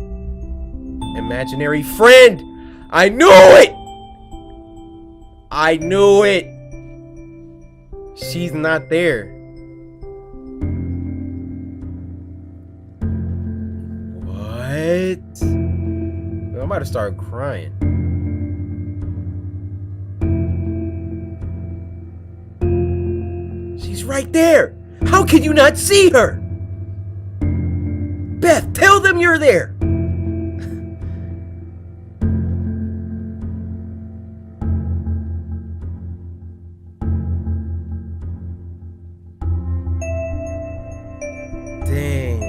Imaginary friend! I knew it! I knew it! She's not there. What? I'm about to start crying. She's right there! How can you not see her? Beth, tell them you're there! Dang.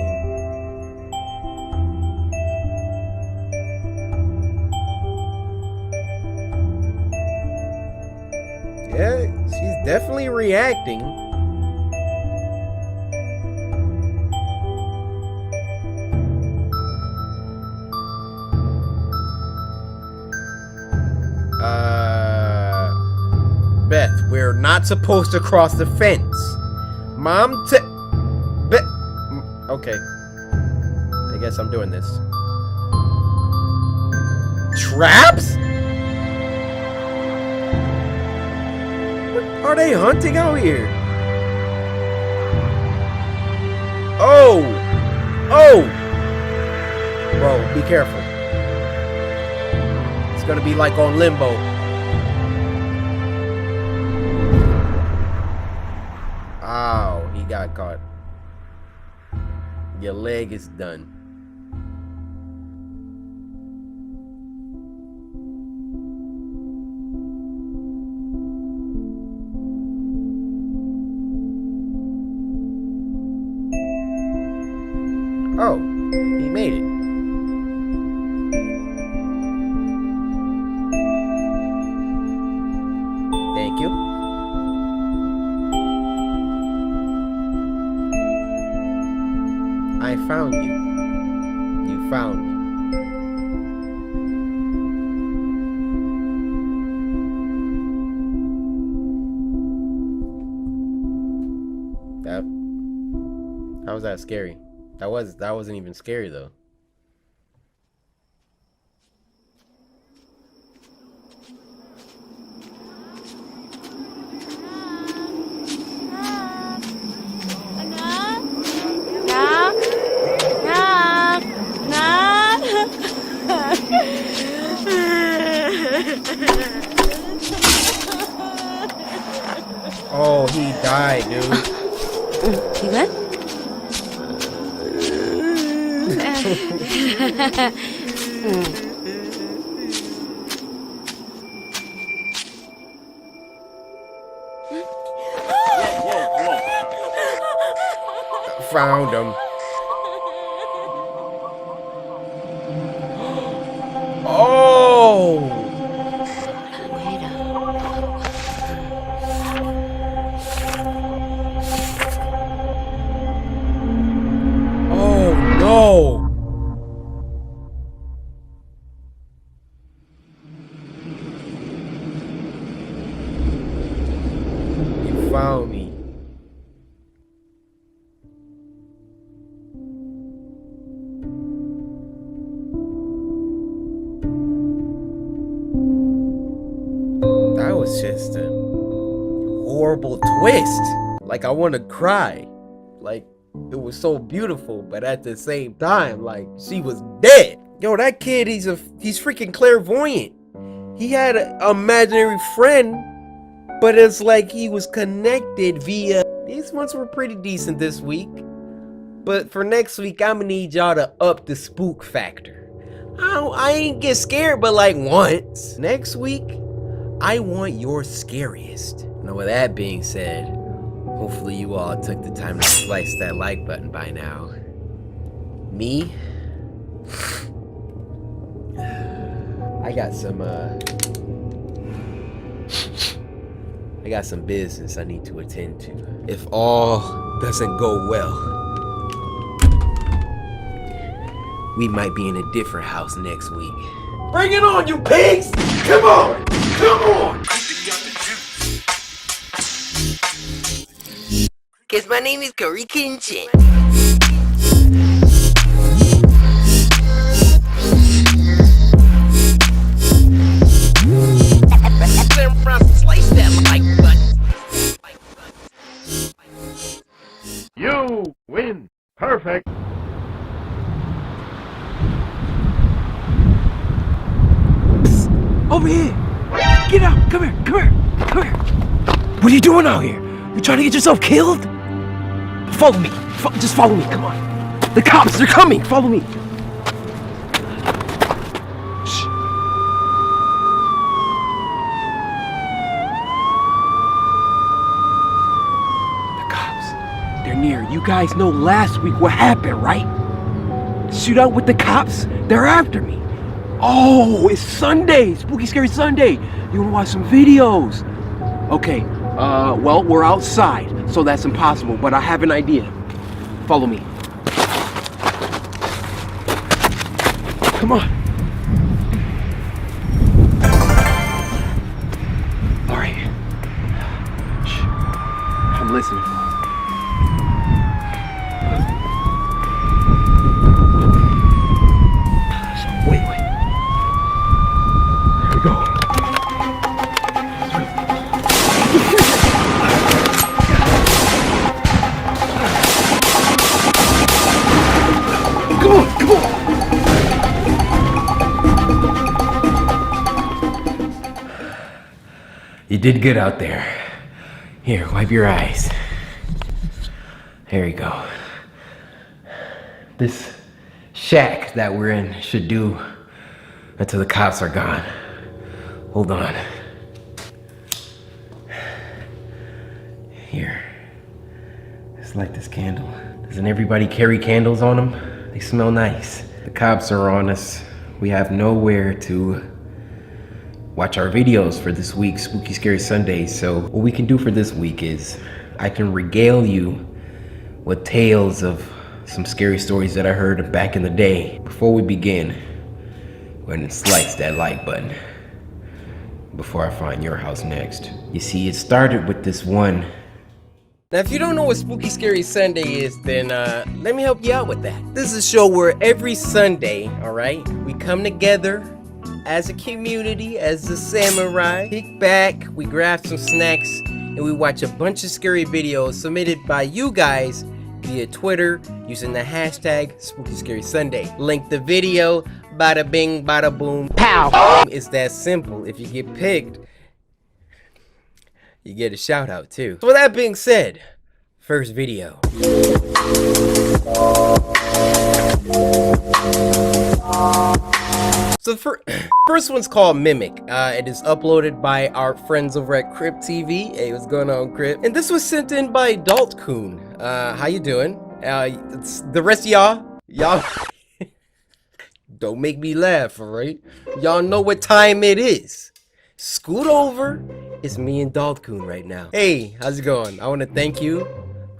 Yeah, she's definitely reacting. Beth, we're not supposed to cross the fence. Mom, Beth. Okay. I guess I'm doing this. Traps? What are they hunting out here? Oh! Oh! Bro, be careful. It's gonna be like on Limbo. Ow, he got caught. Your leg is done. Oh, he made it. Thank you. I found you. You found me. How was that scary? That wasn't even scary though. Oh, he died, dude. You good? Found him. Oh! Oh no! You found me. That was just a horrible twist. Like, I want to cry. Like, it was so beautiful, but at the same time, like, she was dead. Yo, that kid, he's freaking clairvoyant. He had an imaginary friend, but it's like he was connected via... These ones were pretty decent this week. But for next week, I'm gonna need y'all to up the spook factor. I ain't get scared, but like once. Next week, I want your scariest. Now with that being said, hopefully you all took the time to slice that like button by now. Me? I got some I got some business I need to attend to. If all doesn't go well, we might be in a different house next week. Bring it on, you pigs! Come on! Come on! Cause my name is CoryxKenshin. Slice that like button. You win. Perfect. Over here! Get out! Come here! Come here! Come here! What are you doing out here? You trying to get yourself killed? Follow me! Just follow me! Come on! The cops! They're coming! Follow me! Shh. The cops. They're near. You guys know last week what happened, right? Shootout with the cops? They're after me. Oh, it's Sunday, Spooky Scary Sunday. You wanna watch some videos? Okay, well, we're outside, so that's impossible, but I have an idea. Follow me. Come on. All right. Shh. I'm listening. Wait. Go. Come on. You did good out there. Here, wipe your eyes. There you go. This shack that we're in should do until the cops are gone. Hold on. Here. Let's light this candle. Doesn't everybody carry candles on them? They smell nice. The cops are on us. We have nowhere to watch our videos for this week's Spooky Scary Sunday. So what we can do for this week is I can regale you with tales of some scary stories that I heard back in the day. Before we begin, go ahead and slice that like button before I find your house next. You see, it started with this one. Now, if you don't know what Spooky Scary Sunday is, then let me help you out with that. This is a show where every Sunday, all right, we come together as a community, as the samurai, kick back, we grab some snacks, and we watch a bunch of scary videos submitted by you guys via Twitter using the hashtag Spooky Scary Sunday. Link the video, bada bing, bada boom, pow. It's that simple. If you get picked, you get a shout out too. So with that being said, first video. So the first one's called Mimic. It is uploaded by our friends over at Crypt TV. Hey, what's going on, Crypt? And this was sent in by Daltcoon. How you doing? It's the rest of y'all don't make me laugh, alright? Y'all know what time it is. Scoot over. It's me and Daltcoon right now. Hey, how's it going? I want to thank you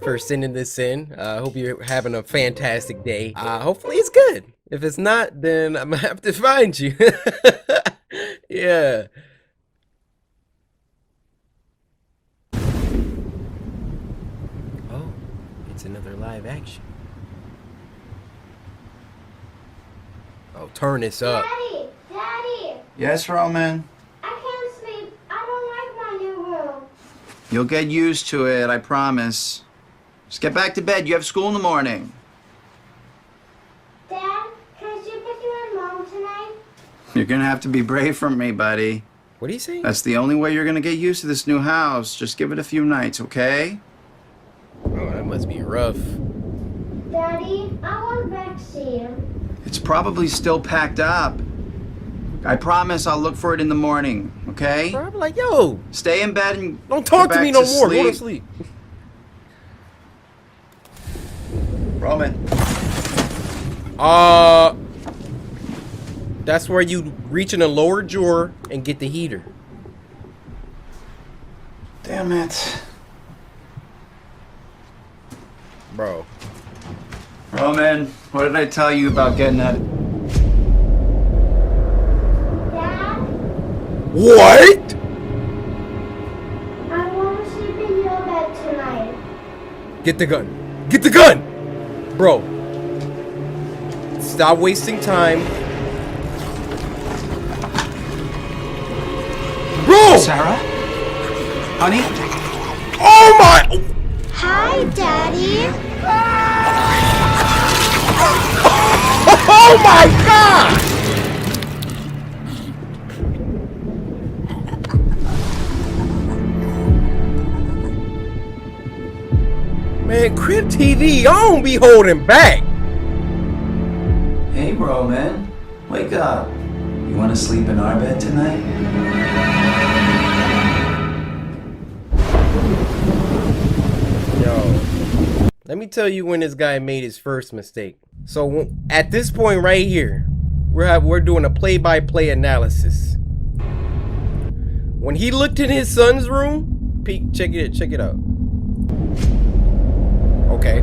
for sending this in. I hope you're having a fantastic day. Hopefully it's good. If it's not, then I'm gonna have to find you. Yeah. Oh, it's another live action. Oh, turn this up. Daddy! Yes, Roman? I can't sleep. I don't like my new room. You'll get used to it, I promise. Just get back to bed. You have school in the morning. Dad, can I sleep with you and Mom tonight? You're gonna have to be brave for me, buddy. What are you saying? That's the only way you're gonna get used to this new house. Just give it a few nights, okay? Oh, that must be rough. Daddy, I want vaccine. It's probably still packed up. I promise I'll look for it in the morning, okay? Bro, I'm like, yo. Stay in bed and don't talk to me no more. Sleep. Go to sleep. Roman. That's where you reach in the lower drawer and get the heater. Damn it. Bro. Roman, what did I tell you about getting that? What? I want to sleep in your bed tonight. Get the gun. Get the gun! Bro. Stop wasting time. Bro! Sarah? Honey? Oh my! Hi, Daddy. Oh my God! Man, Crib TV, y'all don't be holding back. Hey, Roman. Wake up. You want to sleep in our bed tonight? Yo, let me tell you when this guy made his first mistake. So at this point right here, we're doing a play-by-play analysis. When he looked in his son's room, check it out. Okay,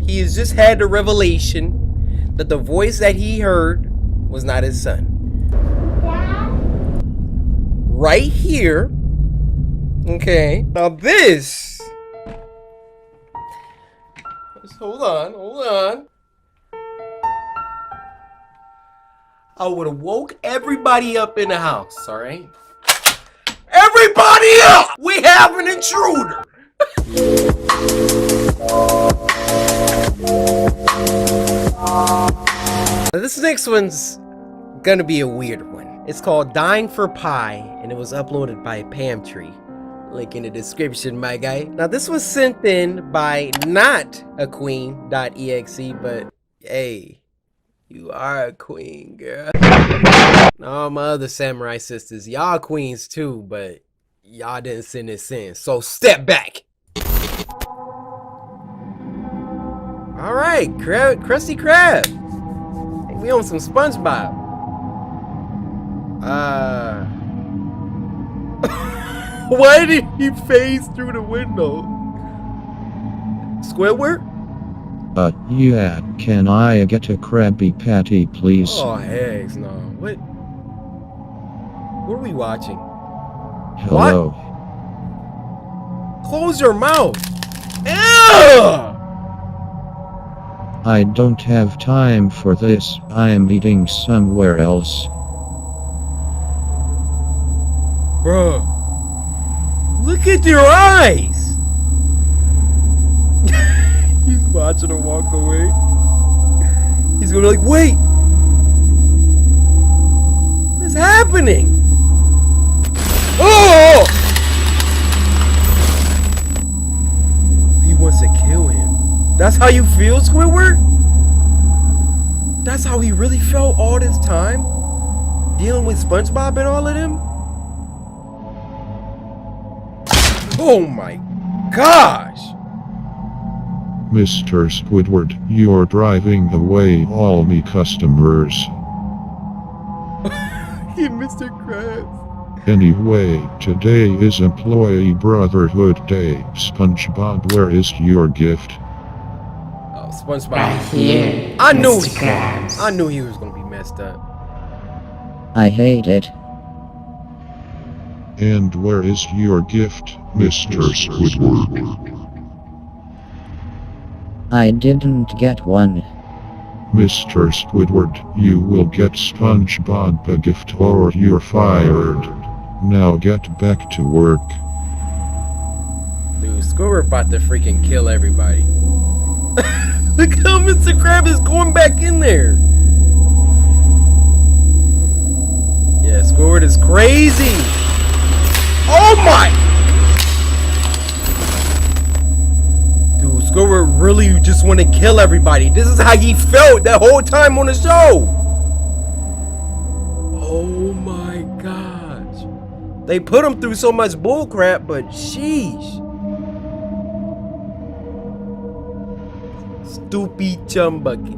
he has just had the revelation that the voice that he heard was not his son. Right here. Okay, now this. Hold on. I would have woke everybody up in the house, alright? Everybody up! We have an intruder! Now this next one's gonna be a weird one. It's called Dying for Pie, and it was uploaded by Pamtree. Link in the description, my guy. Now this was sent in by not a queen.exe, but hey, you are a queen, girl. All my other samurai sisters, y'all queens too, but y'all didn't send this in, so step back. All right, Krusty Krab. Hey, we on some SpongeBob. Why did he phase through the window? Squidward? Yeah, can I get a Krabby Patty, please? Oh, heck no. What are we watching? Hello. What? Close your mouth. Ew! I don't have time for this. I'm eating somewhere else. Bruh. Look at your eyes! He's watching her walk away. He's gonna be like, wait! What is happening? Oh! He wants to kill him. That's how you feel, Squidward? That's how he really felt all this time? Dealing with SpongeBob and all of them? Oh my gosh! Mr. Squidward, you're driving away all me customers. Hey, Mr. Krabs. Anyway, today is Employee Brotherhood Day. SpongeBob, where is your gift? Oh, SpongeBob. Right here, I knew Mr. Krabs. I knew he was gonna be messed up. I hate it. And where is your gift, Mr. Squidward? I didn't get one. Mr. Squidward, you will get SpongeBob a gift or you're fired. Now get back to work. Dude, Squidward about to freaking kill everybody. Look how Mr. Krabs is going back in there. Yeah, Squidward is crazy. Oh my! Dude, Squidward really just want to kill everybody. This is how he felt that whole time on the show. Oh my gosh. They put him through so much bullcrap, but sheesh. Stupid chum bucket.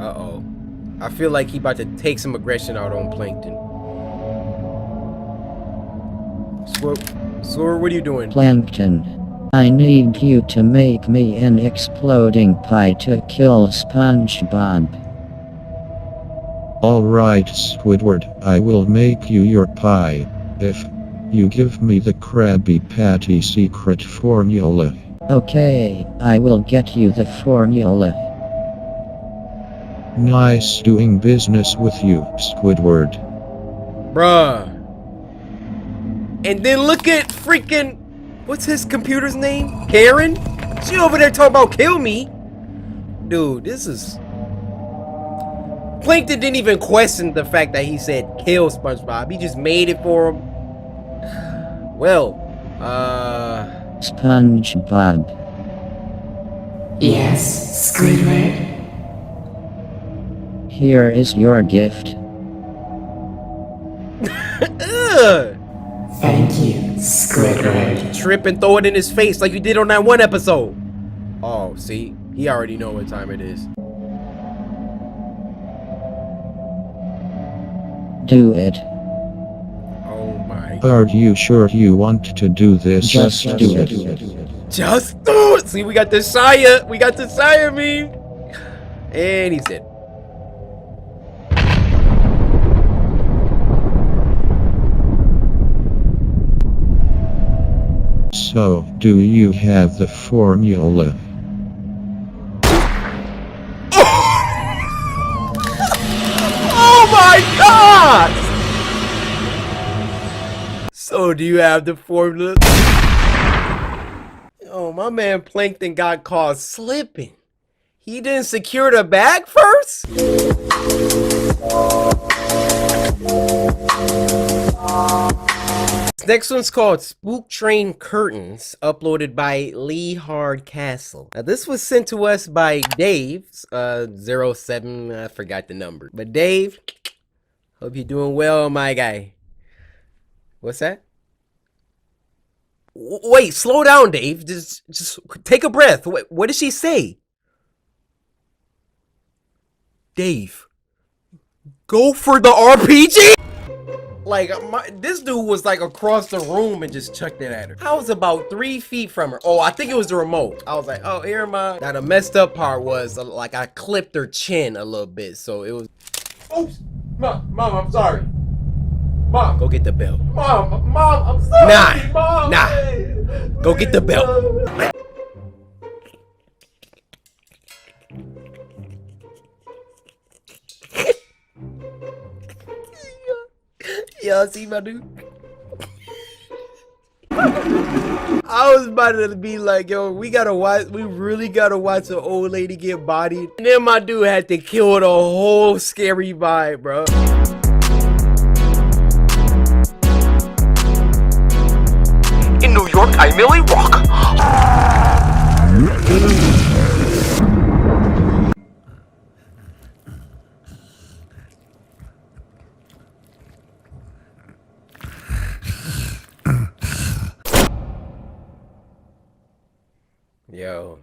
Uh-oh. I feel like he about to take some aggression out on Plankton. Sora, what are you doing? Plankton, I need you to make me an exploding pie to kill SpongeBob. Alright, Squidward, I will make you your pie. If you give me the Krabby Patty secret formula. Okay, I will get you the formula. Nice doing business with you, Squidward. Bruh. And then look at freaking, what's his computer's name? Karen? She over there talking about kill me. Dude, this is... Plankton didn't even question the fact that he said kill SpongeBob. He just made it for him. Well, SpongeBob. Yes, Squidward. Here is your gift. Ugh. Thank you, Squidward. Trip and throw it in his face like you did on that one episode. Oh, see? He already know what time it is. Do it. Oh my. Are you sure you want to do this? Just do it. Just do it! See, we got the Shia. We got the Shia meme. And he's dead. So, do you have the formula? Oh my god! So, do you have the formula? Oh, my man Plankton got caught slipping. He didn't secure the bag first? Next one's called Spook Train Curtains, uploaded by Lee Hardcastle. Now, this was sent to us by Dave, 07, I forgot the number. But Dave, hope you're doing well, my guy. What's that? Wait, slow down, Dave. Just take a breath. What did she say? Dave, go for the RPG? Like, this dude was like across the room and just chucked it at her. I was about 3 feet from her. Oh, I think it was the remote. I was like, oh, here, Mom. Now, the messed up part was, like, I clipped her chin a little bit, so it was... Oops. Mom, I'm sorry. Mom. Go get the belt. Mom, I'm sorry. Nah. Go get the belt. Y'all see my dude? I was about to be like, yo, we really gotta watch an old lady get bodied. And then my dude had to kill the whole scary vibe, bro. In New York, I merely walk. Yo.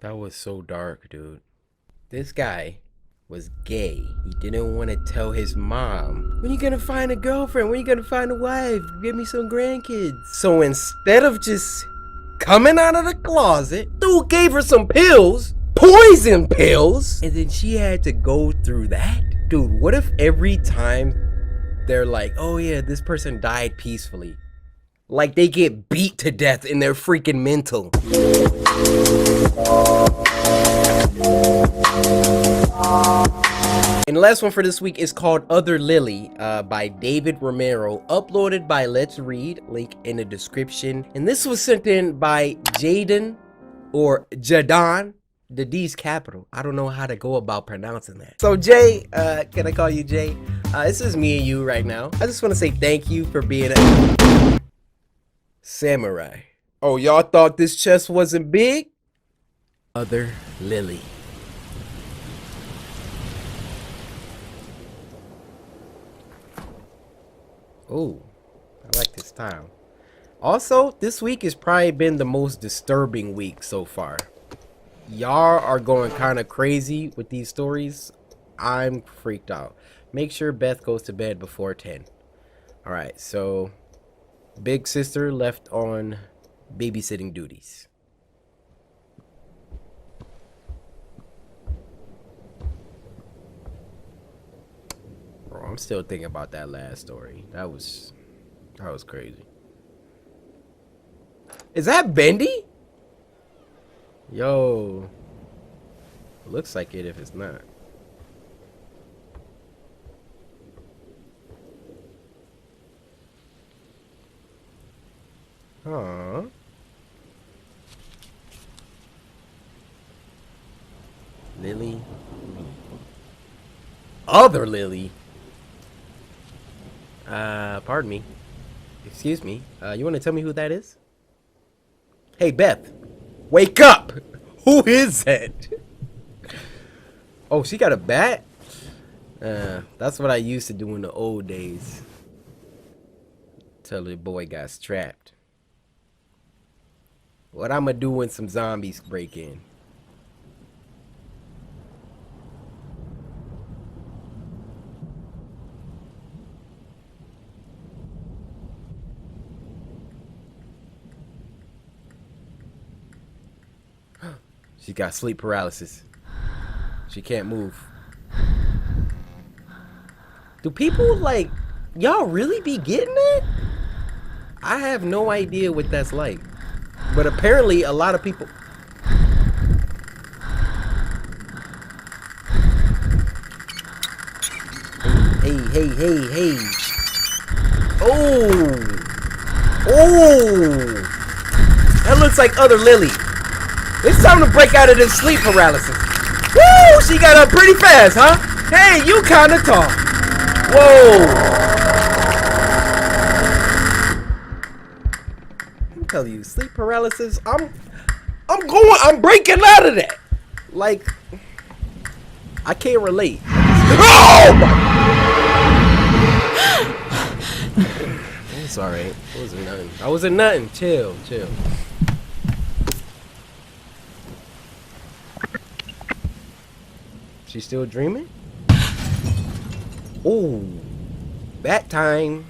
That was so dark, dude. This guy was gay. He didn't want to tell his mom. When you gonna find a girlfriend? When you gonna find a wife? Give me some grandkids. So instead of just coming out of the closet, dude gave her some pills. Poison pills, and then she had to go through that. Dude, what if every time they're like, oh yeah, this person died peacefully, like they get beat to death in their freaking mental? And the last one for this week is called Other Lily by David Romero, uploaded by Let's Read, link in the description. And this was sent in by Jaden or Jadon. The D's capital. I don't know how to go about pronouncing that. So Jay, can I call you Jay? This is me and you right now. I just want to say thank you for being a samurai. Oh, y'all thought this chest wasn't big? Other Lily. Oh, I like this style. Also, this week has probably been the most disturbing week so far. Y'all are going kind of crazy with these stories. I'm freaked out. Make sure Beth goes to bed before 10. Alright, so big sister left on babysitting duties. Bro, I'm still thinking about that last story. That was crazy. Is that Bendy? Yo. Looks like it if it's not. Aww. Lily. Other Lily. Pardon me. Excuse me. You want to tell me who that is? Hey, Beth. Wake up! Who is that? Oh, she got a bat? That's what I used to do in the old days. Till the boy got strapped. What I'ma do when some zombies break in? She got sleep paralysis. She can't move. Do people like y'all really be getting it? I have no idea what that's like. But apparently a lot of people. Hey. Oh. That looks like other Lily. It's time to break out of this sleep paralysis. Woo! She got up pretty fast, huh? Hey, you kind of tall. Whoa. I'm telling you, sleep paralysis. I'm breaking out of that. Like, I can't relate. Oh my! It's alright. It wasn't nothing. I wasn't nothing. Chill. She still dreaming? Oh, bat time.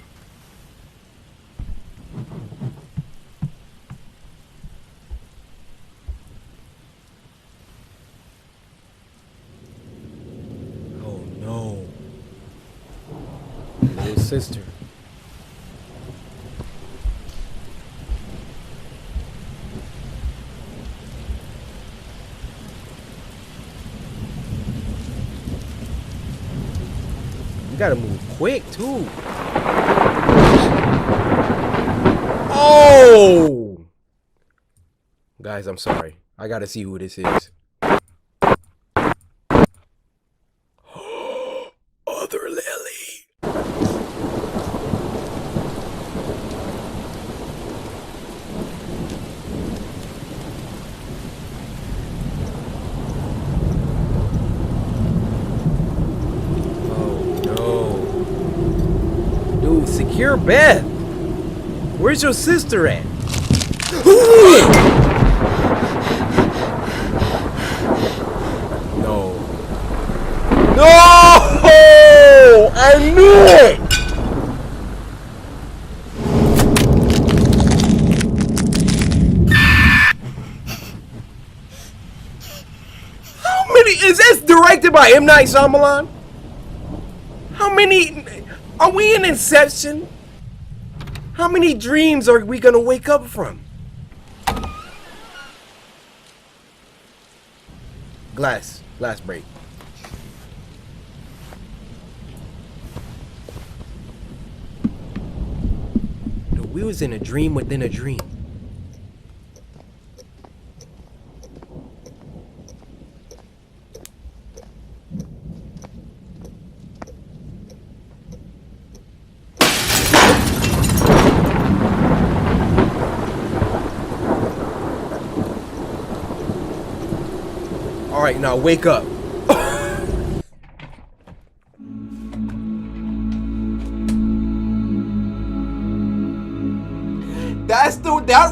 Oh no. Little sister. You gotta move quick too. Oh! Guys, I'm sorry. I gotta see who this is. Other Lily. Secure Beth. Where's your sister at? No. I knew it. How many is this directed by M. Night Shyamalan? How many? Are we in Inception? How many dreams are we gonna wake up from? Glass break. No, we was in a dream within a dream. All right, now wake up.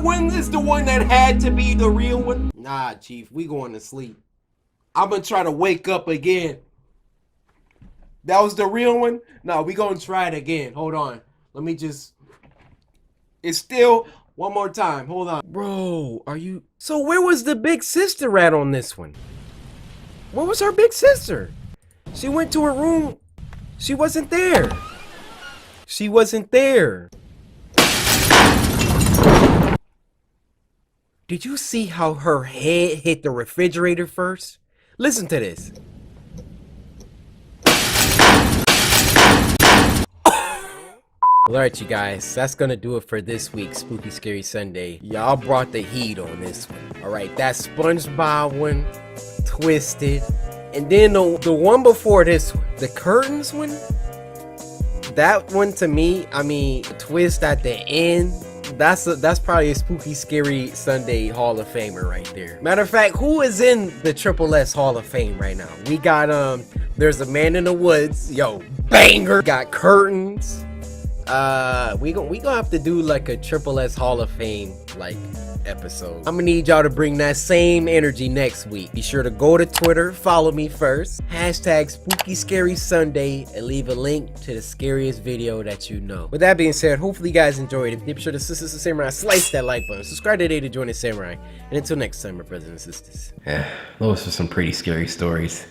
one is the one that had to be the real one? Nah, Chief, we going to sleep. I'm gonna try to wake up again. That was the real one? No, we gonna try it again. Hold on. Let me just... It's still... One more time. Hold on. Bro, are you... So where was the big sister at on this one? Where was her big sister? She went to her room. She wasn't there. She wasn't there. Did you see how her head hit the refrigerator first? Listen to this. Alright, you guys, that's gonna do it for this week's Spooky Scary Sunday. Y'all brought the heat on this one. Alright, that SpongeBob one, Twisted, and then the one before this one, the curtains one. That one to me, I mean, the twist at the end, that's probably a Spooky Scary Sunday Hall of Famer right there. Matter of fact, who is in the Triple S Hall of Fame right now? We got there's a Man in the Woods, yo, banger. Got curtains. We gonna have to do like a Triple S Hall of Fame like episode. I'm gonna need y'all to bring that same energy next week. Be sure to go to Twitter, follow me first, hashtag Spooky Scary Sunday, and leave a link to the scariest video that you know. With that being said, hopefully you guys enjoyed it. Be sure to Samurai, slice that like button, subscribe today to join the Samurai, and until next time, my brothers and sisters. Yeah, those are some pretty scary stories,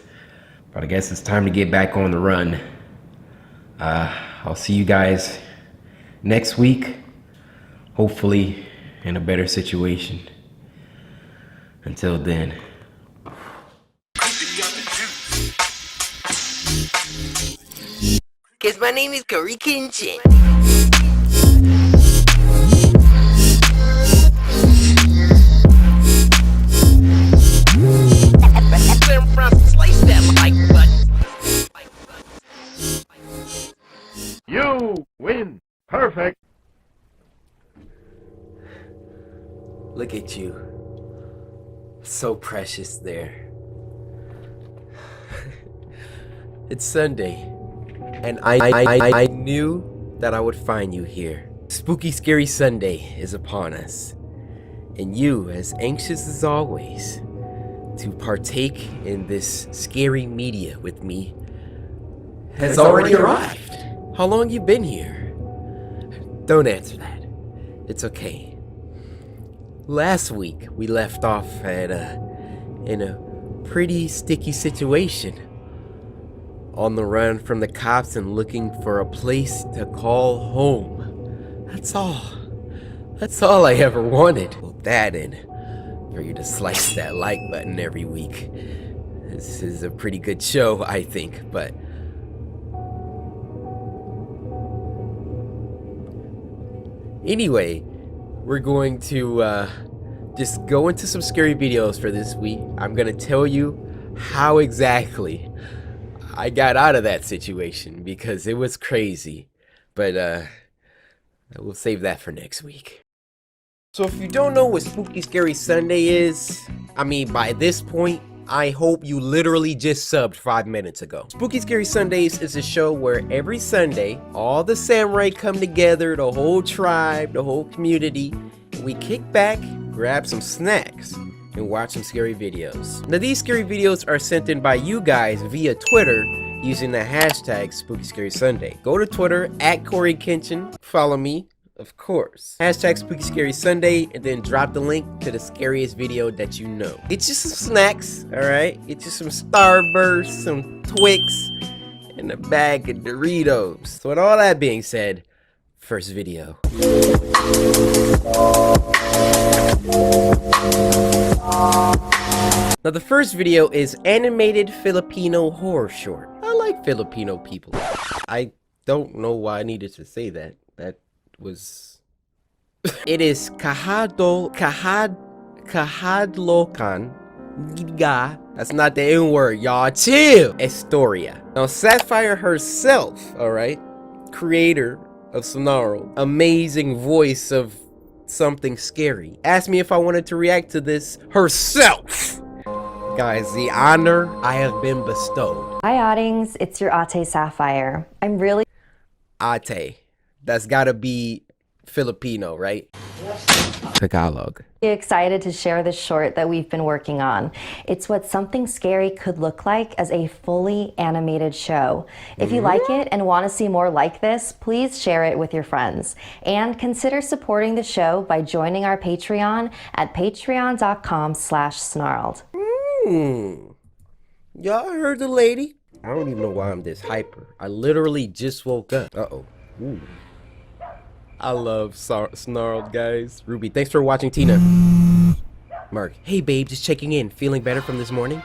but I guess it's time to get back on the run. I'll see you guys next week, hopefully in a better situation. Until then. Cause my name is CoryxKenshin. Slice that like button. You win. Perfect. Look at you. So precious there. It's Sunday, and I knew that I would find you here. Spooky Scary Sunday is upon us, and you, as anxious as always to partake in this scary media with me, has already arrived. How long you been here? Don't answer that. It's okay. Last week we left off at in a pretty sticky situation. On the run from the cops and looking for a place to call home. That's all. That's all I ever wanted. Well, that and for you to slice that like button every week. This is a pretty good show, I think, but anyway, we're going to just go into some scary videos for this week. I'm gonna tell you how exactly I got out of that situation because it was crazy. But we'll save that for next week. So if you don't know what Spooky Scary Sunday is, I mean, by this point, I hope you literally just subbed 5 minutes ago. Spooky Scary Sundays is a show where every Sunday, all the samurai come together, the whole tribe, the whole community, and we kick back, grab some snacks, and watch some scary videos. Now these scary videos are sent in by you guys via Twitter using the hashtag Spooky Scary Sunday. Go to Twitter at CoryxKenshin, follow me, of course. Hashtag Spooky Scary Sunday, and then drop the link to the scariest video that you know. Get you some snacks, alright? Get you some Starburst, some Twix, and a bag of Doritos. So with all that being said, first video. Now the first video is animated Filipino horror short. I like Filipino people. I don't know why I needed to say that. That was... It is Kahadlokan Giga. That's not the N word, y'all. Chill. Estoria. Now Sapphire herself, alright, creator of Sonaro, amazing voice of something scary, asked me if I wanted to react to this herself. Guys, the honor I have been bestowed. Hi, Oddings. It's your Ate Sapphire. I'm really... Ate. That's gotta be Filipino, right? Tagalog. Excited to share this short that we've been working on. It's what something scary could look like as a fully animated show. If you like it and want to see more like this, please share it with your friends. And consider supporting the show by joining our Patreon at patreon.com/snarled. Y'all heard the lady? I don't even know why I'm this hyper. I literally just woke up. Uh-oh. Ooh. I love snarled, guys. Ruby, thanks for watching, Tina. Mark, hey babe, just checking in. Feeling better from this morning?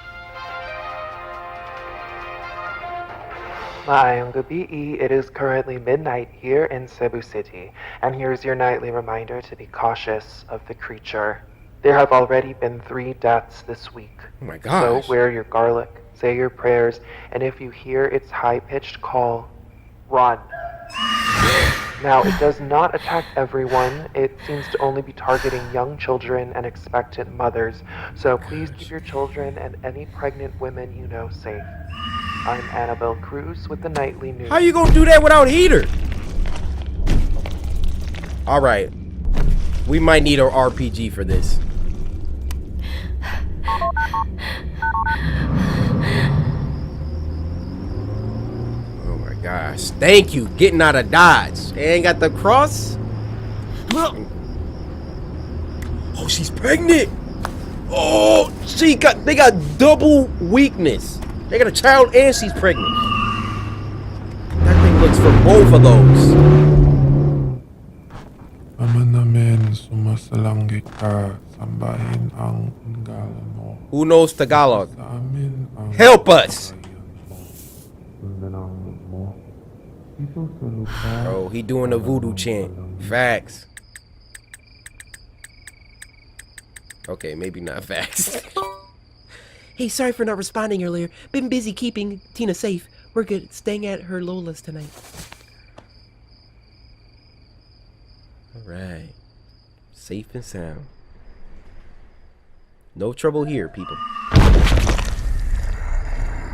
Maayong gabi, it is currently midnight here in Cebu City, and here's your nightly reminder to be cautious of the creature. There have already been 3 deaths this week. Oh my gosh. So wear your garlic, say your prayers, and if you hear its high-pitched call, run. Now, it does not attack everyone. It seems to only be targeting young children and expectant mothers. So please keep your children and any pregnant women you know safe. I'm Annabelle Cruz with the Nightly News. How you gonna do that without heater? Alright. We might need an RPG for this. Gosh, thank you. Getting out of Dodge. Ain't got the cross. Oh, she's pregnant. Oh, they got double weakness. They got a child and she's pregnant. That thing looks for both of those. Who knows Tagalog? Help us. Oh, he doing a voodoo chant. Facts. Okay, maybe not facts. Hey, sorry for not responding earlier. Been busy keeping Tina safe. We're good. Staying at her Lola's tonight. Alright. Safe and sound. No trouble here, people.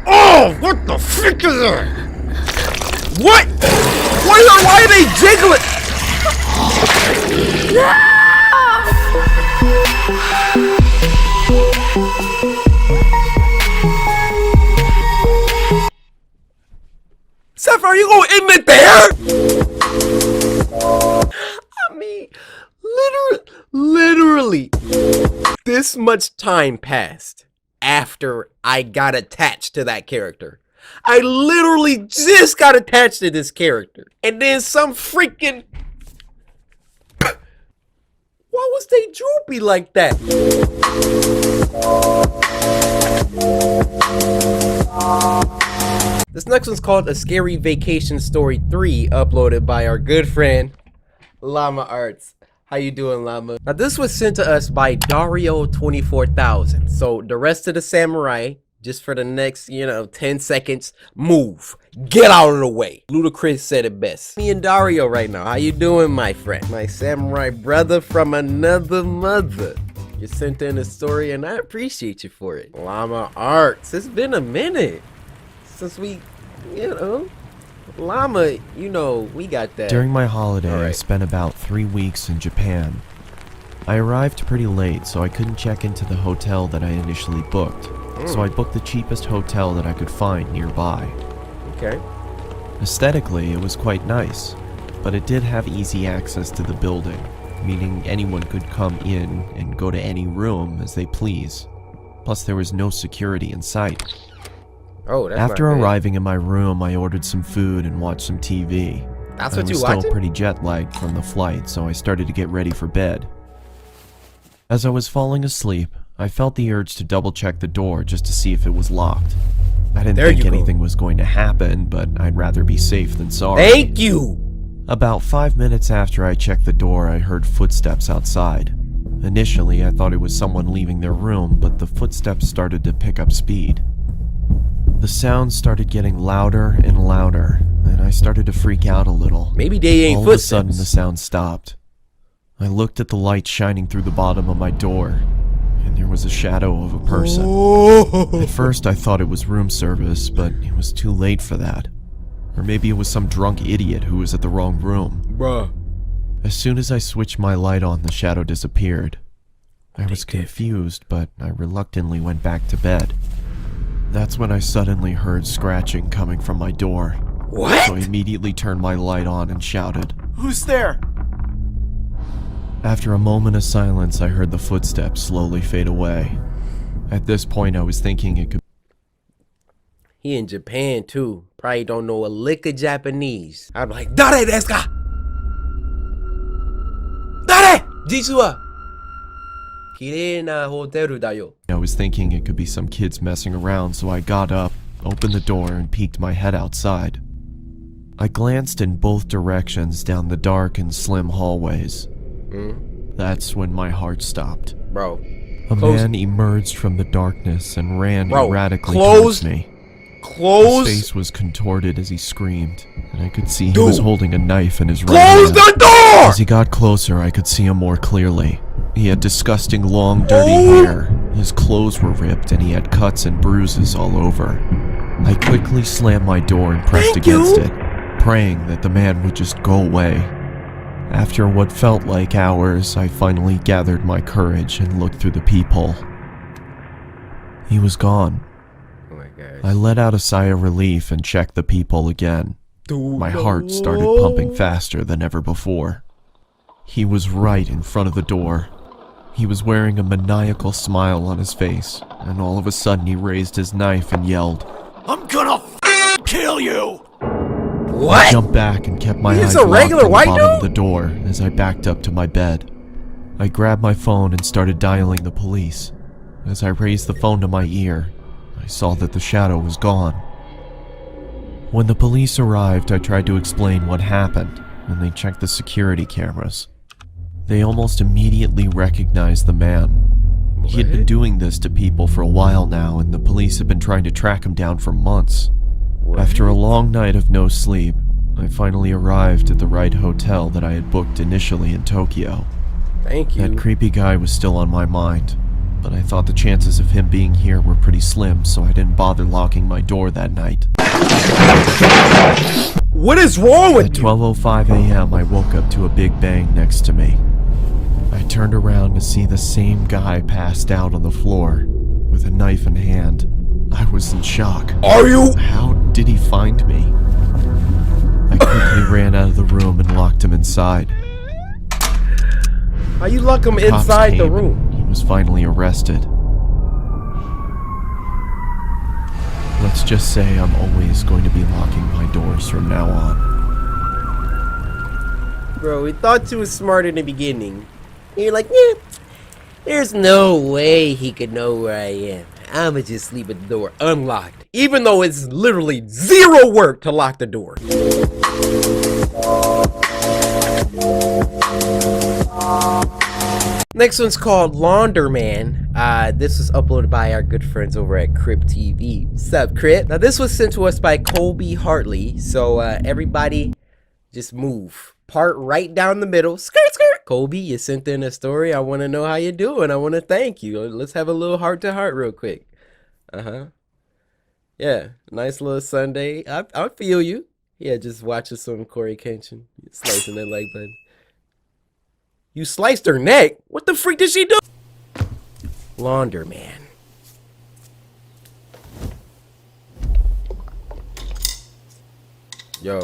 Oh, what the frick is that? What? Why are they jiggling? Seth, are you gonna end it there? I mean, literally, this much time passed after I got attached to that character. I literally just got attached to this character. And then some freaking... Why was they droopy like that? This next one's called A Scary Vacation Story 3, uploaded by our good friend, Llama Arts. How you doing, Llama? Now, this was sent to us by Dario24000. So, the rest of the samurai... just for the next, 10 seconds, move. Get out of the way. Ludacris said it best. Me and Dario right now. How you doing, my friend? My samurai brother from another mother. You sent in a story and I appreciate you for it. Llama Arts. It's been a minute since we, Llama, we got that. During my holiday, I spent about 3 weeks in Japan. I arrived pretty late, so I couldn't check into the hotel that I initially booked. So I booked the cheapest hotel that I could find nearby. Okay. Aesthetically, it was quite nice, but it did have easy access to the building, meaning anyone could come in and go to any room as they please. Plus, there was no security in sight. Oh, that's After not bad. arriving in my room, I ordered some food and watched some TV. That's I what you was watching? still pretty jet-lagged from the flight, so I started to get ready for bed. As I was falling asleep, I felt the urge to double-check the door just to see if it was locked. I didn't think anything was going to happen, but I'd rather be safe than sorry. Thank you! About 5 minutes after I checked the door, I heard footsteps outside. Initially, I thought it was someone leaving their room, but the footsteps started to pick up speed. The sound started getting louder and louder, and I started to freak out a little. Maybe they ain't footsteps. All of a sudden, the sound stopped. I looked at the light shining through the bottom of my door, and there was a shadow of a person. At first, I thought it was room service, but it was too late for that. Or maybe it was some drunk idiot who was at the wrong room. Bruh. As soon as I switched my light on, the shadow disappeared. I was confused, but I reluctantly went back to bed. That's when I suddenly heard scratching coming from my door. What? So I immediately turned my light on and shouted. Who's there? After a moment of silence, I heard the footsteps slowly fade away. At this point, I was thinking it could... He in Japan too. Probably don't know a lick of Japanese. I'm like, Dare desu ka? Dare! Jitsu wa kirei na hoteru da yo. I was thinking it could be some kids messing around, so I got up, opened the door, and peeked my head outside. I glanced in both directions down the dark and slim hallways. That's when my heart stopped. Bro. A Close. man emerged from the darkness and ran Bro, erratically close. towards me. Close. His face was contorted as he screamed, and I could see he Dude. was holding a knife in his right Close hand. the door! As he got closer, I could see him more clearly. He had disgusting long, dirty hair. His clothes were ripped, and he had cuts and bruises all over. I quickly slammed my door and pressed against it, praying that the man would just go away. After what felt like hours, I finally gathered my courage and looked through the peephole. He was gone. Oh my gosh. I let out a sigh of relief and checked the peephole again. My heart started pumping faster than ever before. He was right in front of the door. He was wearing a maniacal smile on his face, and all of a sudden he raised his knife and yelled, I'm gonna kill you! I jumped back and kept my He's eyes a locked regular on the white bottom of dude? the door as I backed up to my bed. I grabbed my phone and started dialing the police. As I raised the phone to my ear, I saw that the shadow was gone. When the police arrived, I tried to explain what happened, and they checked the security cameras. They almost immediately recognized the man. He had been doing this to people for a while now, and the police had been trying to track him down for months. After a long night of no sleep, I finally arrived at the right hotel that I had booked initially in Tokyo. Thank you. That creepy guy was still on my mind, but I thought the chances of him being here were pretty slim, so I didn't bother locking my door that night. What is wrong with At you? 12:05 a.m., I woke up to a big bang next to me. I turned around to see the same guy passed out on the floor, with a knife in hand. I was in shock. Are you? How did he find me? I quickly ran out of the room and locked him inside. How you lock him Cops inside the came room? and he was finally arrested. Let's just say I'm always going to be locking my doors from now on. Bro, we thought you was smart in the beginning. You're like, yeah, there's no way he could know where I am. I'ma just sleep with the door unlocked. Even though it's literally zero work to lock the door. Next one's called Launderman. This was uploaded by our good friends over at Crypt TV. Sup, Crypt? Now this was sent to us by Colby Hartley. So everybody just move. Part right down the middle. Skirt, skirt. Colby, you sent in a story. I want to know how you're doing. I want to thank you. Let's have a little heart to heart real quick. Yeah, nice little Sunday. I feel you. Yeah, just watching some CoryxKenshin. Slicing that like button. You sliced her neck? What the freak did she do? Launderman. Yo,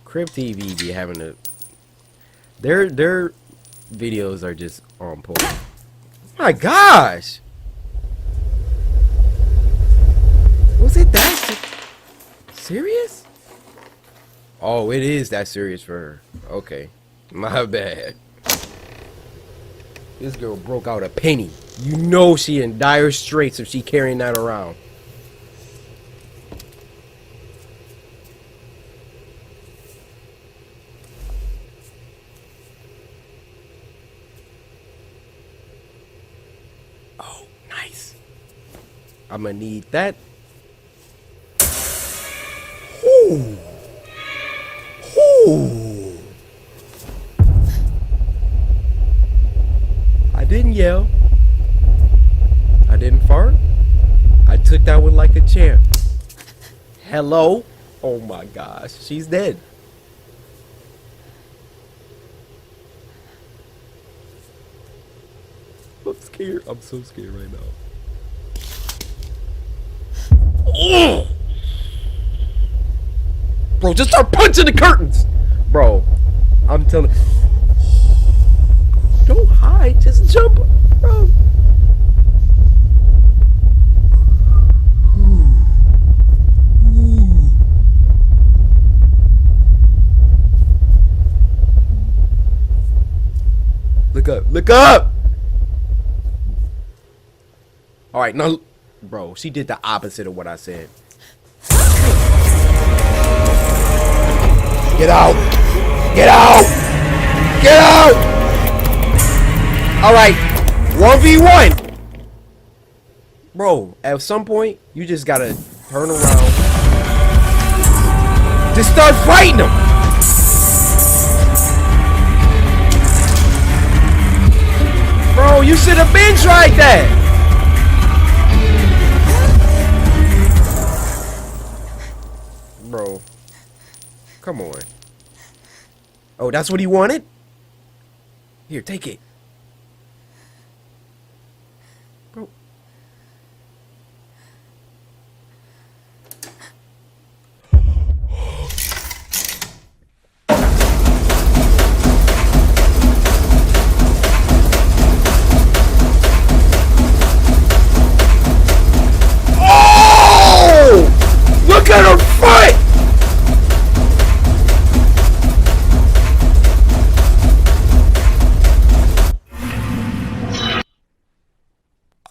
Crypt TV be having a... Their videos are just on point. My gosh! Was it that serious? Oh, it is that serious for her. Okay, my bad. This girl broke out a penny. You know she in dire straits if she carrying that around. Oh, nice. I'm gonna need that. Ooh. Ooh. I didn't yell. I didn't fart. I took that one like a champ. Hello? Oh my gosh, she's dead. scared. I'm so scared right now. Oh! Bro, just start punching the curtains. Bro, I'm telling. Don't hide, just jump, bro. Look up, look up. All right, now, bro, she did the opposite of what I said. Get out! Get out! Get out! All right, 1v1. Bro, at some point, you just gotta turn around. Just start fighting them. Bro, you should have been tried that. Bro, come on. Oh, that's what he wanted? Here, take it. Bro. Oh! Look at her fight!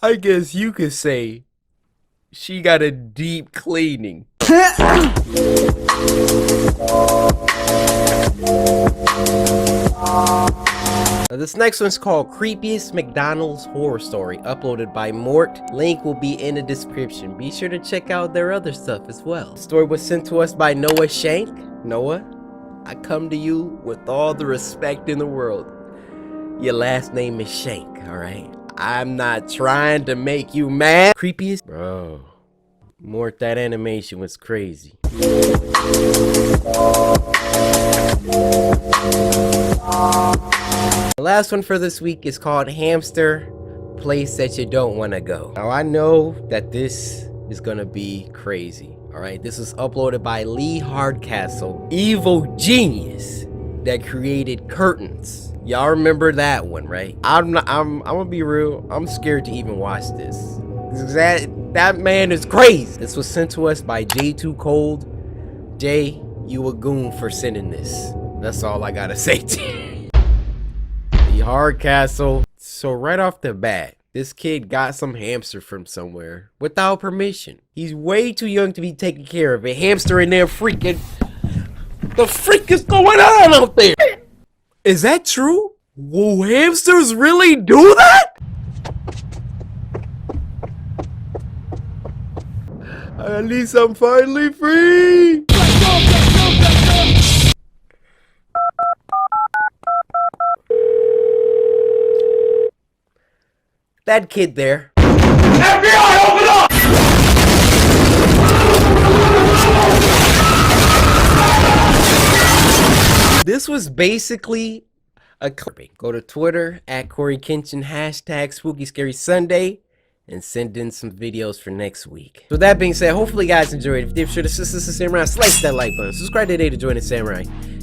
I guess you could say she got a deep cleaning. This next one's called Creepiest McDonald's Horror Story, uploaded by Mort. Link will be in the description. Be sure to check out their other stuff as well. The story was sent to us by Noah Shank. Noah, I come to you with all the respect in the world. Your last name is Shank, alright? I'm not trying to make you mad. Creepiest? Bro. Mort, that animation was crazy. The last one for this week is called Hamster, Place That You Don't Want to Go. Now I know that this is gonna be crazy. Alright, this was uploaded by Lee Hardcastle, evil genius that created Curtains. Y'all remember that one, right? I'm gonna be real. I'm scared to even watch this. That man is crazy. This was sent to us by J2 Cold. Jay, you a goon for sending this. That's all I gotta say to you. The Hardcastle. So right off the bat, this kid got some hamster from somewhere without permission. He's way too young to be taking care of a hamster in there freaking. The freak is going on out there? Is that true? Will hamsters really do that? At least I'm finally free. That kid there. FBI, open up! This was basically a clip. Go to Twitter at CoryxKenshin, hashtag Spooky Scary Sunday, and send in some videos for next week. So with that being said, hopefully you guys enjoyed. If you did, be sure to slice that like button. Subscribe today to join the Samurai. And